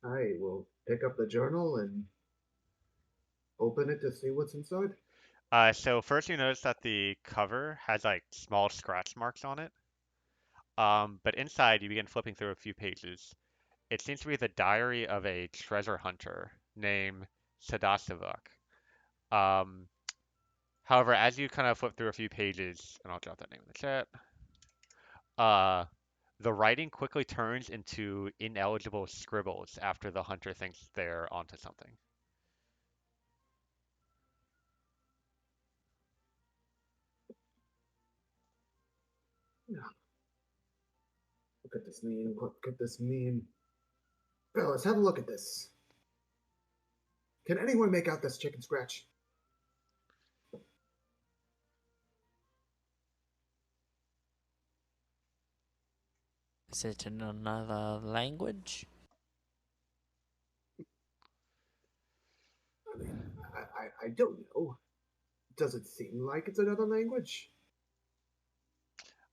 I will pick up the journal and open it to see what's inside. So first you notice that the cover has like small scratch marks on it. But inside you begin flipping through a few pages. It seems to be the diary of a treasure hunter named Sadasevak. Um, However, as you kind of flip through a few pages, and I'll drop that name in the chat, uh, the writing quickly turns into ineligible scribbles after the hunter thinks they're onto something. Yeah. What could this mean? What could this mean? Fellas, have a look at this. Can anyone make out this chicken scratch? Is it in another language? I mean, I don't know. Does it seem like it's another language?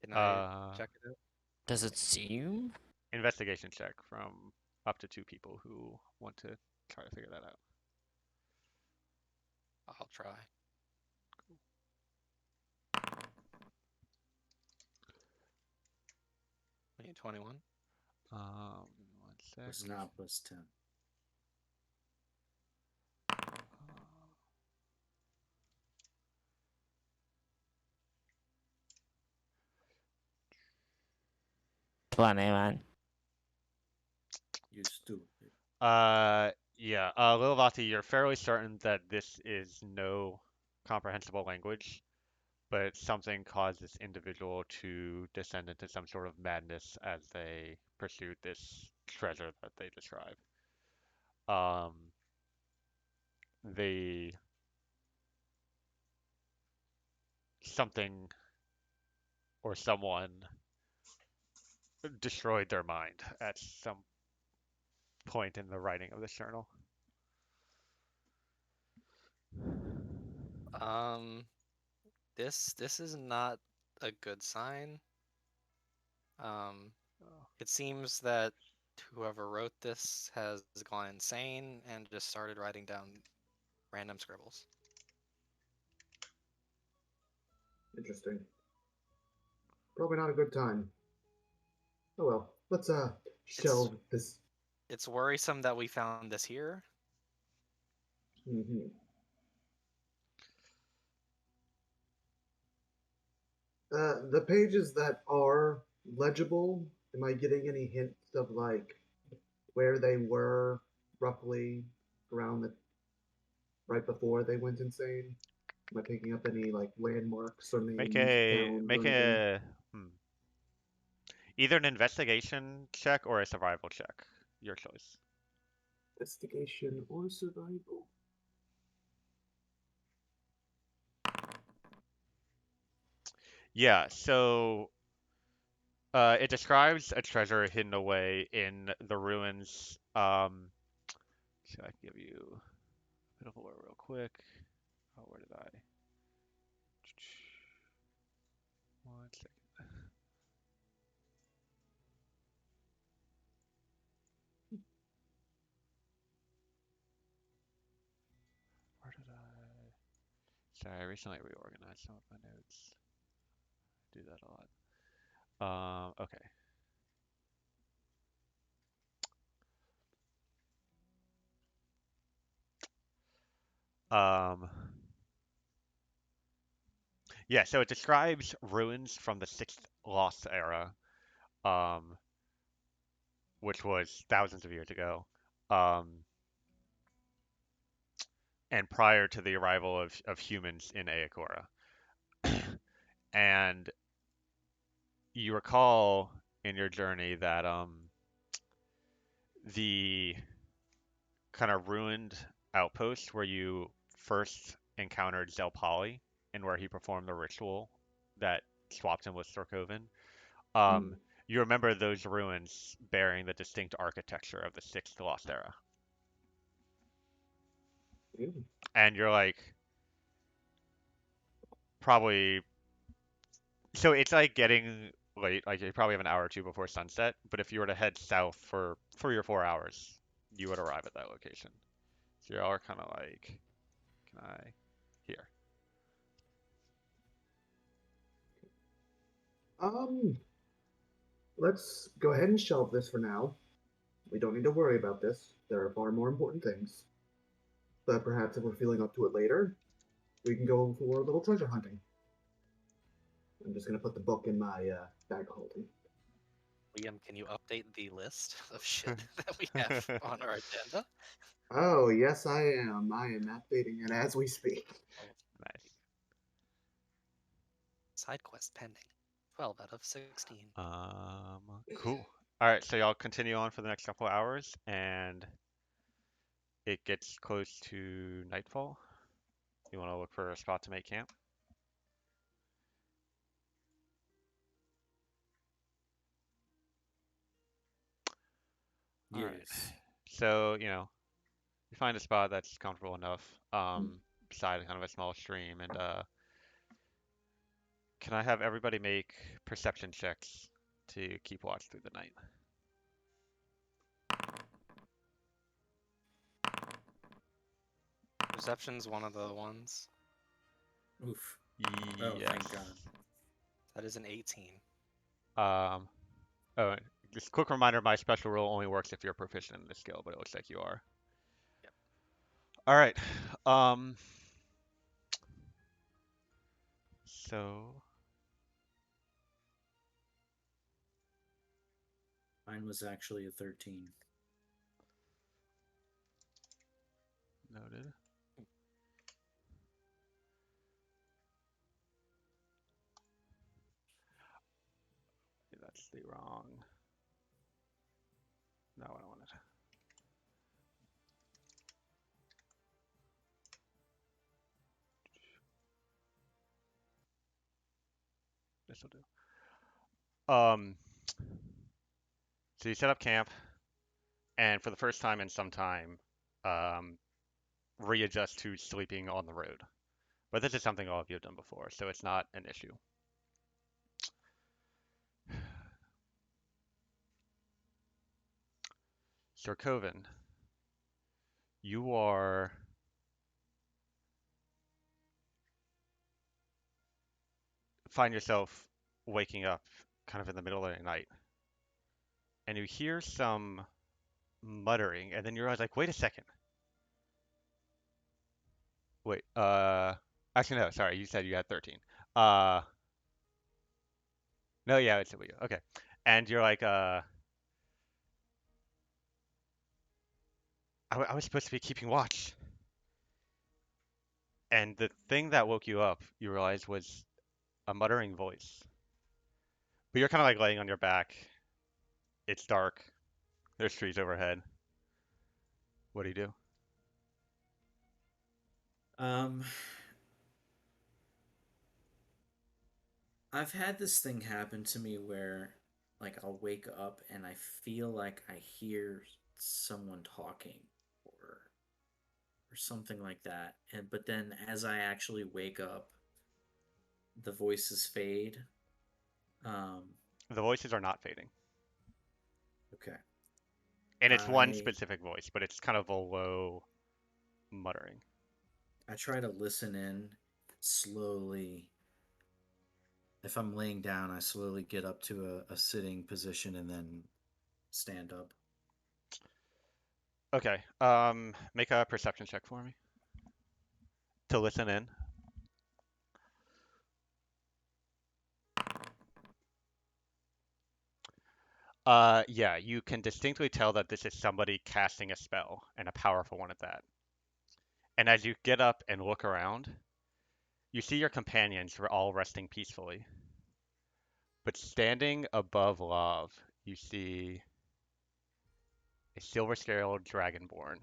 Can I Uh, check it out? Does it seem? Investigation check from up to two people who want to try to figure that out. I'll try. We need 21. Give me 1 sec. Was not plus 10. Man. You stupid. Yeah, Lilavati, you're fairly certain that this is no comprehensible language, but something caused this individual to descend into some sort of madness as they pursued this treasure that they describe. Um, they something or someone destroyed their mind at some point in the writing of this journal. Um, this is not a good sign. Um, it seems that whoever wrote this has gone insane and just started writing down random scribbles. Interesting. Probably not a good time. Oh well, let's It's shelve this. it's worrisome that we found this here. Mm-hmm. The pages that are legible, am I getting any hints of like where they were roughly around the right before they went insane? Am I picking up any like landmarks or Make names, a towns, or make anything? a hmm, either an investigation check or a survival check. Your choice. Investigation or survival? Yeah, so it describes a treasure hidden away in the ruins. Should I give you a bit of a lore real quick? Oh, where did I? 1 second. Where did I? Sorry, I recently reorganized some of my notes. I do that a lot. Okay. Um, yeah, so it describes ruins from the Sixth Lost Era, um, which was thousands of years ago, um, and prior to the arrival of humans in Eochora. And you recall in your journey that the kind of ruined outpost where you first encountered Zelpali and where he performed the ritual that swapped him with Storkoven. Hmm. Um, you remember those ruins bearing the distinct architecture of the Sixth Lost Era. Hmm. And you're like, probably. So it's like getting late, like you probably have an hour or two before sunset, but if you were to head south for 3 or 4 hours, you would arrive at that location. So y'all are kind of like, can I? Here. Um, let's go ahead and shelve this for now. We don't need to worry about this. There are far more important things. But perhaps if we're feeling up to it later, we can go for a little treasure hunting. I'm just gonna put the book in my bag of holding. Liam, can you update the list of shit that we have on our agenda? Oh, yes, I am. I am updating it as we speak. Oh, Nice. side quest pending. 12 out of 16. Cool. All right, so y'all continue on for the next couple of hours, and it gets close to nightfall. You want to look for a spot to make camp? All right. Yes. So, you find a spot that's comfortable enough, beside kind of a small stream, and can I have everybody make perception checks to keep watch through the night? Perception's one of the ones. Oof. Oh, Yes. thank God. That is an 18. Um, oh, just quick reminder, my special rule only works if you're proficient in the skill, but it looks like you are. Yep. All right. Um, so Mine was actually a 13. noted. That's the wrong. No, I don't want it. This will do. So you set up camp, and for the first time in some time, um, readjust to sleeping on the road. But this is something all of you have done before, so it's not an issue. Sir Coven, you are find yourself waking up kind of in the middle of the night, and you hear some muttering, and then you realize, like, wait a second. Wait, actually, no, sorry, you said you had 13. Uh, no, yeah, it's you. Okay. And you're like, I was supposed to be keeping watch. And the thing that woke you up, you realized, was a muttering voice. But you're kind of like laying on your back. It's dark. There's trees overhead. What do you do? Um, I've had this thing happen to me where, like, I'll wake up and I feel like I hear someone talking, or something like that. And but then as I actually wake up, the voices fade. Um, The voices are not fading. okay. And it's one I specific voice, but it's kind of a low muttering. I try to listen in slowly. If I'm laying down, I slowly get up to a sitting position and then stand up. Okay, make a perception check for me. to listen in. Yeah, you can distinctly tell that this is somebody casting a spell, and a powerful one at that. And as you get up and look around, you see your companions were all resting peacefully. But standing above Love, you see a silver-scaled dragonborn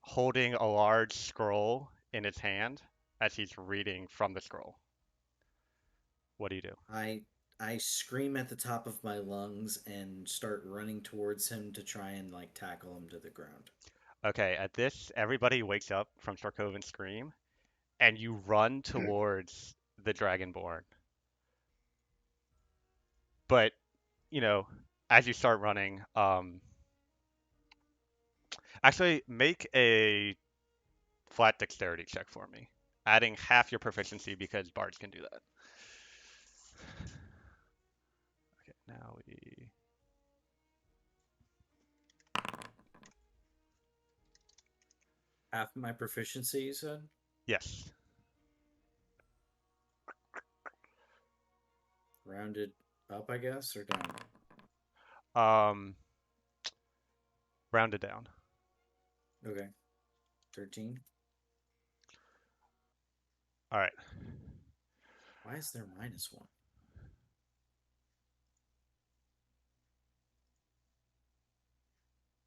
holding a large scroll in his hand as he's reading from the scroll. What do you do? I scream at the top of my lungs and start running towards him to try and like tackle him to the ground. Okay, at this, everybody wakes up from Starkoven's scream, and you run towards the Dragonborn. But, you know, as you start running, actually make a flat dexterity check for me, adding half your proficiency because bards can do that. Okay, now we... Half my proficiency, you said? Yes. Rounded up, I guess, or down? Um, rounded down. Okay. 13. All right. Why is there -1?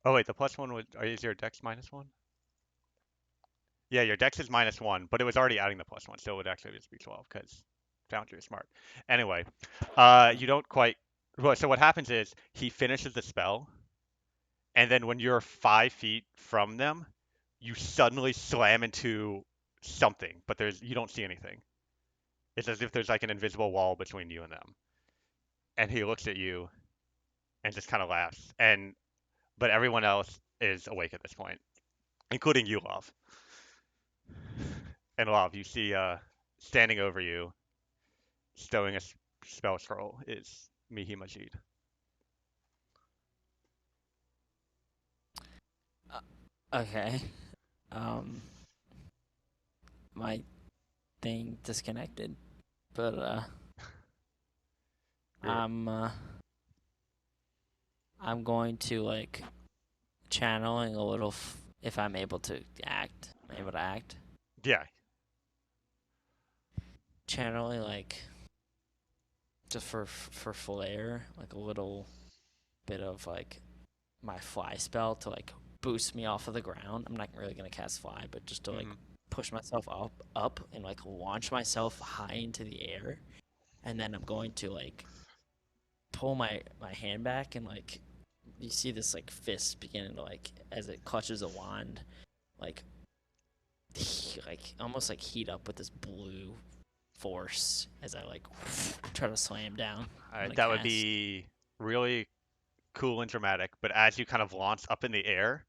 Oh wait, the plus one was, is your dex -1? Yeah, your dex is -1, but it was already adding the plus one, so it would actually just be 12 because Foundry is smart. Anyway, you don't quite. Well, so what happens is he finishes the spell, and then when you're 5 feet from them, you suddenly slam into something, but you don't see anything. It's as if there's like an invisible wall between you and them. And he looks at you and just kind of laughs. But everyone else is awake at this point, including you, Love. And Love, you see standing over you, stowing a spell scroll, is Mihi Majid. Okay. My thing disconnected, but You're- I'm going to like channeling a little if I'm able to act. I'm able to act. Yeah. Channeling like just for flair, like a little bit of like my fly spell to like boost me off of the ground. I'm not really gonna cast fly, but just to like push myself up and like launch myself high into the air, and then I'm going to like pull my hand back and like you see this like fist beginning to like as it clutches a wand, like almost like heat up with this blue force as I like try to slam down. That would be really cool and dramatic, but as you kind of launch up in the air,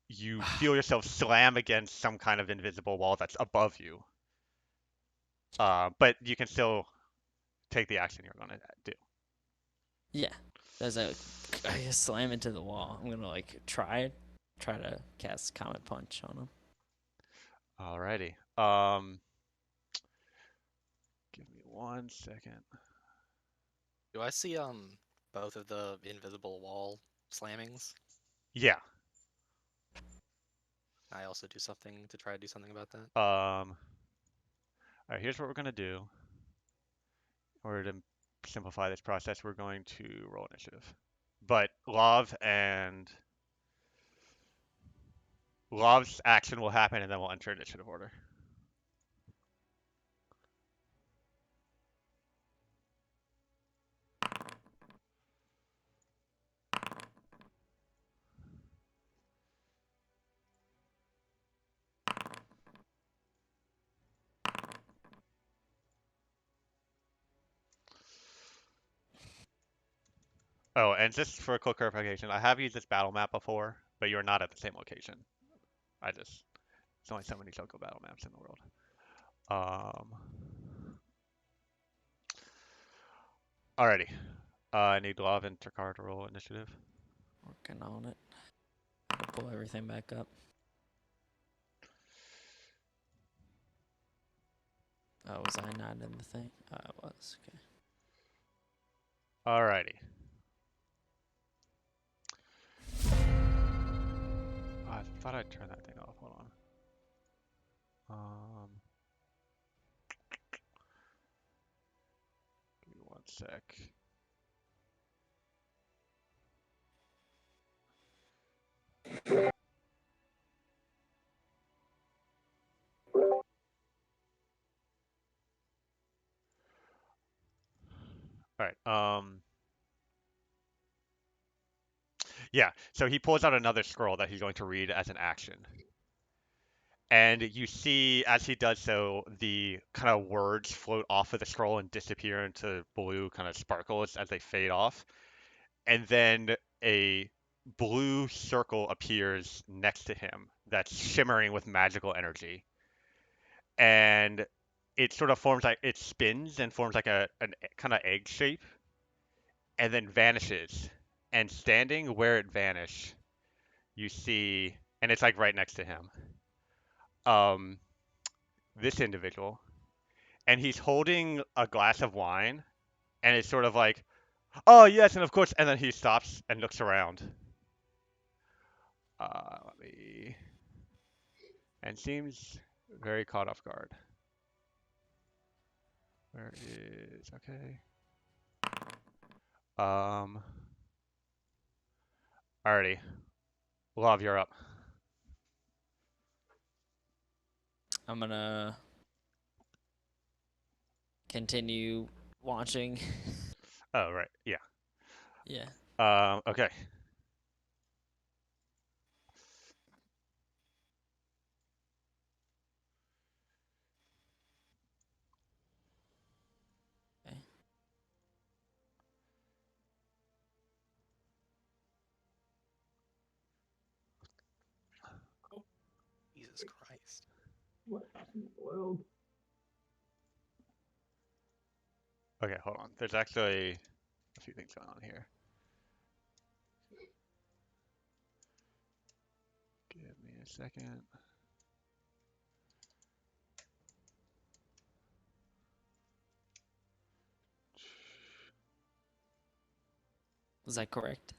you feel yourself slam against some kind of invisible wall that's above you. But you can still take the action you're going to do. Yeah. As I slam into the wall, I'm gonna like try to cast Comet Punch on him. Alrighty. Give me 1 second. Do I see both of the invisible wall slammings? Yeah. I also do something to try to do something about that. Alright, here's what we're gonna do. In order to simplify this process, we're going to roll initiative. But Lav's action will happen, and then we'll enter initiative order. Oh, and just for a quick clarification, I have used this battle map before, but you're not at the same location. There's only so many Choco battle maps in the world. Alrighty. I need Lav and Takar to roll initiative. Working on it. Pull everything back up. Oh, was I not in the thing? Oh, I was. Okay. Alrighty. I thought I'd turn that thing off. Hold on. Give me 1 sec. All right. Yeah. So he pulls out another scroll that he's going to read as an action. And you see, as he does so, the kind of words float off of the scroll and disappear into blue kind of sparkles as they fade off. And then a blue circle appears next to him that's shimmering with magical energy. And it sort of forms like it spins and forms like a kind of egg shape and then vanishes. And standing where it vanished, you see, and it's like right next to him, um, this individual, and he's holding a glass of wine, and it's sort of like, oh yes, and of course, and then he stops and looks around. Let me, and seems very caught off guard. Where is okay? Alrighty, Love, you're up. I'm gonna continue watching. Oh right, yeah. Yeah. Okay. Okay. Jesus Christ. What in the world? Okay, hold on. There's actually a few things going on here. Give me a second. Was that correct?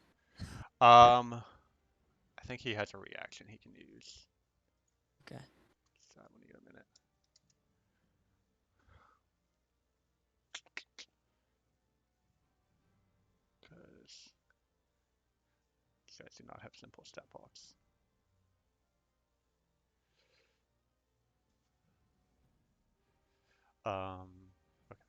I think he has a reaction he can use. Okay. So I'm gonna need a minute. Because these guys do not have simple step walks. Okay.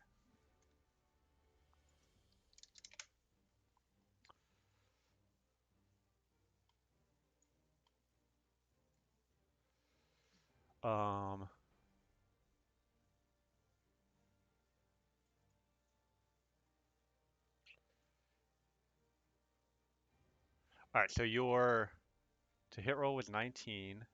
All right, so your to hit roll was 19.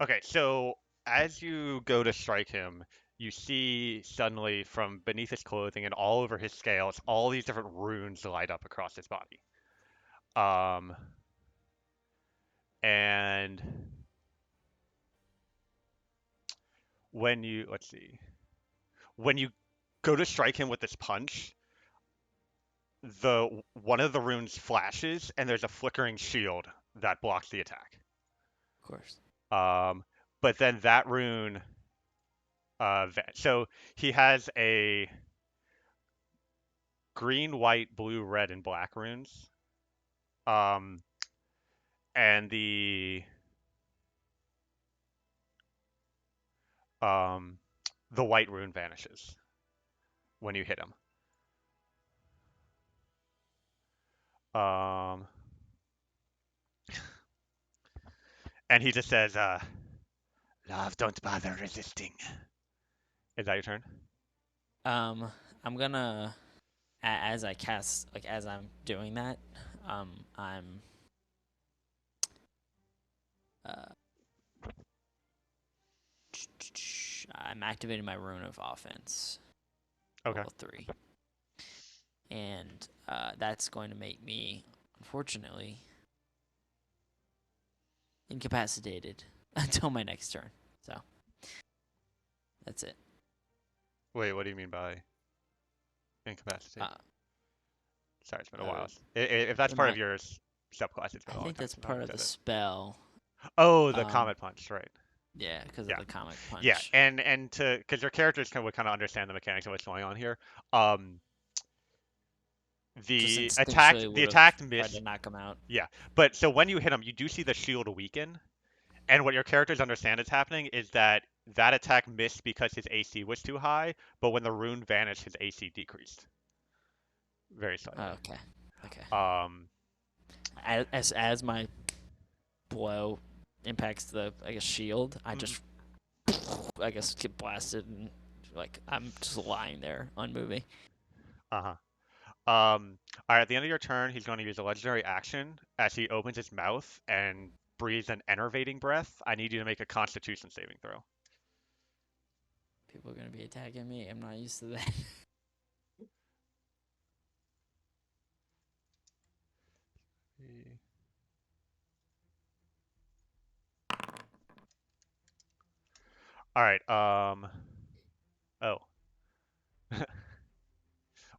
Okay, so as you go to strike him, you see suddenly from beneath his clothing and all over his scales, all these different runes light up across his body. And when you, let's see, when you go to strike him with this punch, the one of the runes flashes and there's a flickering shield that blocks the attack. Of course. But then that rune, so he has a green, white, blue, red, and black runes. And the white rune vanishes when you hit him. And he just says, "Love, don't bother resisting." Is that your turn? I'm gonna as I cast, like as I'm doing that, I'm I'm activating my rune of offense, Okay. level 3, and that's going to make me, unfortunately, incapacitated until my next turn. So that's it. Wait, what do you mean by incapacitate? Uh, Sorry, it's been a Uh, while. If that's it part of might. your subclass, it's been I a long think time that's since I part of looked the at it. spell. Oh, the Um, comet punch, right? yeah, because of Yeah, the comic yeah, punch. and to because your characters would kind of understand the mechanics of what's going on here. Um, Just the attack, instinctually the would have attacked tried to miss. knock him out. Yeah, but so when you hit him, you do see the shield weaken, and what your characters understand is happening is that that attack missed because his AC was too high, but when the rune vanished, his AC decreased very Oh, slightly. okay. Okay. Um, As my blow impacts the shield, I mhm. just get blasted and like I'm just lying there unmoving. Uh-huh. All right, at the end of your turn, he's going to use a legendary action as he opens his mouth and breathes an enervating breath. I need you to make a Constitution saving throw. People are gonna be attacking me. I'm not used to that. All right. Oh.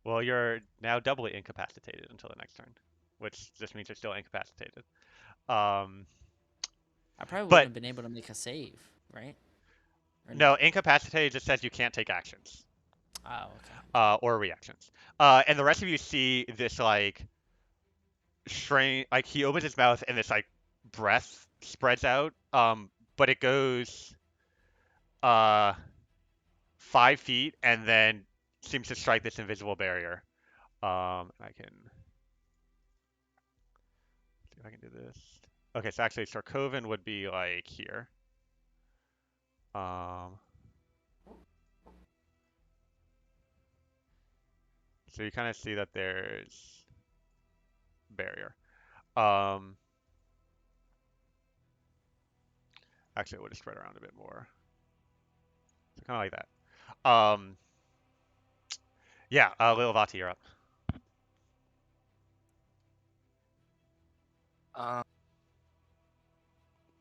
Well, you're now doubly incapacitated until the next turn, which just means you're still incapacitated. Um, I probably wouldn't but have been able to make a save, right? Or no, no? incapacitated just says you can't take actions, Oh, okay. or reactions. And the rest of you see this like strain, like he opens his mouth and this like breath spreads out. But it goes uh 5 feet and then seems to strike this invisible barrier. I can see if I can do this. Okay, so actually Sarkovan would be like here. Um, so you kind of see that there's barrier. Um, actually, it would have spread around a bit more. So kind of like that. Yeah, Lilavati, you're up. Um,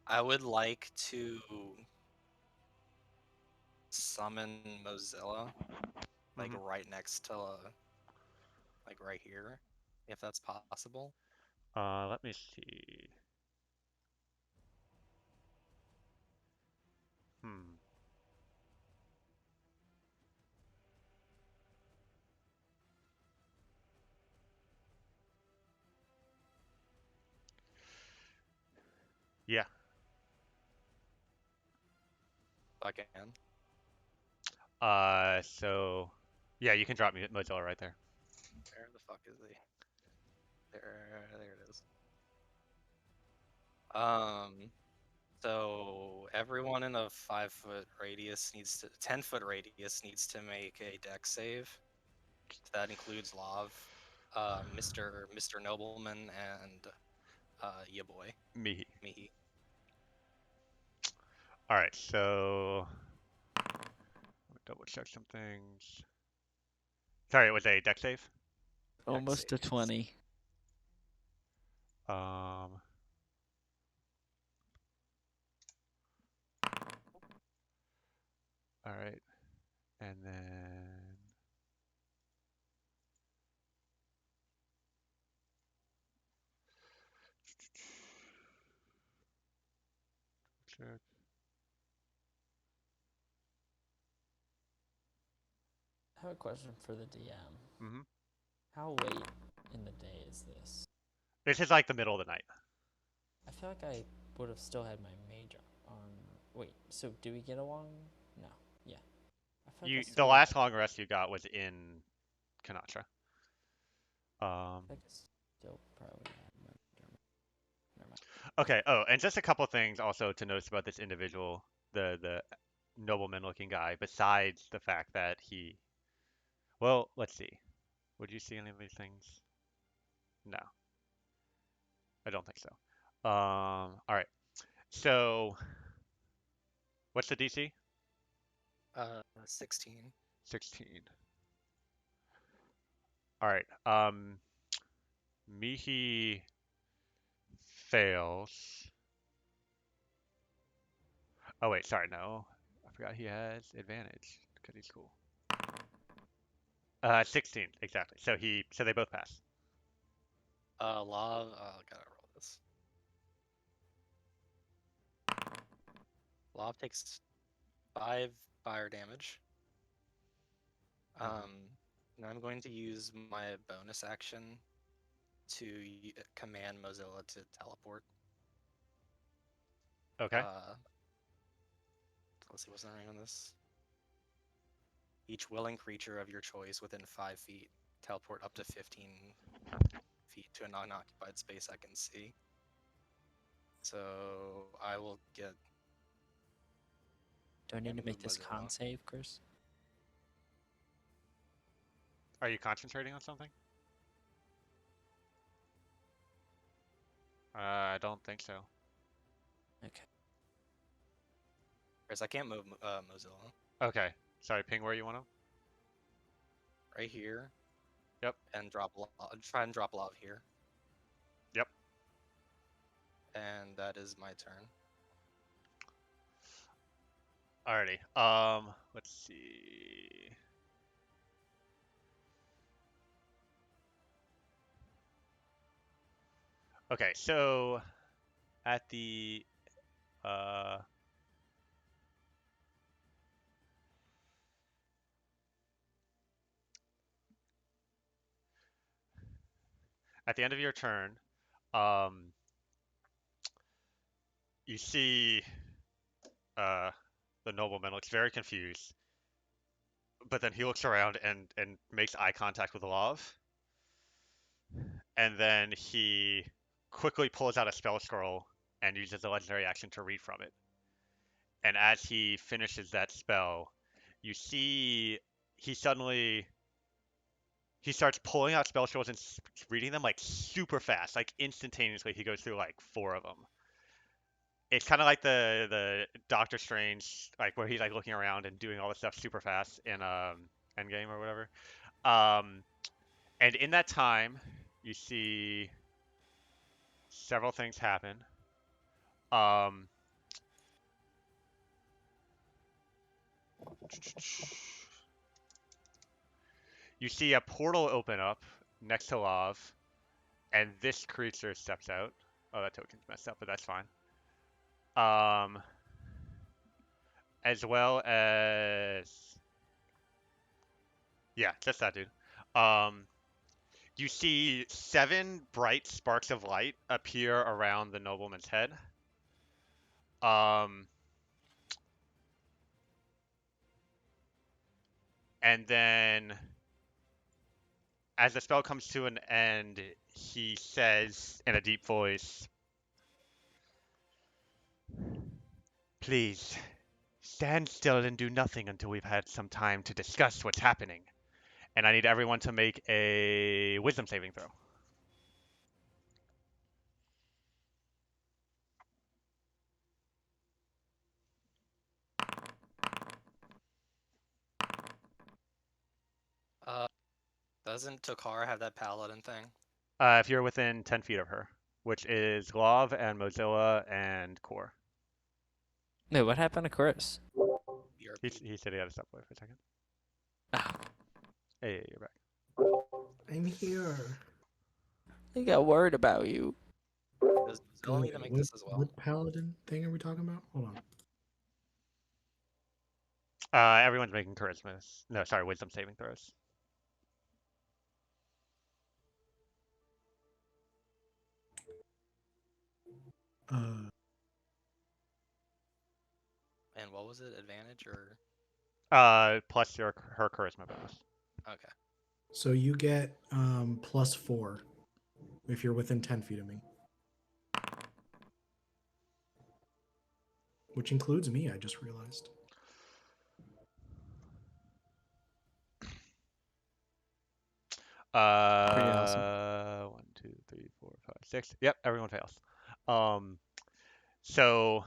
I would like to summon Mozilla, like Hmm. right next to, like right here, if that's possible. Let me see. Hmm. Yeah. If I can. So yeah, you can drop me Mozilla right there. Where the fuck is he? There it is. Um, so everyone in a 5-foot radius 10-foot radius needs to make a dex save. That includes Lav, Mr. Nobleman, and ya boy, Mihi. Mihi. All right, so let me double check some things. Sorry, it was a deck save. Dex Almost to save, yes. 20. Um, all right, and then check. I have a question for the DM. Mm-hmm. How late in the day is this? This is like the middle of the night. I feel like I would have still had my mage on. Wait, so do we get along? No. Yeah. I feel like I The still would have last had. long rest you got was in Kanatra. I think I still probably had my. Never mind. Okay. Oh, and just a couple things also to notice about this individual, the nobleman-looking guy. Besides the fact that he, well, let's see. Would you see any of these things? No, I don't think so. All right. So, what's the DC? 16. 16. All right. Mihi fails. Oh wait, sorry, no. I forgot he has advantage because he's cool. 16 exactly. So they both pass. Law. Gotta roll this. Law takes 5 fire damage. And I'm going to use my bonus action to command Mozilla to teleport. Okay. Let's see, what's the name on this? Each willing creature of your choice within 5 feet teleport up to 15 feet to a non-occupied space I can see. So I will get. Do I need to make this Mozilla. con save, Chris? Are you concentrating on something? I don't think so. Okay. Chris, I can't move Mozilla. Okay. Sorry, ping where you want to? Right here. Yep. And try and drop love here. Yep. And that is my turn. Alrighty. Let's see. Okay, so at the end of your turn, you see the nobleman looks very confused, but then he looks around and makes eye contact with Love, and then he quickly pulls out a spell scroll and uses a legendary action to read from it. And as he finishes that spell, you see he starts pulling out spell scrolls and reading them like super fast, like instantaneously. He goes through like 4 of them. It's kind of like the Doctor Strange, like where he's like looking around and doing all this stuff super fast in Endgame or whatever. And in that time, you see several things happen. You see a portal open up next to Lav, and this creature steps out. Oh, that token's messed up, but that's fine. As well as, yeah, just that dude. You see 7 bright sparks of light appear around the nobleman's head. And then, as the spell comes to an end, he says in a deep voice, "Please, stand still and do nothing until we've had some time to discuss what's happening. And I need everyone to make a wisdom saving throw." Doesn't Tokara have that paladin thing? If you're within 10 feet of her, which is Glove and Mozilla and Core. Wait, what happened to Chris? He said he had to step away for a second. Ah. Hey, you're back. I'm here. I got worried about you. Does Mozilla need to make this as well? What paladin thing are we talking about? Hold on. Everyone's making wisdom saving throws. Uh, And what was it? Advantage or? Plus her charisma bonus. Okay. so you get +4 if you're within 10 feet of me. Which includes me, I just realized. Pretty awesome. 1, 2, 3, 4, 5, 6. Yep, everyone fails. So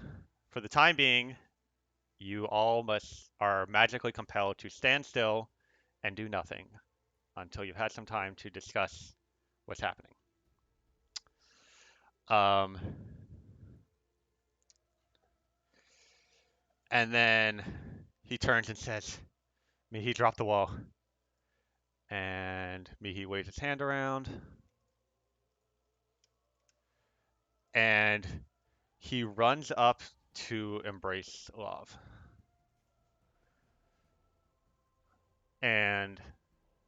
for the time being, you all are magically compelled to stand still and do nothing until you've had some time to discuss what's happening. And then he turns and says, "May he drop the wall." And Mihi waves his hand around. And he runs up to embrace Love. And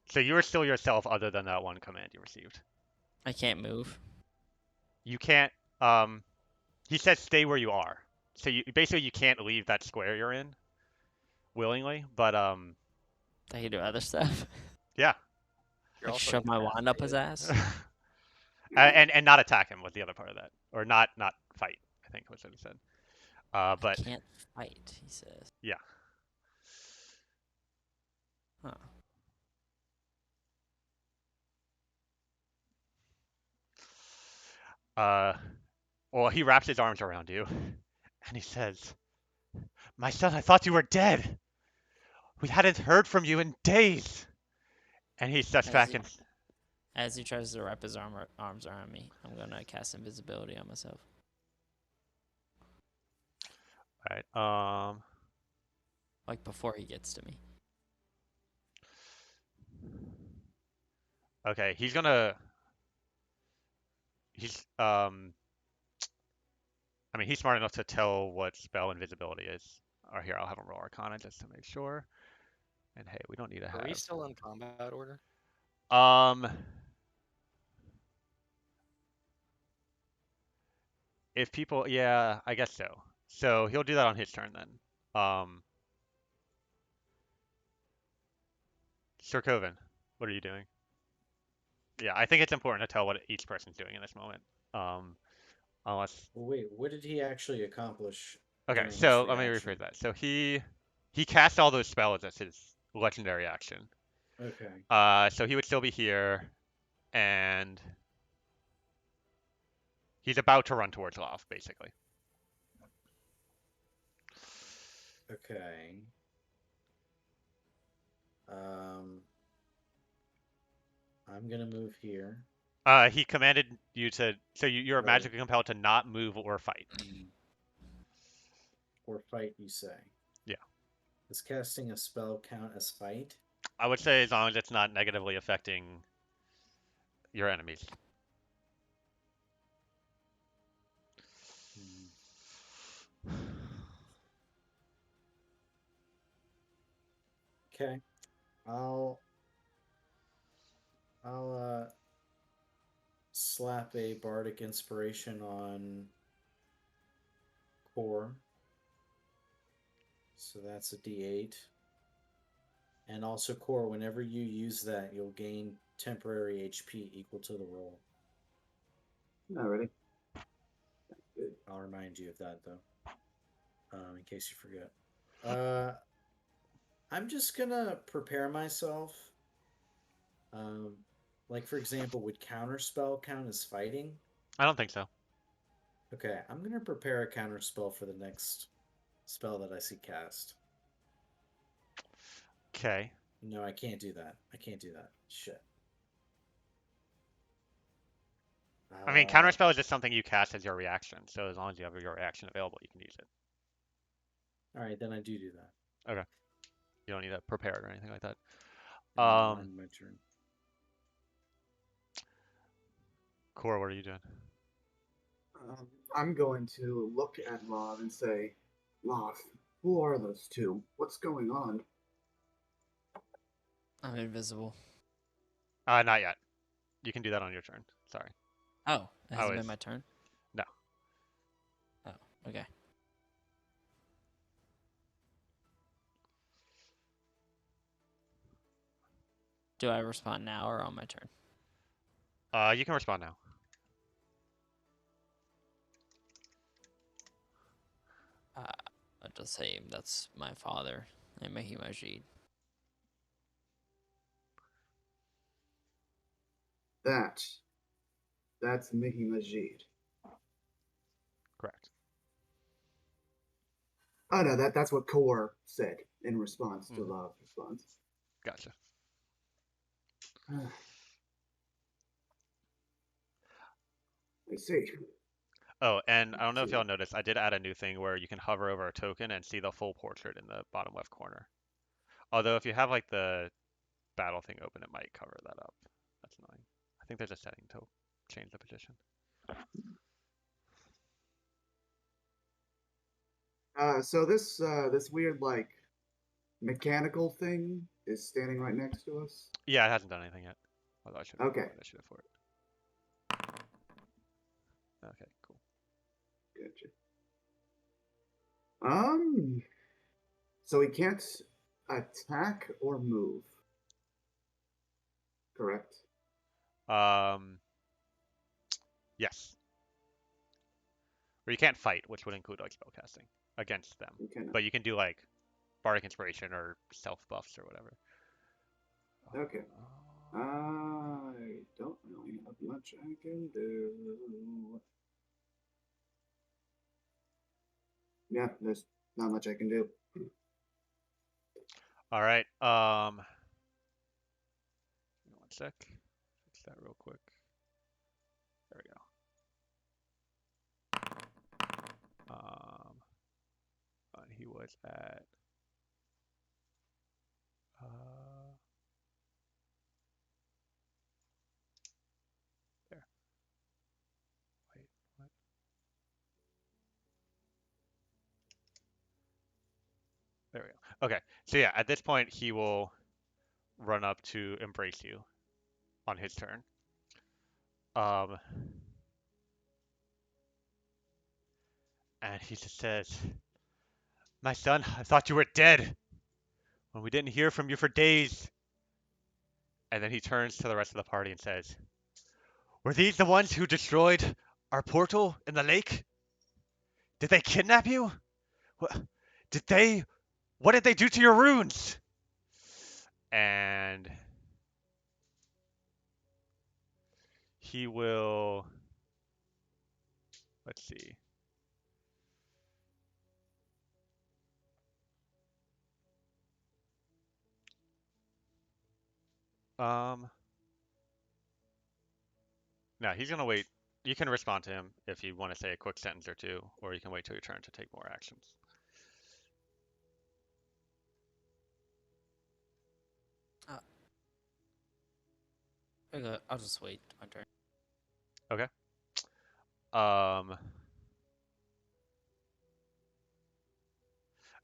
so you are still yourself other than that one command you received. I can't move. You can't, he says stay where you are. So basically you can't leave that square you're in willingly, but I can do other stuff. yeah. You're Like also shove my wand up his incapacitated. ass. And not attack him was the other part of that. Or not fight, I think was what he said. I But can't fight, he says. yeah. Huh. Well, he wraps his arms around you and he says, "My son, I thought you were dead. We hadn't heard from you in days." And he steps As back he, and, as he tries to wrap his arms around me, I'm gonna cast invisibility on myself. alright, Like before he gets to me. okay, he's, I mean, he's smart enough to tell what spell invisibility is. Or here, I'll have him roll Arcana just to make sure. And hey, we don't need to Are we have. still in combat order? Um, if people, yeah, I guess so. So he'll do that on his turn then. Sir Coven, what are you doing? Yeah, I think it's important to tell what each person's doing in this moment. Unless, Well, wait, what did he actually accomplish okay, during his so let me reaction? rephrase that. So he cast all those spells as his legendary action. Okay. So he would still be here, and he's about to run towards Love, basically. Okay. I'm gonna move here. He commanded you to, so you're Right. magically compelled to not move or fight. Or fight, you say? Yeah. Does casting a spell count as fight? I would say as long as it's not negatively affecting your enemies. Okay. I'll slap a bardic inspiration on Core. So that's a D8. And also Core, whenever you use that, you'll gain temporary HP equal to the roll. Alrighty. I'll remind you of that though. In case you forget. I'm just gonna prepare myself. Like for example, would counterspell count as fighting? I don't think so. Okay, I'm gonna prepare a counterspell for the next spell that I see cast. Okay. No, I can't do that. I can't do that. Shit. I mean, counterspell is just something you cast as your reaction. So as long as you have your reaction available, you can use it. All right, then I do that. Okay. You don't need to prepare it or anything like that. And I'll end my turn. Core, what are you doing? I'm going to look at Lov and say, Lov, who are those two? What's going on? I'm invisible. Not yet. You can do that on your turn. Sorry. Oh, it hasn't been my turn? No. Oh, okay. Do I respond now or on my turn? You can respond now. I'll just say that's my father, and Mehi Majid. That's Mihi Majid. Correct. Oh no, that's what Core said in response to Mhm. Lov's response. Gotcha. I see. Oh, and I don't know if y'all noticed, I did add a new thing where you can hover over a token and see the full portrait in the bottom left corner. Although if you have like the battle thing open, it might cover that up. That's annoying. I think there's a setting to change the position. So this weird like mechanical thing is standing right next to us. Yeah, it hasn't done anything yet. Although I should have Okay. initiative for it. Okay, cool. Gotcha. So he can't attack or move. Correct. Yes. Or you can't fight, which would include like spellcasting against them. But you can do like bardic inspiration or self buffs or whatever. Okay. I don't really have much I can do. Yeah, there's not much I can do. All right. Give me one sec. Fix that real quick. There we go. And he was at there. Wait, what? There we go. Okay. So yeah, at this point he will run up to embrace you on his turn. And he just says, "My son, I thought you were dead when we didn't hear from you for days." And then he turns to the rest of the party and says, "Were these the ones who destroyed our portal in the lake? Did they kidnap you? What did they do to your runes?" And he will, let's see. No, he's gonna wait. You can respond to him if you want to say a quick sentence or two, or you can wait till your turn to take more actions. Okay, I'll just wait my turn. Okay.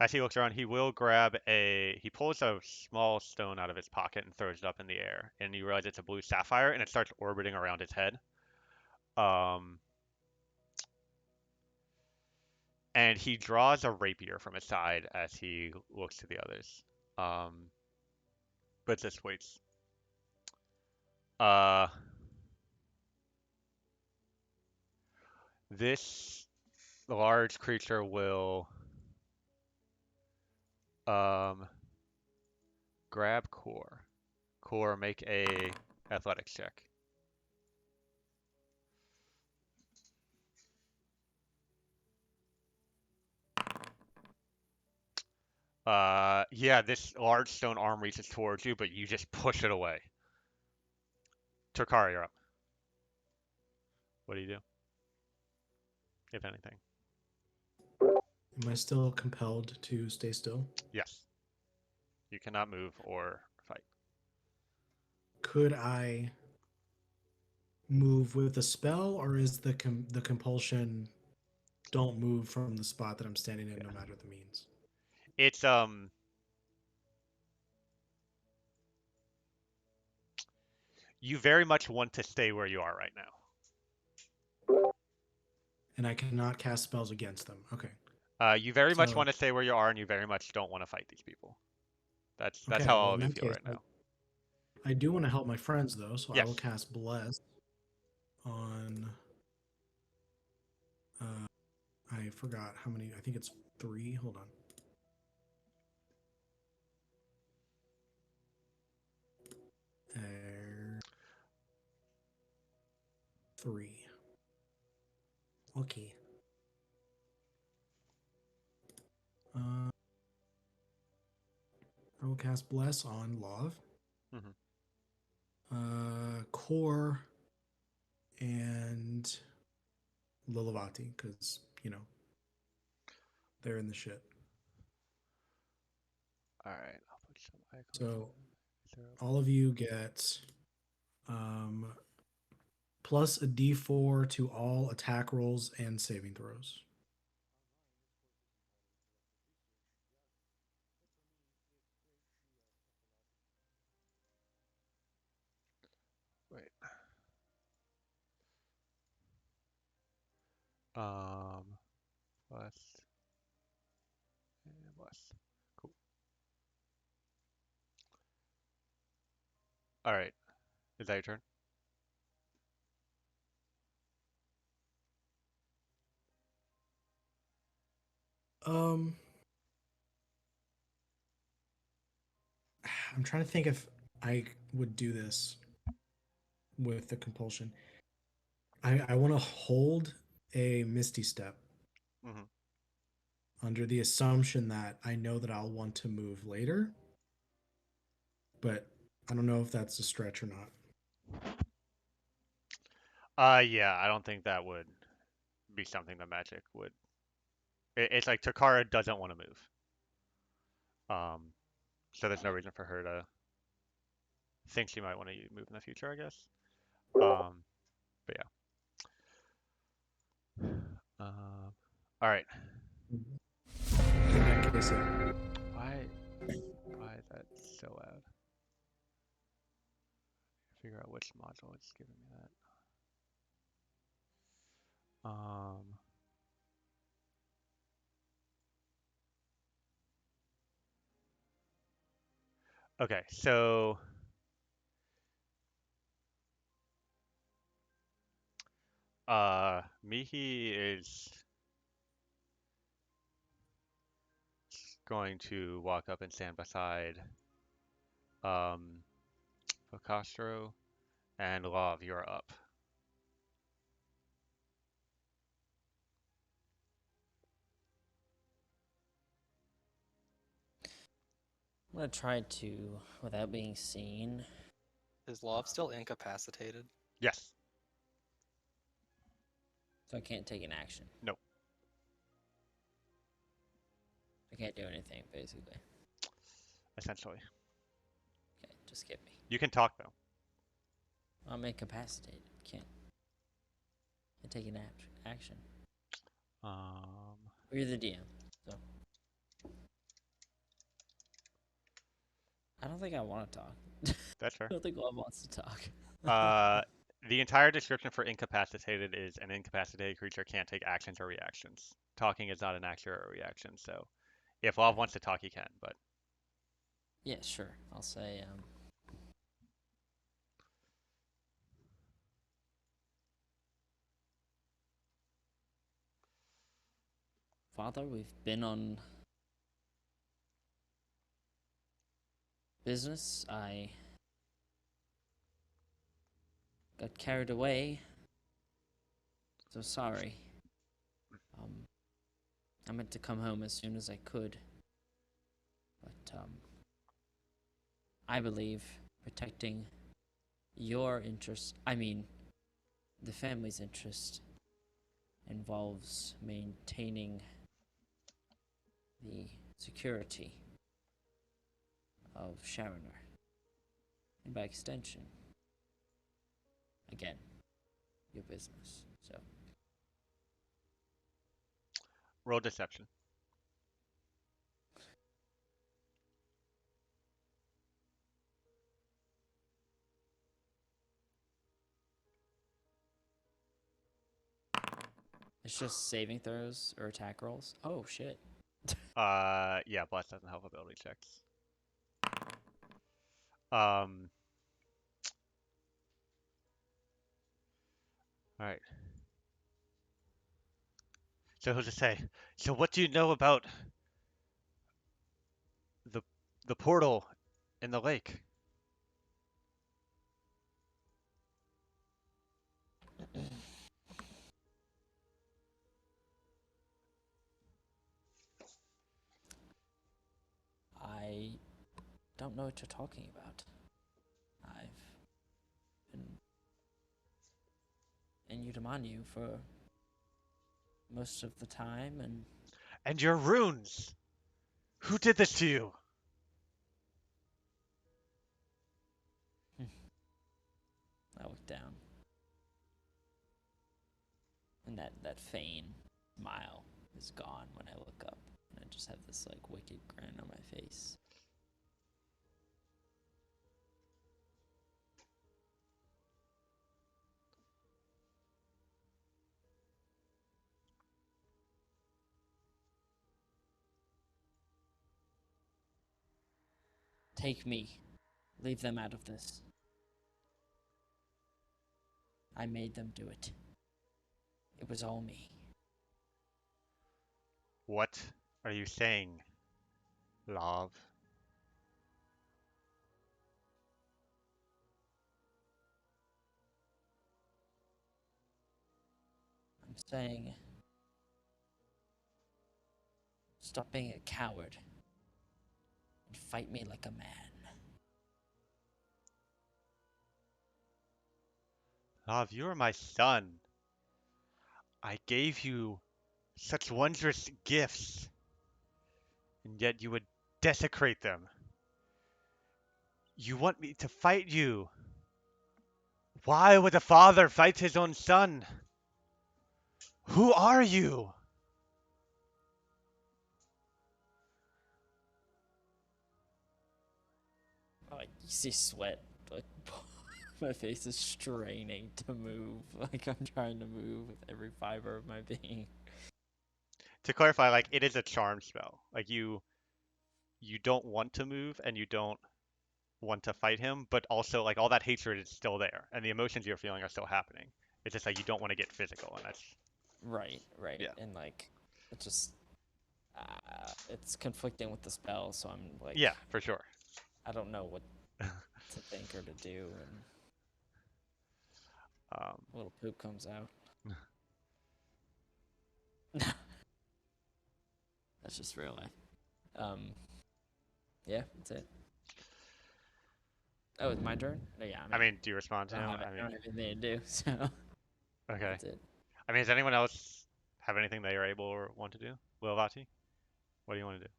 As he looks around, he will grab he pulls a small stone out of his pocket and throws it up in the air, and you realize it's a blue sapphire, and it starts orbiting around his head. And he draws a rapier from his side as he looks to the others. But just waits. This large creature will grab Core. Core, make a athletics check. Yeah, this large stone arm reaches towards you, but you just push it away. Turkara, you're up. What do you do? If anything. Am I still compelled to stay still? Yes. You cannot move or fight. Could I move with a spell, or is the compulsion don't move from the spot that I'm standing in, no matter the means? It's you very much want to stay where you are right now. And I cannot cast spells against them. Okay. You very much want to stay where you are, and you very much don't want to fight these people. That's okay, how well, all in of you that feel case, right now. I do want to help my friends, though, so Yes. I will cast Bless on... I forgot how many. I think it's 3. Hold on. There. 3. Okay. I will cast Bless on Love. Core and Lilavati, because, you know, they're in the shit. Alright, I'll put some icons. So all of you get plus a d4 to all attack rolls and saving throws. Wait. Plus and plus. Cool. All right. Is that your turn? I'm trying to think if I would do this with the compulsion. I want to hold a Misty Step Mm-hmm. under the assumption that I know that I'll want to move later, but I don't know if that's a stretch or not. Yeah, I don't think that would be something the magic would. It's like Takara doesn't want to move. So there's no reason for her to think she might want to move in the future, I guess. But yeah. All right. In that case, yeah. Why is that so loud? Figure out which module is giving me that. Okay, so Mihi is going to walk up and stand beside Focastro, and Love, you're up. I'm gonna try to, without being seen. Is Love still incapacitated? Yes. So I can't take an action. No. I can't do anything, basically. Essentially. Okay, just get me. You can talk though. I'm incapacitated. Can't take an action. You're the DM, so I don't think I want to talk. That's fair. I don't think Love wants to talk. The entire description for incapacitated is an incapacitated creature can't take actions or reactions. Talking is not an action or a reaction, so if Love wants to talk, he can, but Yeah, sure. I'll say, Father, we've been on business. I got carried away. So sorry. I meant to come home as soon as I could. But, I believe protecting your interest, I mean, the family's interest, involves maintaining the security of Sharoner. And by extension, again, your business. So, roll deception. it's just saving throws or attack rolls. Oh, shit. Yeah, Bless doesn't help ability checks. Alright. So he'll just say, so what do you know about the portal in the lake? I don't know what you're talking about. I've been in Utamanu for most of the time, and And your runes! Who did this to you? And that faint smile is gone when I look up. And I just have this like wicked grin on my face. Take me. Leave them out of this. I made them do it. It was all me. What are you saying, love? I'm saying, stop being a coward and fight me like a man. Love, you are my son. I gave you such wondrous gifts, and yet you would desecrate them. You want me to fight you. Why would a father fight his own son? Who are you? Like you see sweat. Like my face is straining to move. Like I'm trying to move with every fiber of my being. To clarify, like it is a charm spell. Like you don't want to move and you don't want to fight him, but also like all that hatred is still there and the emotions you're feeling are still happening. It's just like you don't want to get physical, and that's Right, right. yeah. And like it just it's conflicting with the spell, so I'm like Yeah, for sure. I don't know what to think or to do, and a little poop comes out. That's just real life. Yeah, that's it. Oh, it's my turn? No, yeah, I mean, do you respond to I him? don't have, I I mean, don't have anything to do, so okay. that's it. I mean, does anyone else have anything they are able or want to do? Lilvati, what do you want to do?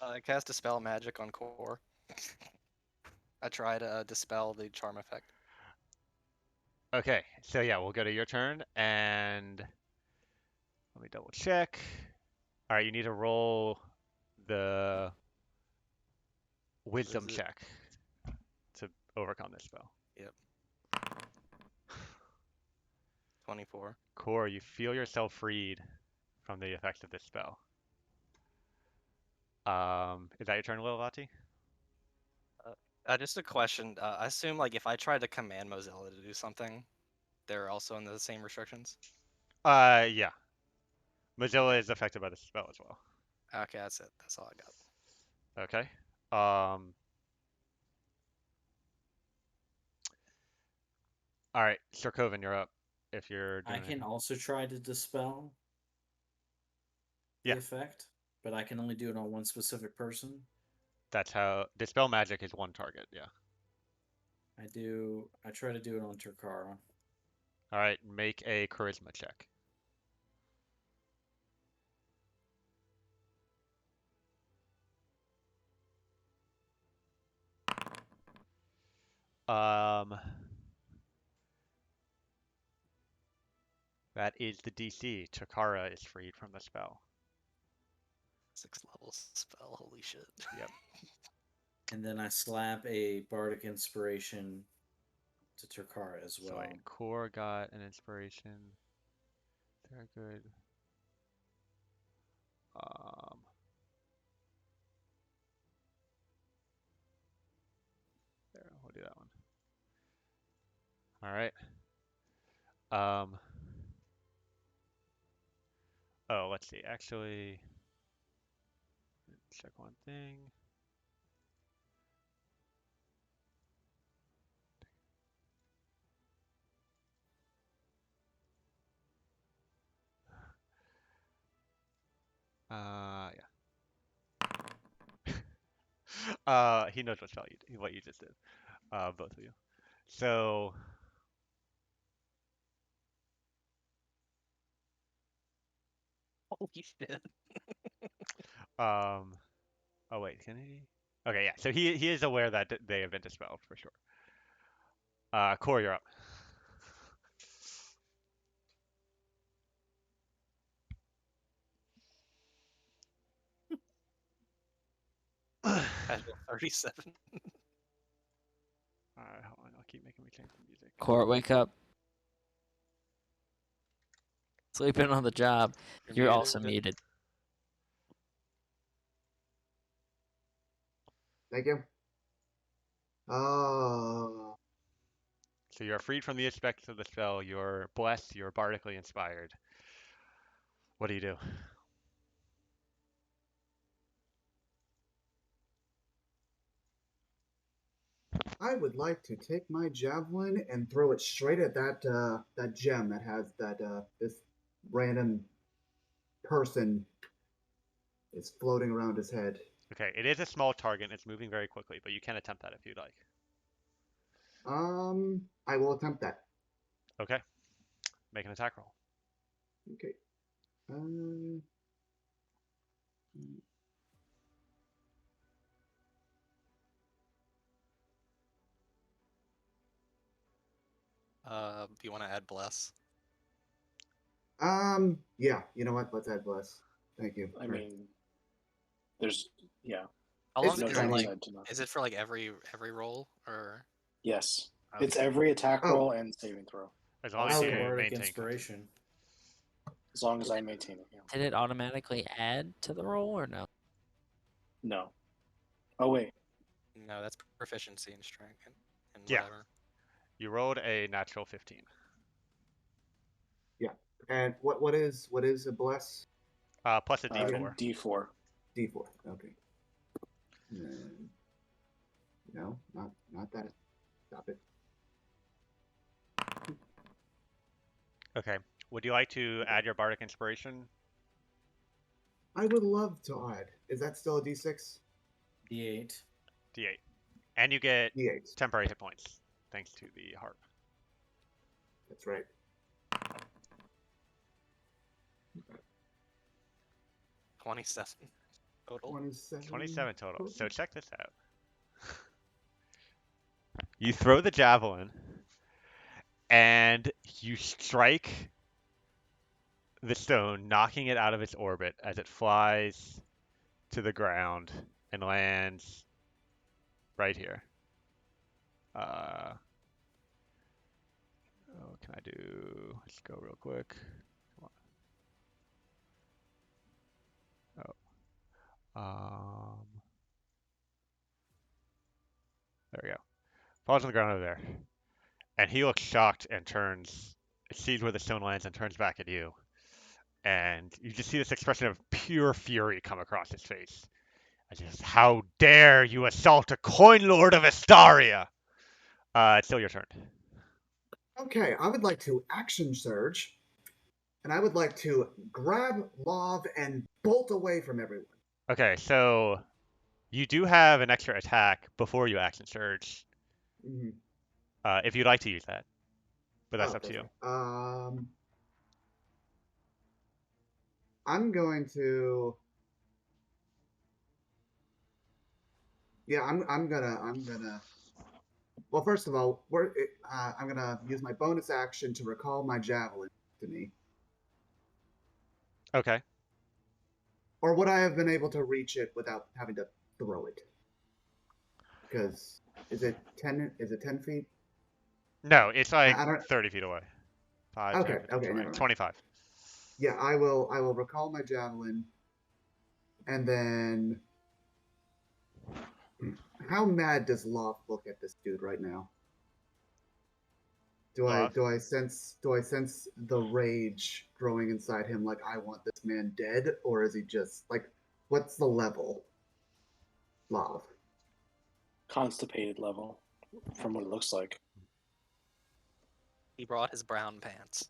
I cast Dispel Magic on Core. I try to dispel the charm effect. Okay, so yeah, we'll go to your turn, and let me double check. All right, you need to roll the wisdom Is it? check to overcome this spell. Yep. 24. Core, you feel yourself freed from the effects of this spell. Is that your turn, Lilvati? Just a question. I assume like if I tried to command Mozilla to do something, they're also under the same restrictions. Yeah. Mozilla Okay. is affected by the spell as well. Okay, that's it. That's all I got. Okay. All right, Sir Coven, you're up. If you're I doing can anything. also try to dispel the Yeah, effect, but I can only do it on one specific person. that's how dispel magic is one target. Yeah. I try to do it on Turkara. All right, make a charisma check. Um, that is the DC. Takara is freed from the spell. 6 level spell. Holy shit. Yep. And then I slap a bardic inspiration to Turkara as So well. wait, Core got an inspiration. They're good. There, we'll do that one. All right. Oh, let's see. Actually, check one thing. Yeah. He knows what you just did. Both of you. So, Holy shit. oh wait, can he? Okay, yeah. So he is aware that they have been dispelled for sure. Core, you're up. Casual 37. Alright, hold on. I'll keep making me change the music. Court, wake up. Sleeping on the job. You're also muted. Thank you. Oh. So you're freed from the effects of the spell. You're blessed. You're bardically inspired. What do you do? I would like to take my javelin and throw it straight at that gem that has this random person is floating around his head. Okay, it is a small target. It's moving very quickly, but you can attempt that if you'd like. I will attempt that. Okay, make an attack roll. Okay. Do you want to add bless? Yeah. You know what? Let's add bless. Thank you. I mean, there's yeah. How It's long no is it like? downside to nothing. Is it for like every roll or? Yes, Okay. it's every attack Oh. roll and saving throw. As long as Also, you Okay. bardic maintain inspiration. As long as I maintain it. Yeah. Did it automatically add to the roll or no? No. Oh wait. No, that's proficiency in strength and Yeah. whatever. You rolled a natural 15. Yeah. And what is a bless? Plus a d4. D4. D4. Okay. No, not that. Stop it. Okay. Would you like to add your bardic inspiration? I would love to add. Is that still a D6? D8. D8. And you get D8. temporary hit points thanks to the harp. That's right. 27 total. 27 total. So check this out. You throw the javelin and you strike the stone, knocking it out of its orbit as it flies to the ground and lands right here. What can I do? Let's go real quick. Come on. There we go. Falls on the ground over there. And he looks shocked and turns, sees where the stone lands and turns back at you. And you just see this expression of pure fury come across his face. And just, how dare you assault a coin lord of Astaria? It's still your turn. Okay, I would like to action surge, and I would like to grab Lov and bolt away from everyone. Okay, so you do have an extra attack before you action surge, Mm-hmm. if you'd like to use that. But that's up to you. Right. I'm going to. Yeah, I'm gonna. Well, first of all, I'm gonna use my bonus action to recall my javelin to me. Okay. Or would I have been able to reach it without having to throw it? Because is it 10? Is it 10 feet? No, it's like I don't. 30 feet away. 5, Okay, 10, 15, okay, 20, never mind. 25. Yeah, I will recall my javelin, and then. How mad does Love look at this dude right now? Do Love? I sense the rage growing inside him? Like I want this man dead, or is he just like, what's the level? Love. Constipated level, from what it looks like. He brought his brown pants.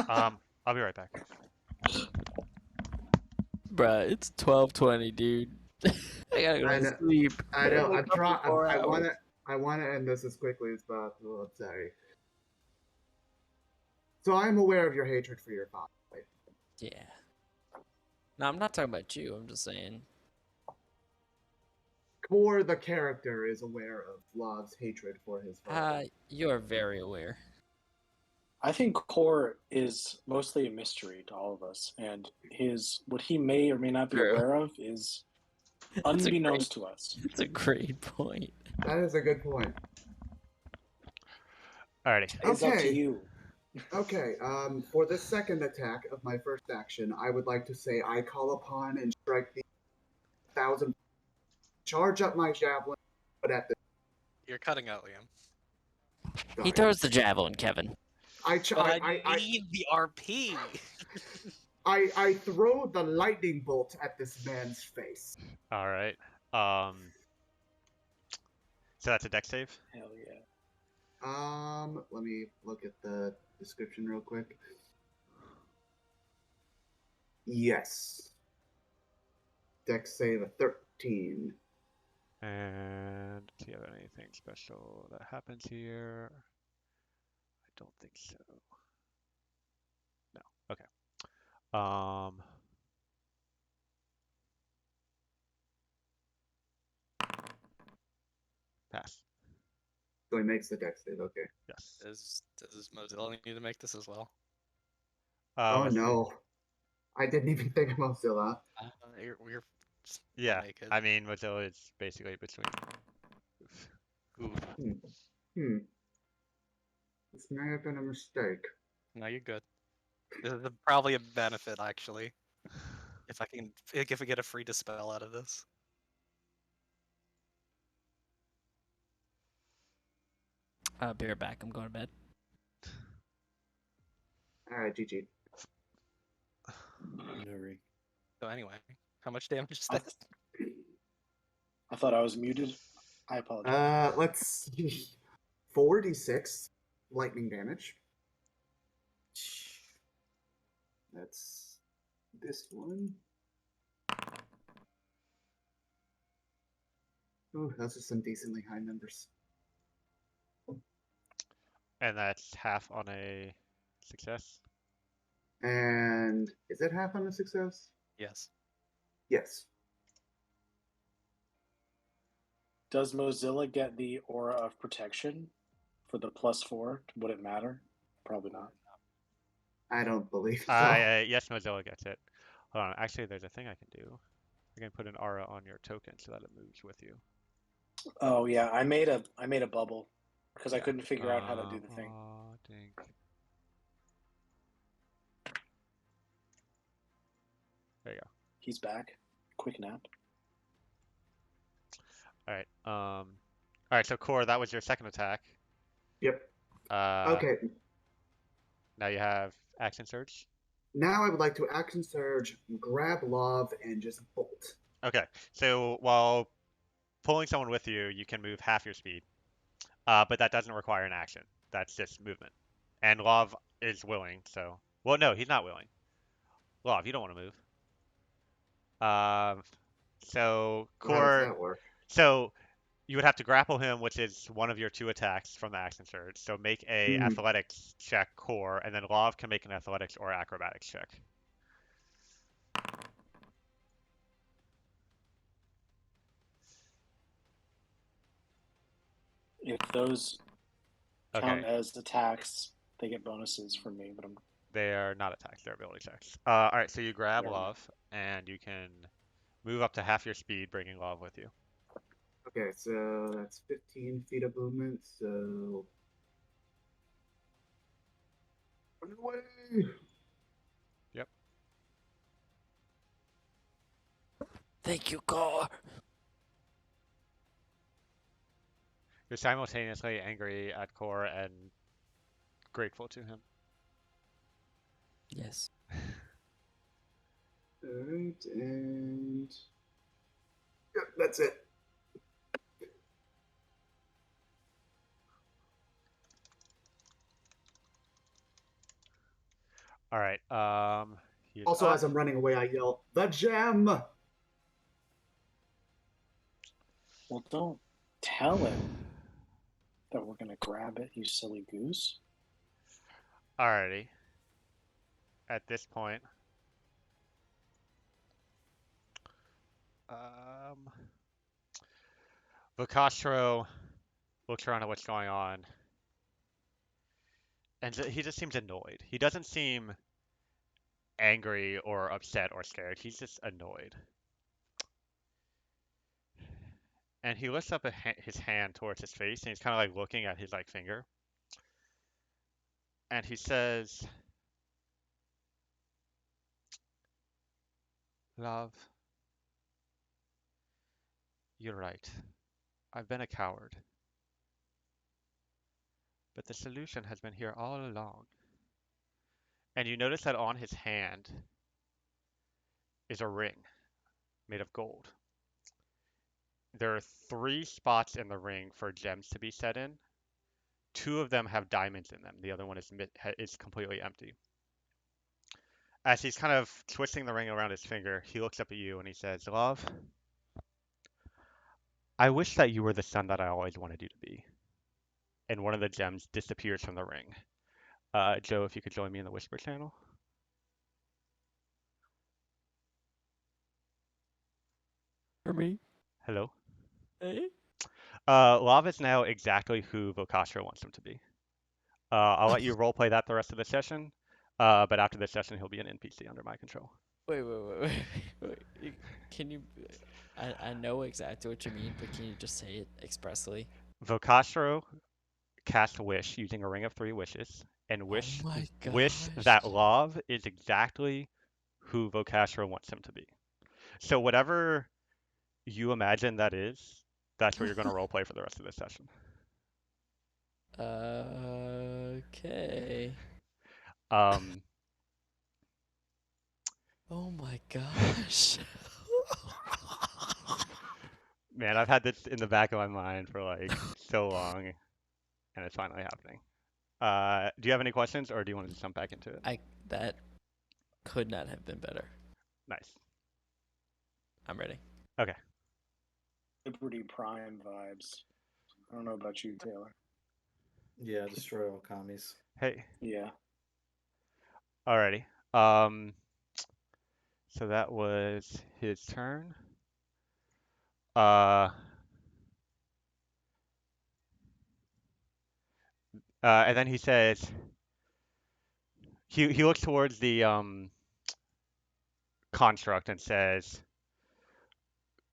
I'll be right back. Bruh, it's 12:20, dude. I gotta go to sleep. I know. Wake up in 4 hours. I want to end this as quickly as possible. I'm sorry. So I'm aware of your hatred for your father. Right? Yeah. No, I'm not talking about you. I'm just saying. Core, the character, is aware of Love's hatred for his father. You're very aware. I think Core is mostly a mystery to all of us, and what he may or may not be True. aware of is That's a great, unbeknownst to us. that's a great point. That is a good point. Alrighty. It's up to Okay. you. Okay, for the second attack of my first action, I would like to say I call upon and strike the 1,000. Charge up my javelin, but at the You're cutting out, Liam. He throws the javelin, Kevin. But I need the RP. I throw the lightning bolt at this man's face. All right. So that's a dex save. Hell yeah. Let me look at the description real quick. Yes. Dex save a 13. And do you have anything special that happens here? I don't think so. No. Okay. Pass. So he makes the dex save, okay. Yes. Does Mozilla need to make this as well? Oh no. I didn't even think of Mozilla. We're Yeah. make it. I mean, Mozilla is basically between. This may have been a mistake. No, you're good. This is probably a benefit, actually. If I get a free dispel out of this. Be right back. I'm going to bed. Alright, GG. No worry. So anyway, how much damage is that? I thought I was muted. I apologize. Let's see. 4d6 lightning damage. That's this one. Oh, those are some decently high numbers. And that's half on a success. And is it half on a success? Yes. Yes. Does Mozilla get the aura of protection for the +4? Would it matter? Probably not. I don't believe so. Yes, Mozilla gets it. Hold on. Actually, there's a thing I can do. I can put an aura on your token so that it moves with you. Oh yeah, I made a bubble because I couldn't figure out how to do the thing. Dang. There you go. He's back. Quick nap. All right. All right. So Core, that was your second attack. Yep. Okay. Okay. Now you have action surge. Now I would like to action surge, grab Love, and just bolt. Okay. So while pulling someone with you, you can move half your speed, but that doesn't require an action. That's just movement. And Love is willing. So, well, no, he's not willing. Love, you don't want to move. So Well, how does Core. that work? So you would have to grapple him, which is one of your 2 attacks from the action surge. So make a athletics check, Core, and then Love can make an athletics or acrobatics check. If those count as attacks, they get bonuses from me. But They are not attacks; they're ability checks. All right, so you grab Love, and you can move up to half your speed, bringing Love with you. Okay, so that's 15 feet of movement, so... Run away! Yep. Thank you, Core. You're simultaneously angry at Core and grateful to him. Yes. Alright, and... Yep, that's it. All right. Also, as I'm running away, I yell, "The gem!" well, don't tell him that we're gonna grab it, you silly goose. Alrighty. At this point, Vocastro looks around at what's going on, and he just seems annoyed. He doesn't seem angry or upset or scared. He's just annoyed. and he lifts up his hand towards his face, and he's kind of like looking at his like finger, and he says, "Love, you're right. I've been a coward, but the solution has been here all along." And you notice that on his hand is a ring made of gold. There are 3 spots in the ring for gems to be set in. 2 of them have diamonds in them. The other one is completely empty. As he's kind of twisting the ring around his finger, he looks up at you and he says, "Love, I wish that you were the son that I always wanted you to be." And one of the gems disappears from the ring. Joe, if you could join me in the whisper channel. For me? Hello. Hey? Love is now exactly who Vocastro wants him to be. I'll let you roleplay that the rest of the session, but after the session, he'll be an NPC under my control. Wait. Can you? I know exactly what you mean, but can you just say it expressly? Vocastro cast Wish using a ring of 3 wishes, and Oh wish my that gosh. Love is exactly who Vocastro wants him to be. So whatever you imagine that is, that's what you're going to roleplay for the rest of this session. Okay. Um, Oh my gosh. Man, I've had this in the back of my mind for like so long, and it's finally happening. Do you have any questions, or do you want to just jump back into it? That could not have been better. Nice. I'm ready. Okay. Liberty Prime vibes. I don't know about you, Taylor. Yeah, destroy all commies. Hey. Yeah. Alrighty. So that was his turn. And then he says, he looks towards the construct and says,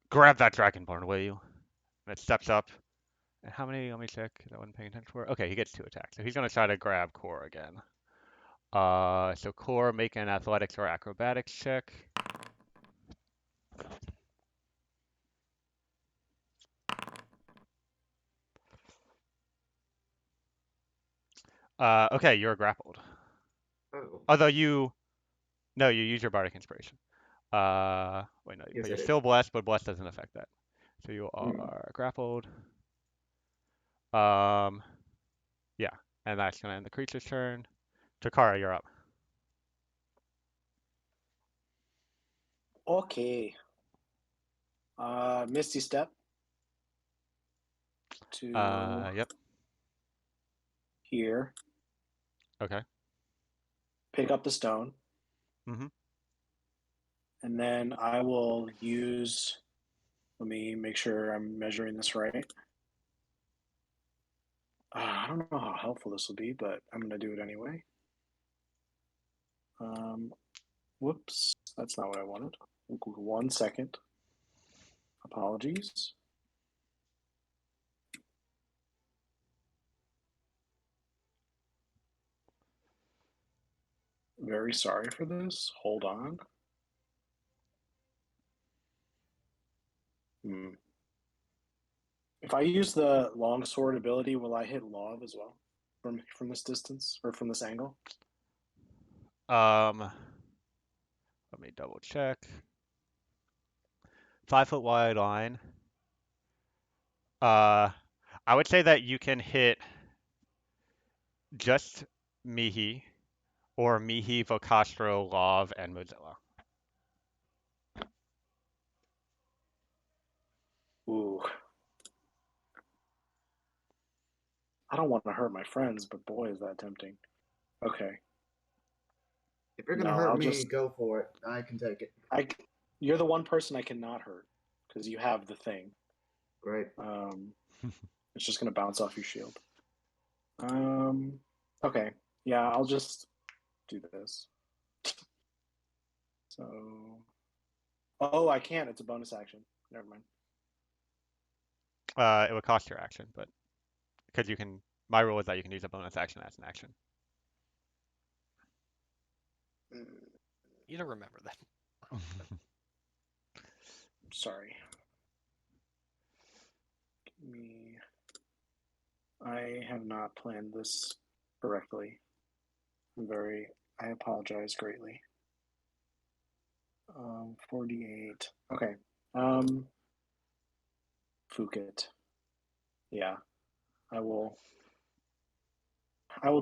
"Grab that dragonborn, will you?" And it steps up. And how many? Let me check. I wasn't paying attention for. Okay, he gets 2 attacks. So he's gonna try to grab Core again. So Core, make an athletics or acrobatics check. Okay, you're grappled. Oh, Although you use your bardic inspiration. Wait, no, yes, but I you're did. still blessed, but blessed doesn't affect that. So you Mm. are grappled. Yeah, and that's gonna end the creature's turn. Takara, you're up. Okay. Misty Step to Yep. here. Okay. Pick up the stone. Mm-hmm. And then I will use, let me make sure I'm measuring this right. I don't know how helpful this will be, but I'm going to do it anyway. Whoops, that's not what I wanted. 1 second. Apologies. Very sorry for this. Hold on. If I use the longsword ability, will I hit Love as well from this distance or from this angle? Let me double check. 5 foot wide line. I would say that you can hit just Mihi or Mihi, Vocastro, Love, and Mozilla. Ooh. I don't want to hurt my friends, but boy, is that tempting. Okay. If you're gonna No, hurt I'll me, just. go for it. I can take it. You're the one person I cannot hurt because you have the thing. Great. It's just gonna bounce off your shield. Okay. Yeah, I'll just do this. So. Oh, I can't. It's a bonus action. Never mind. It would cost your action, but because you can, my rule is that you can use a bonus action as an action. You don't remember that. Sorry. I have not planned this correctly. I apologize greatly. 48. Okay. Phuket. Yeah, I will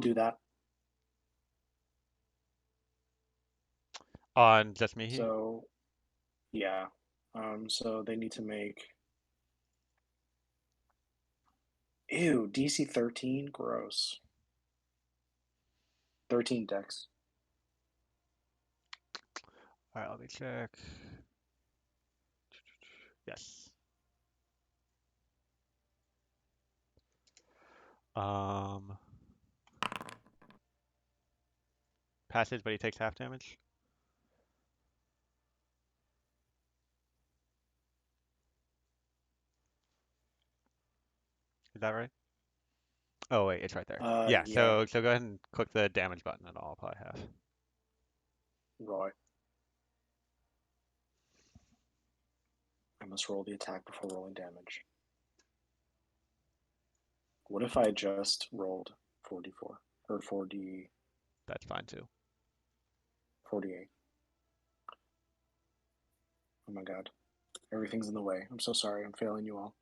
do that. On just me? So, yeah. So they need to make. Ew, DC 13? Gross. 13 dex. All right, let me check. Yes. Passes, but he takes half damage. Is that right? Oh wait, it's right there. Yeah. Yeah. So go ahead and click the damage button, and I'll apply half. Right. I must roll the attack before rolling damage. What if I just rolled 44 or 40? That's fine too. 48. Oh my god. Everything's in the way. I'm so sorry. I'm failing you all.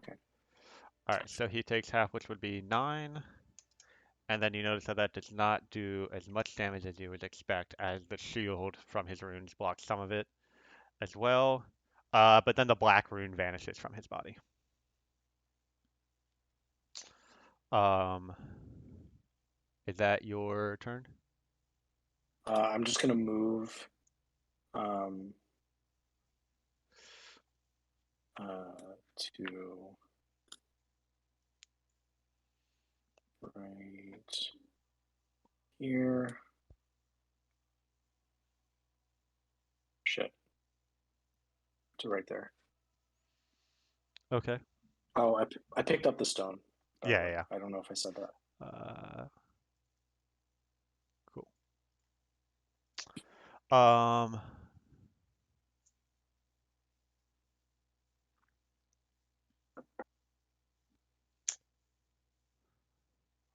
Okay. All right, so he takes half, which would be 9. And then you notice that that does not do as much damage as you would expect, as the shield from his runes blocks some of it as well. But then the black rune vanishes from his body. Is that your turn? I'm just gonna move to right here. Shit. To right there. Okay. Oh, I picked up the stone. By the way. Yeah. I don't know if I said that. Cool.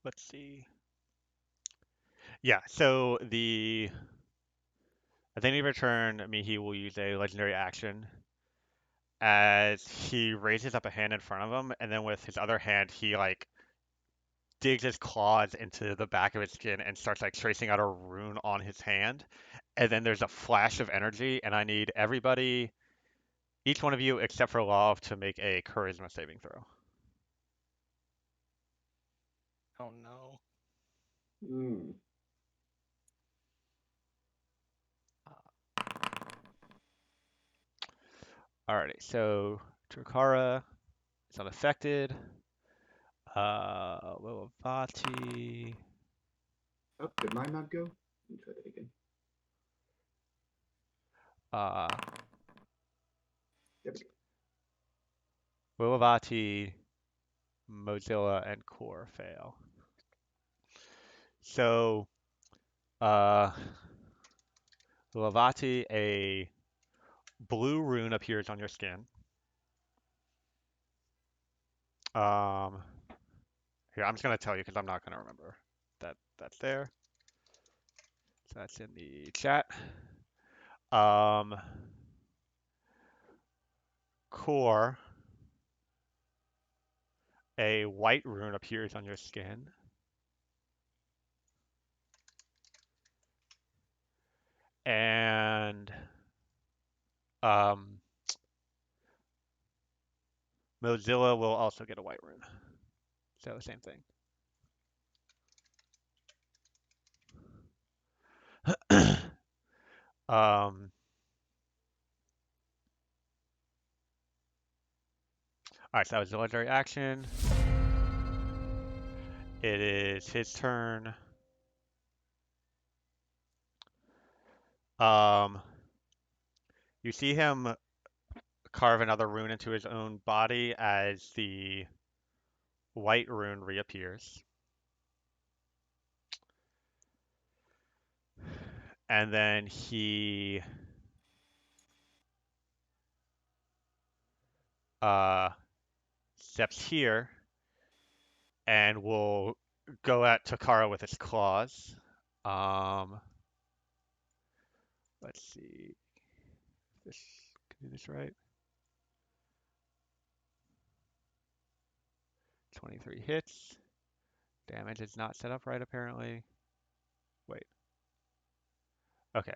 Let's see. Yeah, so at the end of your turn, Mihi will use a legendary action as he raises up a hand in front of him, and then with his other hand, he like digs his claws into the back of his skin and starts like tracing out a rune on his hand. And then there's a flash of energy, and I need everybody, each one of you except for Love, to make a charisma saving throw. Oh no. Alrighty, so Eochora is unaffected. Lilivati. Oh, did mine not go? Let me try that again. There we go. Lilivati, Mozilla, and Core fail. So, Lilivati, a blue rune appears on your skin. Here, I'm just gonna tell you because I'm not gonna remember that that's there. So that's in the chat. Core, a white rune appears on your skin. And Mozilla will also get a white rune. So same thing. All right, so that was the legendary action. It is his turn. You see him carve another rune into his own body as the white rune reappears. And then he steps here and will go at Takara with his claws. Let's see. This can do this right. 23 hits. Damage is not set up right, apparently. Wait. Okay.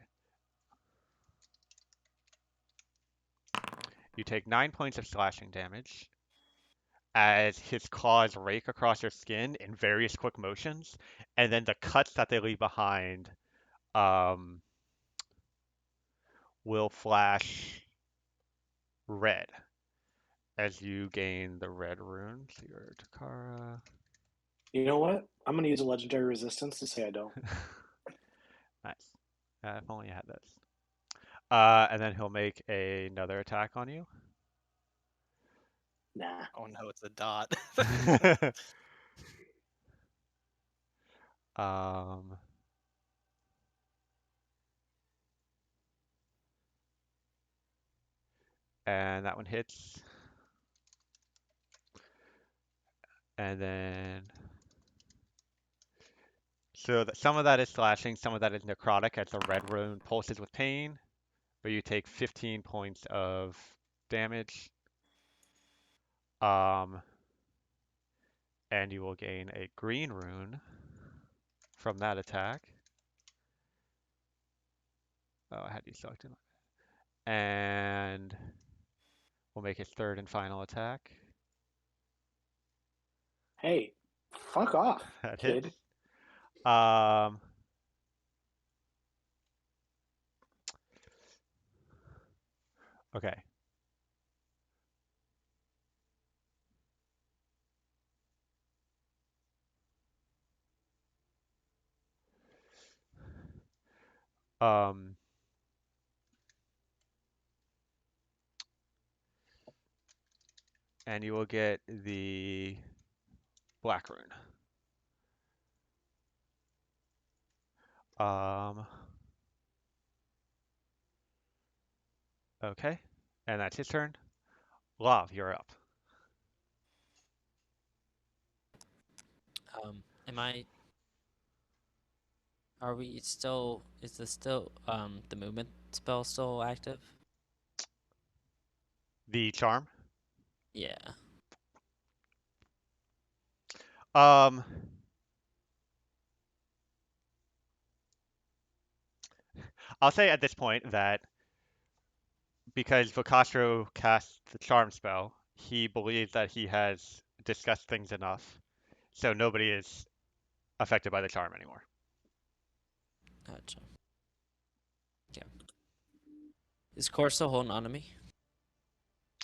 You take 9 points of slashing damage as his claws rake across your skin in various quick motions, and then the cuts that they leave behind will flash red as you gain the red rune. So you're Takara. You know what? I'm gonna use a legendary resistance to say I don't. Nice. If only I had this. And then he'll make another attack on you. Nah. Oh no, it's a dot. um, and that one hits. And then, so some of that is slashing, some of that is necrotic as the red rune pulses with pain, but you take 15 points of damage. And you will gain a green rune from that attack. Oh, I had you selected. And we'll make his third and final attack. Hey, fuck off, That hits. kid. Okay. And you will get the black rune. Okay. And that's his turn. Lav, you're up. Am I? Are we still? Is this still the movement spell still active? The charm. Yeah. I'll say at this point that because Vocastro cast the charm spell, he believes that he has discussed things enough, so nobody is affected by the charm anymore. Gotcha. Yeah. Is Core still holding on to me?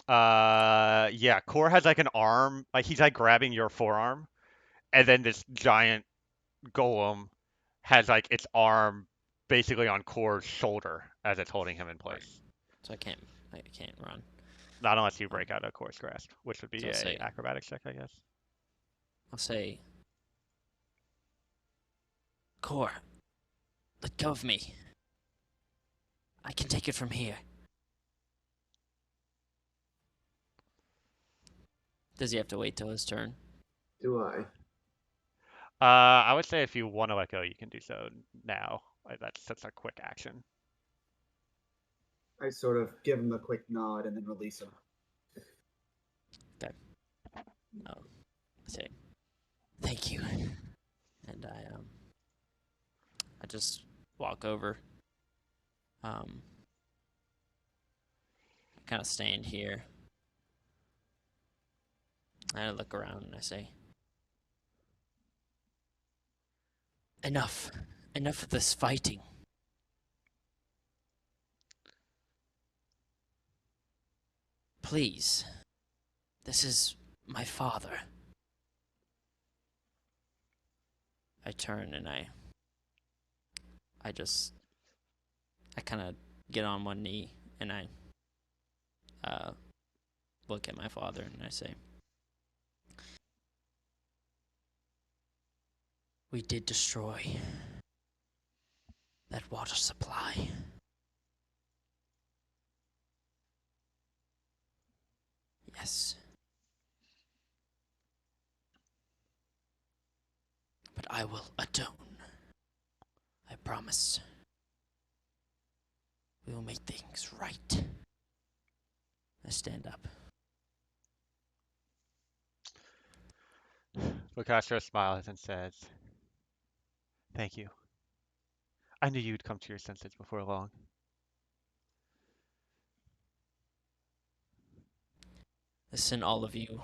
Yeah, Core has like an arm, like he's like grabbing your forearm, and then this giant golem has like its arm basically on Core's shoulder as it's holding him in place. So I can't run. Not unless you break out of Core's grasp, which would be So I'll say- a acrobatics check, I guess. I'll say, Core, let go of me. I can take it from here. Does he have to wait till his turn? Do I? I would say if you want to let go, you can do so now. Like, that's such a quick action. I sort of give him a quick nod and then release him. Okay. I say, thank you. And I just walk over. I kind of stand here. I look around and I say, enough. Enough of this fighting. Please. This is my father. I turn and I kind of get on one knee And I look at my father and I say, we did destroy that water supply. Yes. But I will atone. I promise. We will make things right. I stand up. Boccaccio smiles and says, "Thank you. I knew you'd come to your senses before long." Listen, all of you.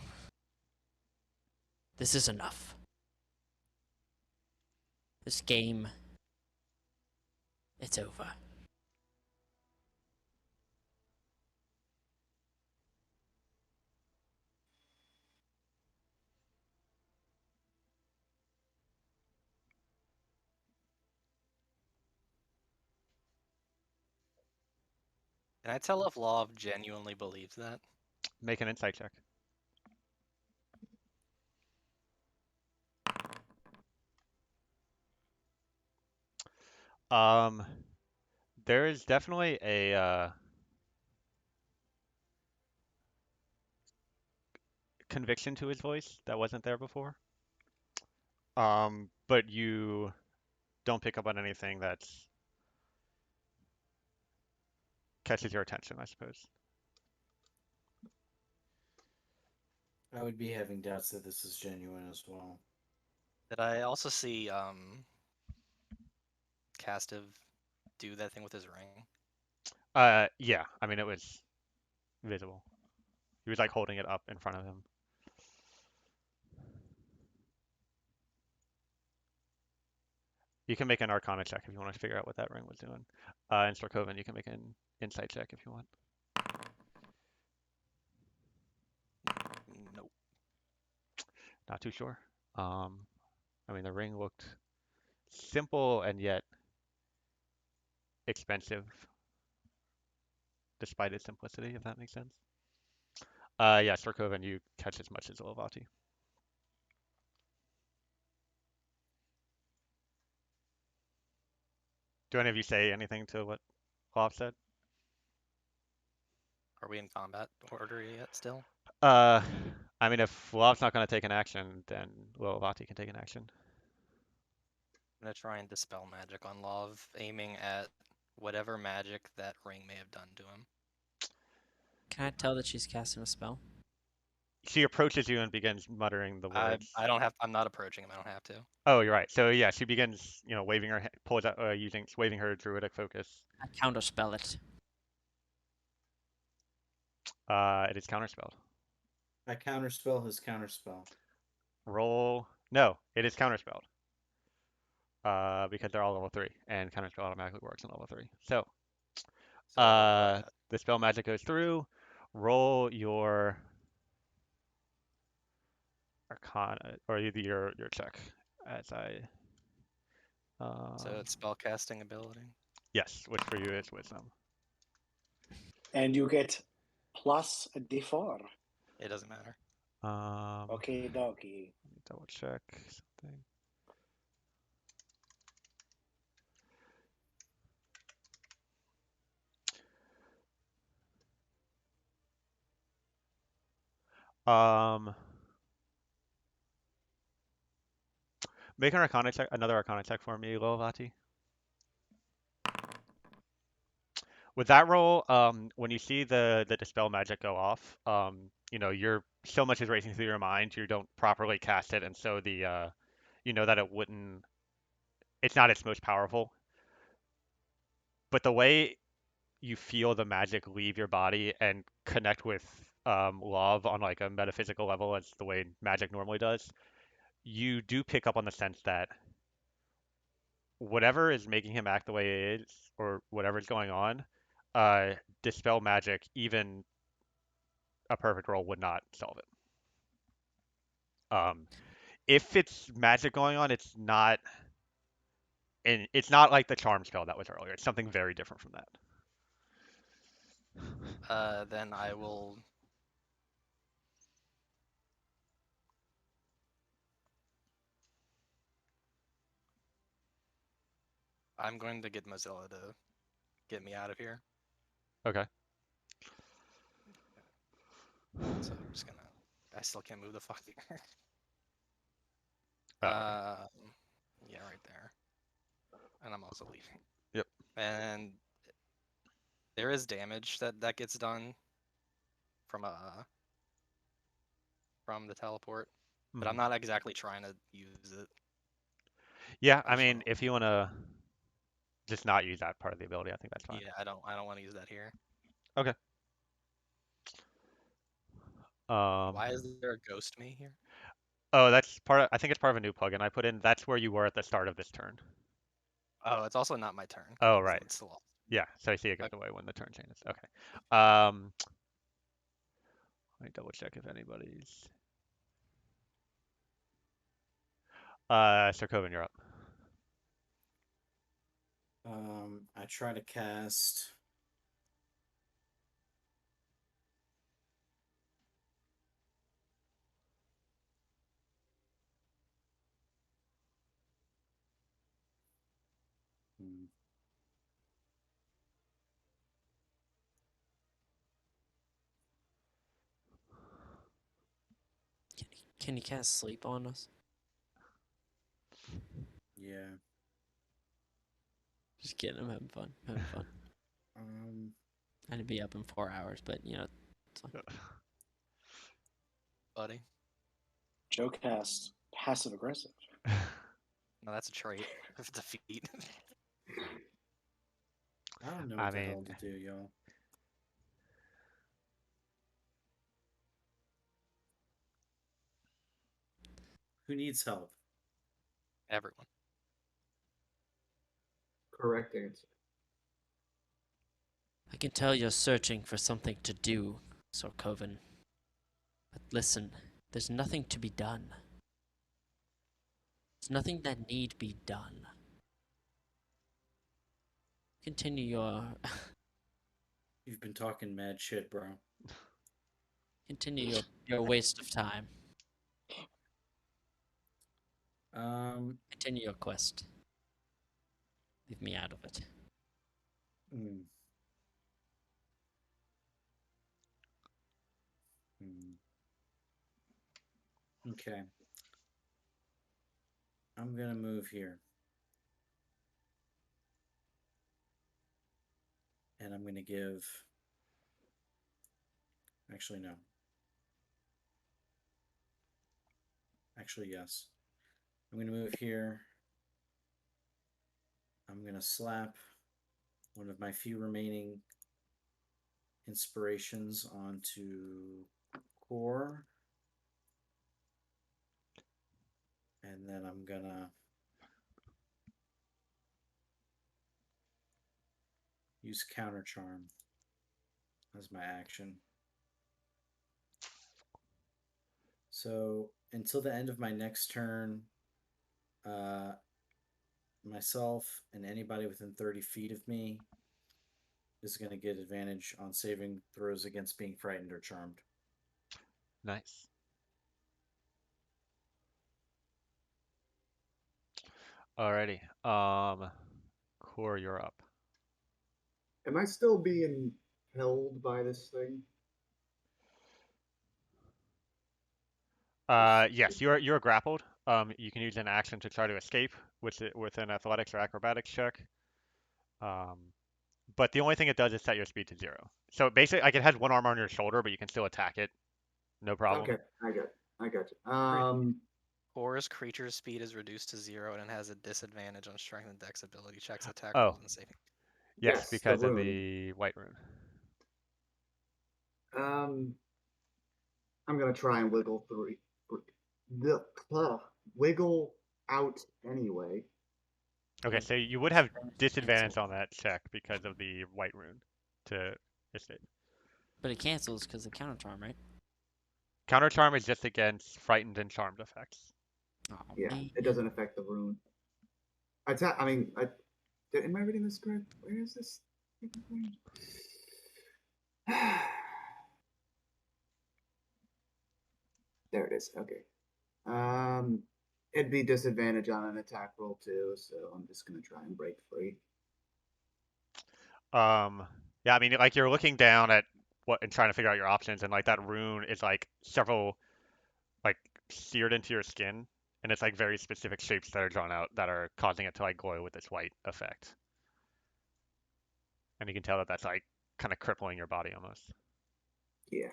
This is enough. This game, it's over. Can I tell if Love genuinely believes that? Make an insight check. Um, there is definitely a conviction to his voice that wasn't there before. But you don't pick up on anything that catches your attention, I suppose. I would be having doubts that this is genuine as well. Did I also see Castiff do that thing with his ring? Yeah. I mean, it was visible. He was like holding it up in front of him. You can make an Arcana check if you want to figure out what that ring was doing. And Storkoven, you can make an insight check if you want. Nope. Not too sure. I mean, the ring looked simple and yet expensive, despite its simplicity, if that makes sense. Yeah, Storkoven, you catch as much as Olivati. Do any of you say anything to what Lov said? Are we in combat order yet still? Uh, I mean, if Lov's not going to take an action, then Olivati can take an action. I'm gonna try and dispel magic on Love, aiming at whatever magic that ring may have done to him. Can I tell that she's casting a spell? She approaches you and begins muttering the words. I don't have. I'm not approaching him. I don't have to. Oh, you're right. So yeah, she begins, waving her, pulls out, waving her druidic focus. I counterspell it. It is counterspelled. I counterspell his counterspell. Roll. No, it is counterspelled. Because they're all level 3, and counterspell automatically works on level 3. So, So the spell magic goes through. Roll your Arcana, or either your check, as I. so it's spellcasting ability. Yes, which for you is wisdom. And you get plus a d4. It doesn't matter. Okay, dokie. Let me double check something. Make an Arcana check, another Arcana check for me, Lolavati. With that roll, when you see the dispel magic go off, you're so much is racing through your mind, you don't properly cast it, and so you know that it wouldn't. It's not its most powerful, but the way you feel the magic leave your body and connect with love on like a metaphysical level, as the way magic normally does, you do pick up on the sense that whatever is making him act the way it is, or whatever's going on, dispel magic, even a perfect roll would not solve it. If it's magic going on, it's not, and it's not like the charm spell that was earlier. It's something very different from that. Then I will. I'm going to get Mozilla to get me out of here. Okay. So I'm just gonna. I still can't move the fuck here. Oh, okay. Yeah, right there. And I'm also leaving. Yep. And there is damage that gets done from the teleport, but I'm Mhm. not exactly trying to use it. Yeah, I I just mean, want if you want to just not use that part of the ability, I think that's to. fine. Yeah, I don't want to use that here. Okay. Why is there a ghost me here? Oh, that's part of, I think it's part of a new plugin I put in. That's where you were at the start of this turn. Oh, it's also not my turn. Oh, So right. it's still off. Yeah, so I see it goes Okay. away when the turn changes. Okay. Let me double check if anybody's. Sir Coven, you're up. I try to cast. Hmm. Can you cast sleep on us? Yeah. Just kidding. I'm having fun. I'm having fun. Um. I need to be up in 4 hours, but you know, it's fine. Buddy. Joe cast passive aggressive. No, that's a trait of defeat. I don't know I what the mean, hell to do, y'all. Who needs help? Everyone. Correct answer. I can tell you're searching for something to do, Sir Coven. But listen, there's nothing to be done. There's nothing that need be done. Continue your You've been talking mad shit, bro. your waste of time. Um. Continue your quest. Leave me out of it. Hmm. Hmm. Okay. I'm gonna move here. And I'm gonna give. Actually, no. Actually, yes. I'm gonna move here. I'm gonna slap one of my few remaining inspirations onto core. And then I'm gonna use counter charm as my action. So until the end of my next turn, uh, myself and anybody within 30 feet of me is going to get advantage on saving throws against being frightened or charmed. nice. Alrighty. Core, you're up. Am I still being held by this thing? Yes, you're grappled. You can use an action to try to escape with an athletics or acrobatics check. Um, but the only thing it does is set your speed to 0. So basically, like it has one arm on your shoulder, but you can still attack it, no problem. Okay, I got it. I got you. Core's creature's speed is reduced to 0 and it has a disadvantage on strength and dex ability checks, attack Oh, rolls, and saving. yes, Yes, the because of rune. the white rune. Um, I'm gonna try and wiggle through the wiggle out anyway. Okay, so you would have disadvantage on that check because of the white rune to escape. But it cancels because of counter charm, right? Counter charm is just against frightened and charmed effects. Oh, Yeah, man. it doesn't affect the rune. I mean, am I reading this correct? Where is this thing? There it is. Okay. It'd be disadvantage on an attack roll too, so I'm just gonna try and break free. Yeah, I mean, like you're looking down at what and trying to figure out your options, and like that rune is like several like seared into your skin, and it's like very specific shapes that are drawn out that are causing it to like glow with this white effect. And you can tell that that's like kind of crippling your body almost. Yeah.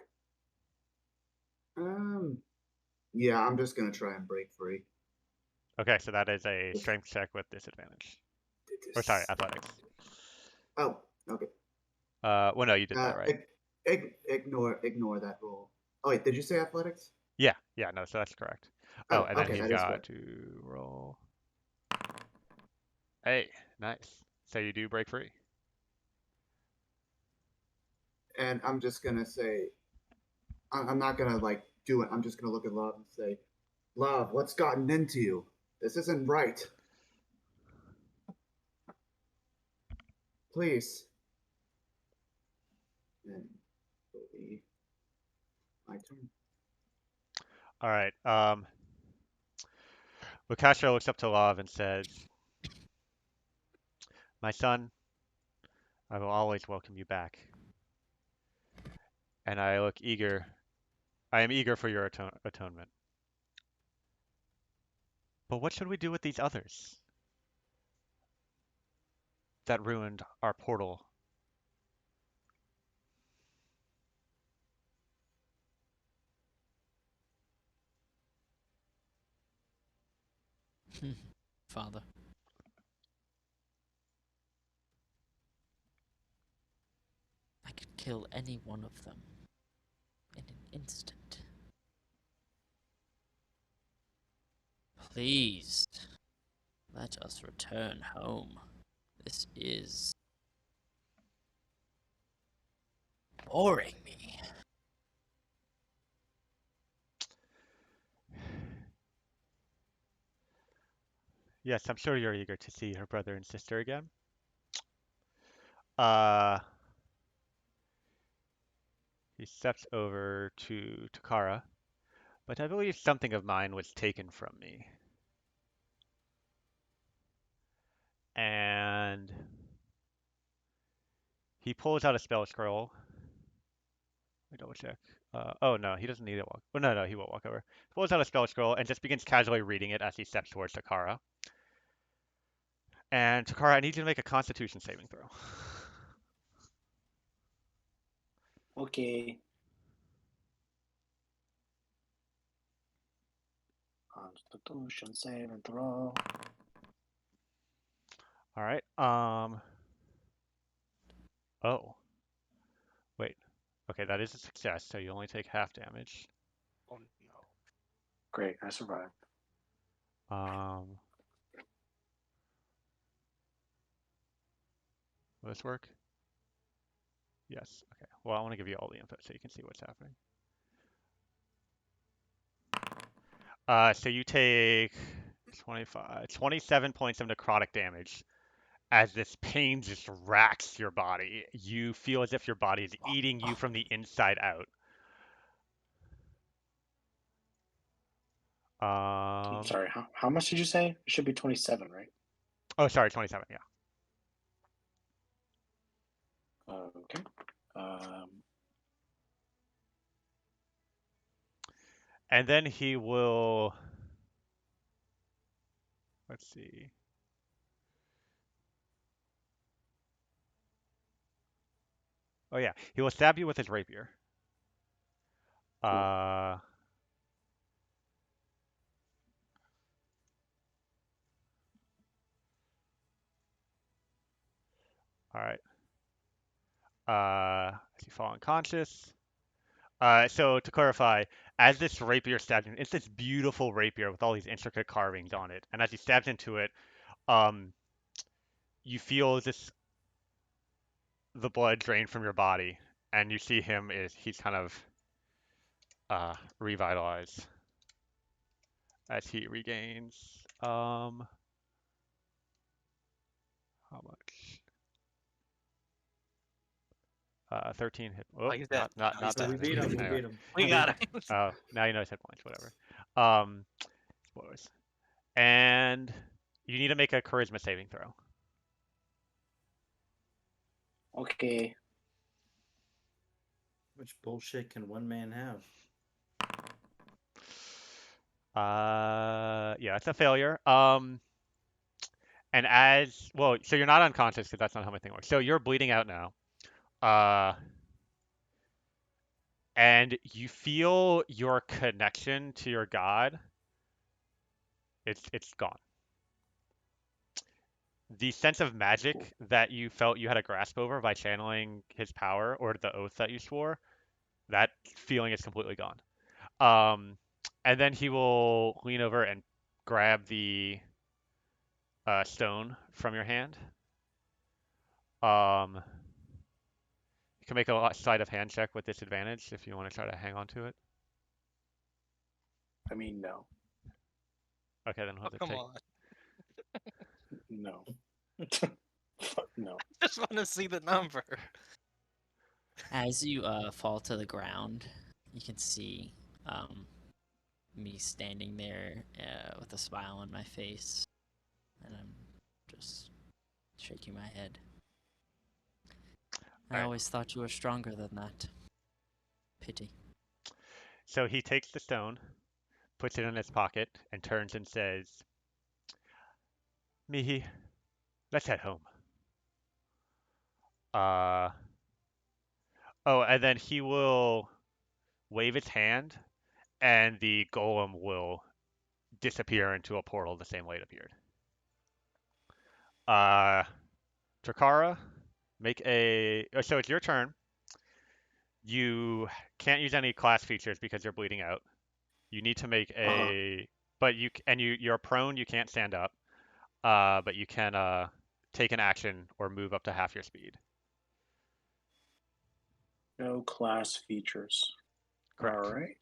Um. Yeah, I'm just gonna try and break free. Okay, so that is a With strength check with disadvantage. Or sorry, this. athletics. Oh, okay. Well, no, you did that right. Ignore that roll. Oh wait, did you say athletics? Yeah, yeah, no, so that's correct. Oh, Oh, and then okay, he's that is got correct. to roll. Hey, nice. So you do break free. And I'm just gonna say, I'm not gonna like do it. I'm just gonna look at Love and say, Love, what's gotten into you? This isn't right. Please. And it'll be my turn. All right. Lucastro looks up to Love and says, "My son, I will always welcome you back, and I look eager. I am eager for your atonement. But what should we do with these others that ruined our portal?" Father. I could kill any one of them in an instant. Please, let us return home. This is boring me. Yes, I'm sure you're eager to see her brother and sister again. Uh, he steps over to Takara, but I believe something of mine was taken from me. And he pulls out a spell scroll. Let me double check. Oh no, he doesn't need to walk. Oh no, no, he won't walk over. He pulls out a spell scroll and just begins casually reading it as he steps towards Takara. And Takara, I need you to make a Constitution saving throw. Okay. Constitution saving throw. All right. Oh, wait. Okay, that is a success, so you only take half damage. Oh no. Great, I survived. Um, will this work? Yes. Okay. Well, I want to give you all the info so you can see what's happening. So you take 27 points of necrotic damage as this pain just racks your body. You feel as if your body is eating you from the inside out. I'm sorry, how much did you say? It should be 27, right? Oh, sorry, 27, yeah. Okay. And then he will, let's see. Oh yeah, he will stab you with his rapier. Cool. All right. As you fall unconscious. So to clarify, as this rapier stabs him, it's this beautiful rapier with all these intricate carvings on it, and as he stabs into it, um, you feel the blood drain from your body, and you see he's kind of revitalized as he regains how much? 13 hit. Oh, he's dead. not No, he's So dead. we beat him. We beat him. We got him. Oh, now you know his hit points. Whatever. Spoilers. And you need to make a charisma saving throw. Okay. Which bullshit can one man have? Yeah, it's a failure. And as well, so you're not unconscious because that's not how my thing works. So you're bleeding out now. And you feel your connection to your god. It's gone. The sense of magic that you felt you had a grasp over by channeling his power or the oath that you swore, that feeling is completely gone. And then he will lean over and grab the stone from your hand. You can make a sleight of hand check with disadvantage if you want to try to hang on to it. I mean, no. Okay, then we'll have to Come take. on. No. No. I just want to see the number. As you fall to the ground, you can see me standing there with a smile on my face, and I'm just shaking my head. I Alright. always thought you were stronger than that. Pity. So he takes the stone, puts it in his pocket, and turns and says, Mihi, let's head home. Oh, and then he will wave his hand, and the golem will disappear into a portal the same way it appeared. Takara, make a. So it's your turn. You can't use any class features because you're bleeding out. You need to make a. But you're prone. You can't stand up. But you can take an action or move up to half your speed. No class features. Correct. All right.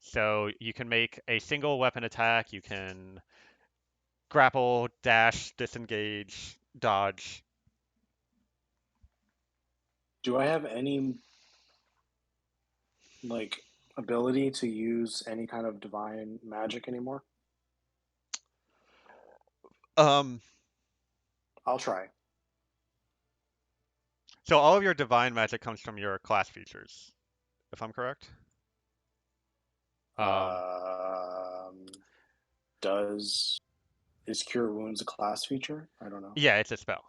So you can make a single weapon attack. You can grapple, dash, disengage, dodge. Do I have any ability to use any kind of divine magic anymore? Um. I'll try. So all of your divine magic comes from your class features, if I'm correct. Is Cure Wounds a class feature? I don't know. Yeah, it's a spell,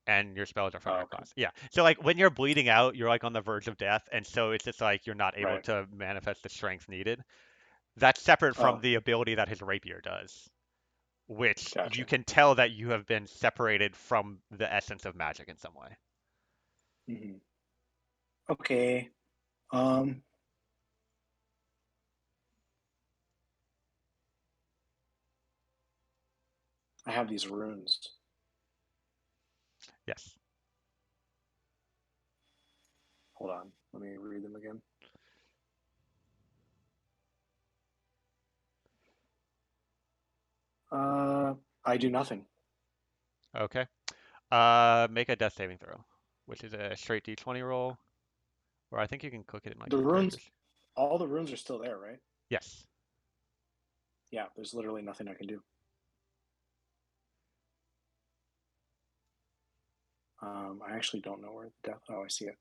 and your spells are from your okay. class. Yeah. So like when you're bleeding out, you're like on the verge of death, and so it's just like you're not able Right. to manifest the strength needed. That's separate from the ability that his rapier does, which Gotcha. you can tell that you have been separated from the essence of magic in some way. Mm-hmm. Okay. I have these runes. Yes. Hold on. Let me read them again. I do nothing. Okay. Make a death saving throw, which is a straight d20 roll, or I think you can click it in like The runes, characters. all the runes are still there, right? Yes. Yeah, there's literally nothing I can do. I actually don't know where the death. Oh, I see it.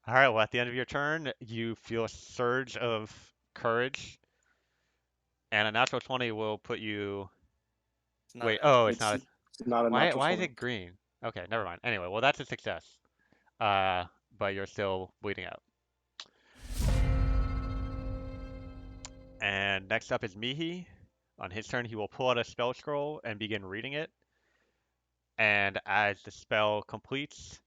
All right. Well, at the end of your turn, you feel a surge of courage, and a natural 20 will put you. Wait. Oh, it's not. It's not a Why? natural Why is 20. it green? Okay, never mind. Anyway, well, that's a success. But you're still bleeding out. And next up is Mihi. On his turn, he will pull out a spell scroll and begin reading it. And as the spell completes,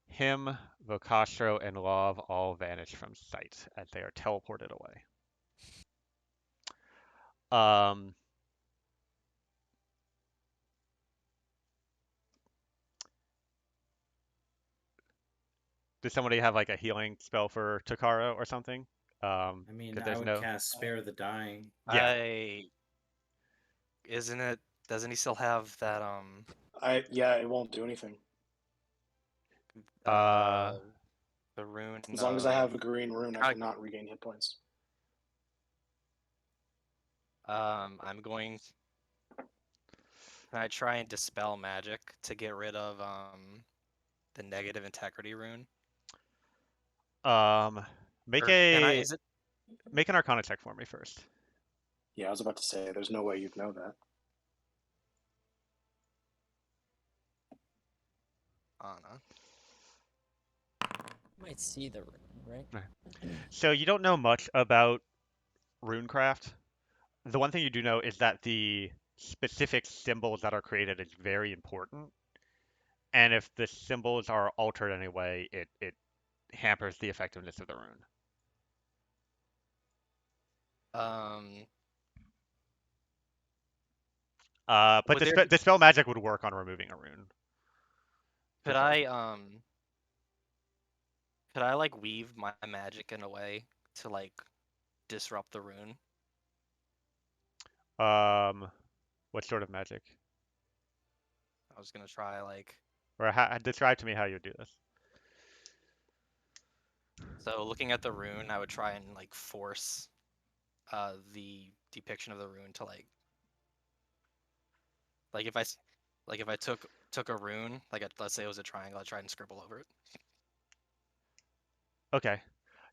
him, Vocastro, and Love all vanish from sight as they are teleported away. Does somebody have like a healing spell for Takara or something? I mean, 'Cause I there's would no. cast Spare the Dying. Yeah. Isn't it? Doesn't he still have that? Yeah, it won't do anything. Uh, The rune As long as I of. have a green rune, I cannot regain hit points. I'm going. Can I try and dispel magic to get rid of the negative integrity rune? Make Or can I? a Is it? make an Arcana check for me first. Yeah, I was about to say, there's no way you'd know that. Anna. Might see the rune, right? So you don't know much about runecraft. The one thing you do know is that the specific symbols that are created is very important. And if the symbols are altered in any way, it hampers the effectiveness of the rune. Um. But Would there be? dispel magic would work on removing a rune. Could I like weave my magic in a way to like disrupt the rune? What sort of magic? I was gonna try like. Or describe to me how you would do this. So looking at the rune, I would try and like force the depiction of the rune to like if I took a rune, like let's say it was a triangle, I'd try and scribble over it. Okay.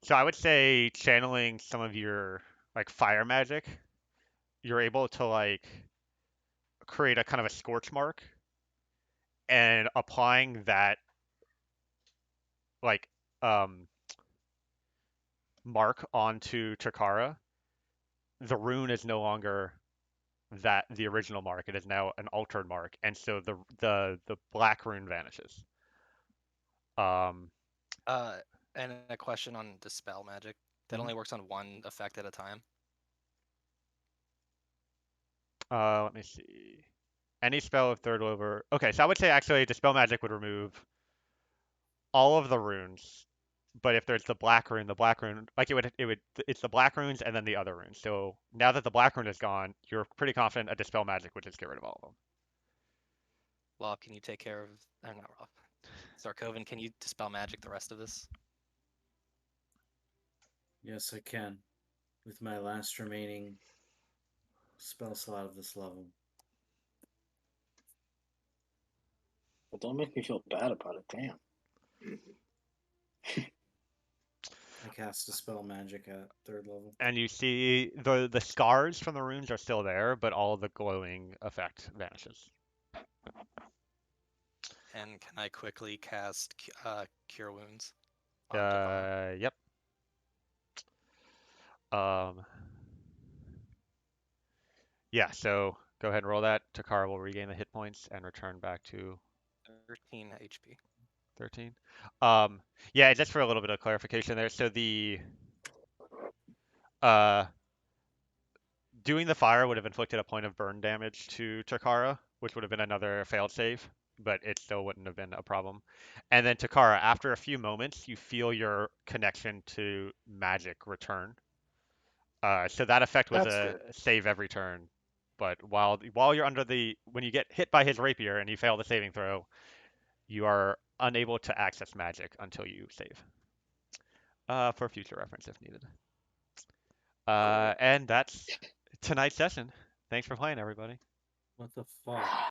So I would say channeling some of your like fire magic, you're able to like create a kind of a scorch mark and applying that like um mark onto Chikara, the rune is no longer that the original mark. It is now an altered mark, and so the black rune vanishes. Um, Uh, and a question on dispel magic that mhm. only works on one effect at a time. Let me see. Any spell of third level. Okay, so I would say actually dispel magic would remove all of the runes, but if there's the black rune, like it's the black runes and then the other runes. So now that the black rune is gone, you're pretty confident a dispel magic would just get rid of all of them. Rob, can you take care of? I'm not Rob. Sarkovan, can you dispel magic the rest of this? Yes, I can. With my last remaining spell slot of this level. But don't make me feel bad about it. Damn. I cast dispel magic at third level. And you see the scars from the runes are still there, but all of the glowing effect vanishes. And can I quickly cast Cure Wounds on Takara? Yep. Um, yeah, so go ahead and roll that. Takara will regain the hit points and return back to 13 HP. 13. Yeah, just for a little bit of clarification there. So uh, doing the fire would have inflicted a point of burn damage to Takara, which would have been another failed save, but it still wouldn't have been a problem. And then Takara, after a few moments, you feel your connection to magic return. So that effect was That's a good. save every turn, but while you're under when you get hit by his rapier and you fail the saving throw, you are unable to access magic until you save. For future reference if needed. Cool. And that's tonight's session. Thanks for playing, everybody. What the fuck?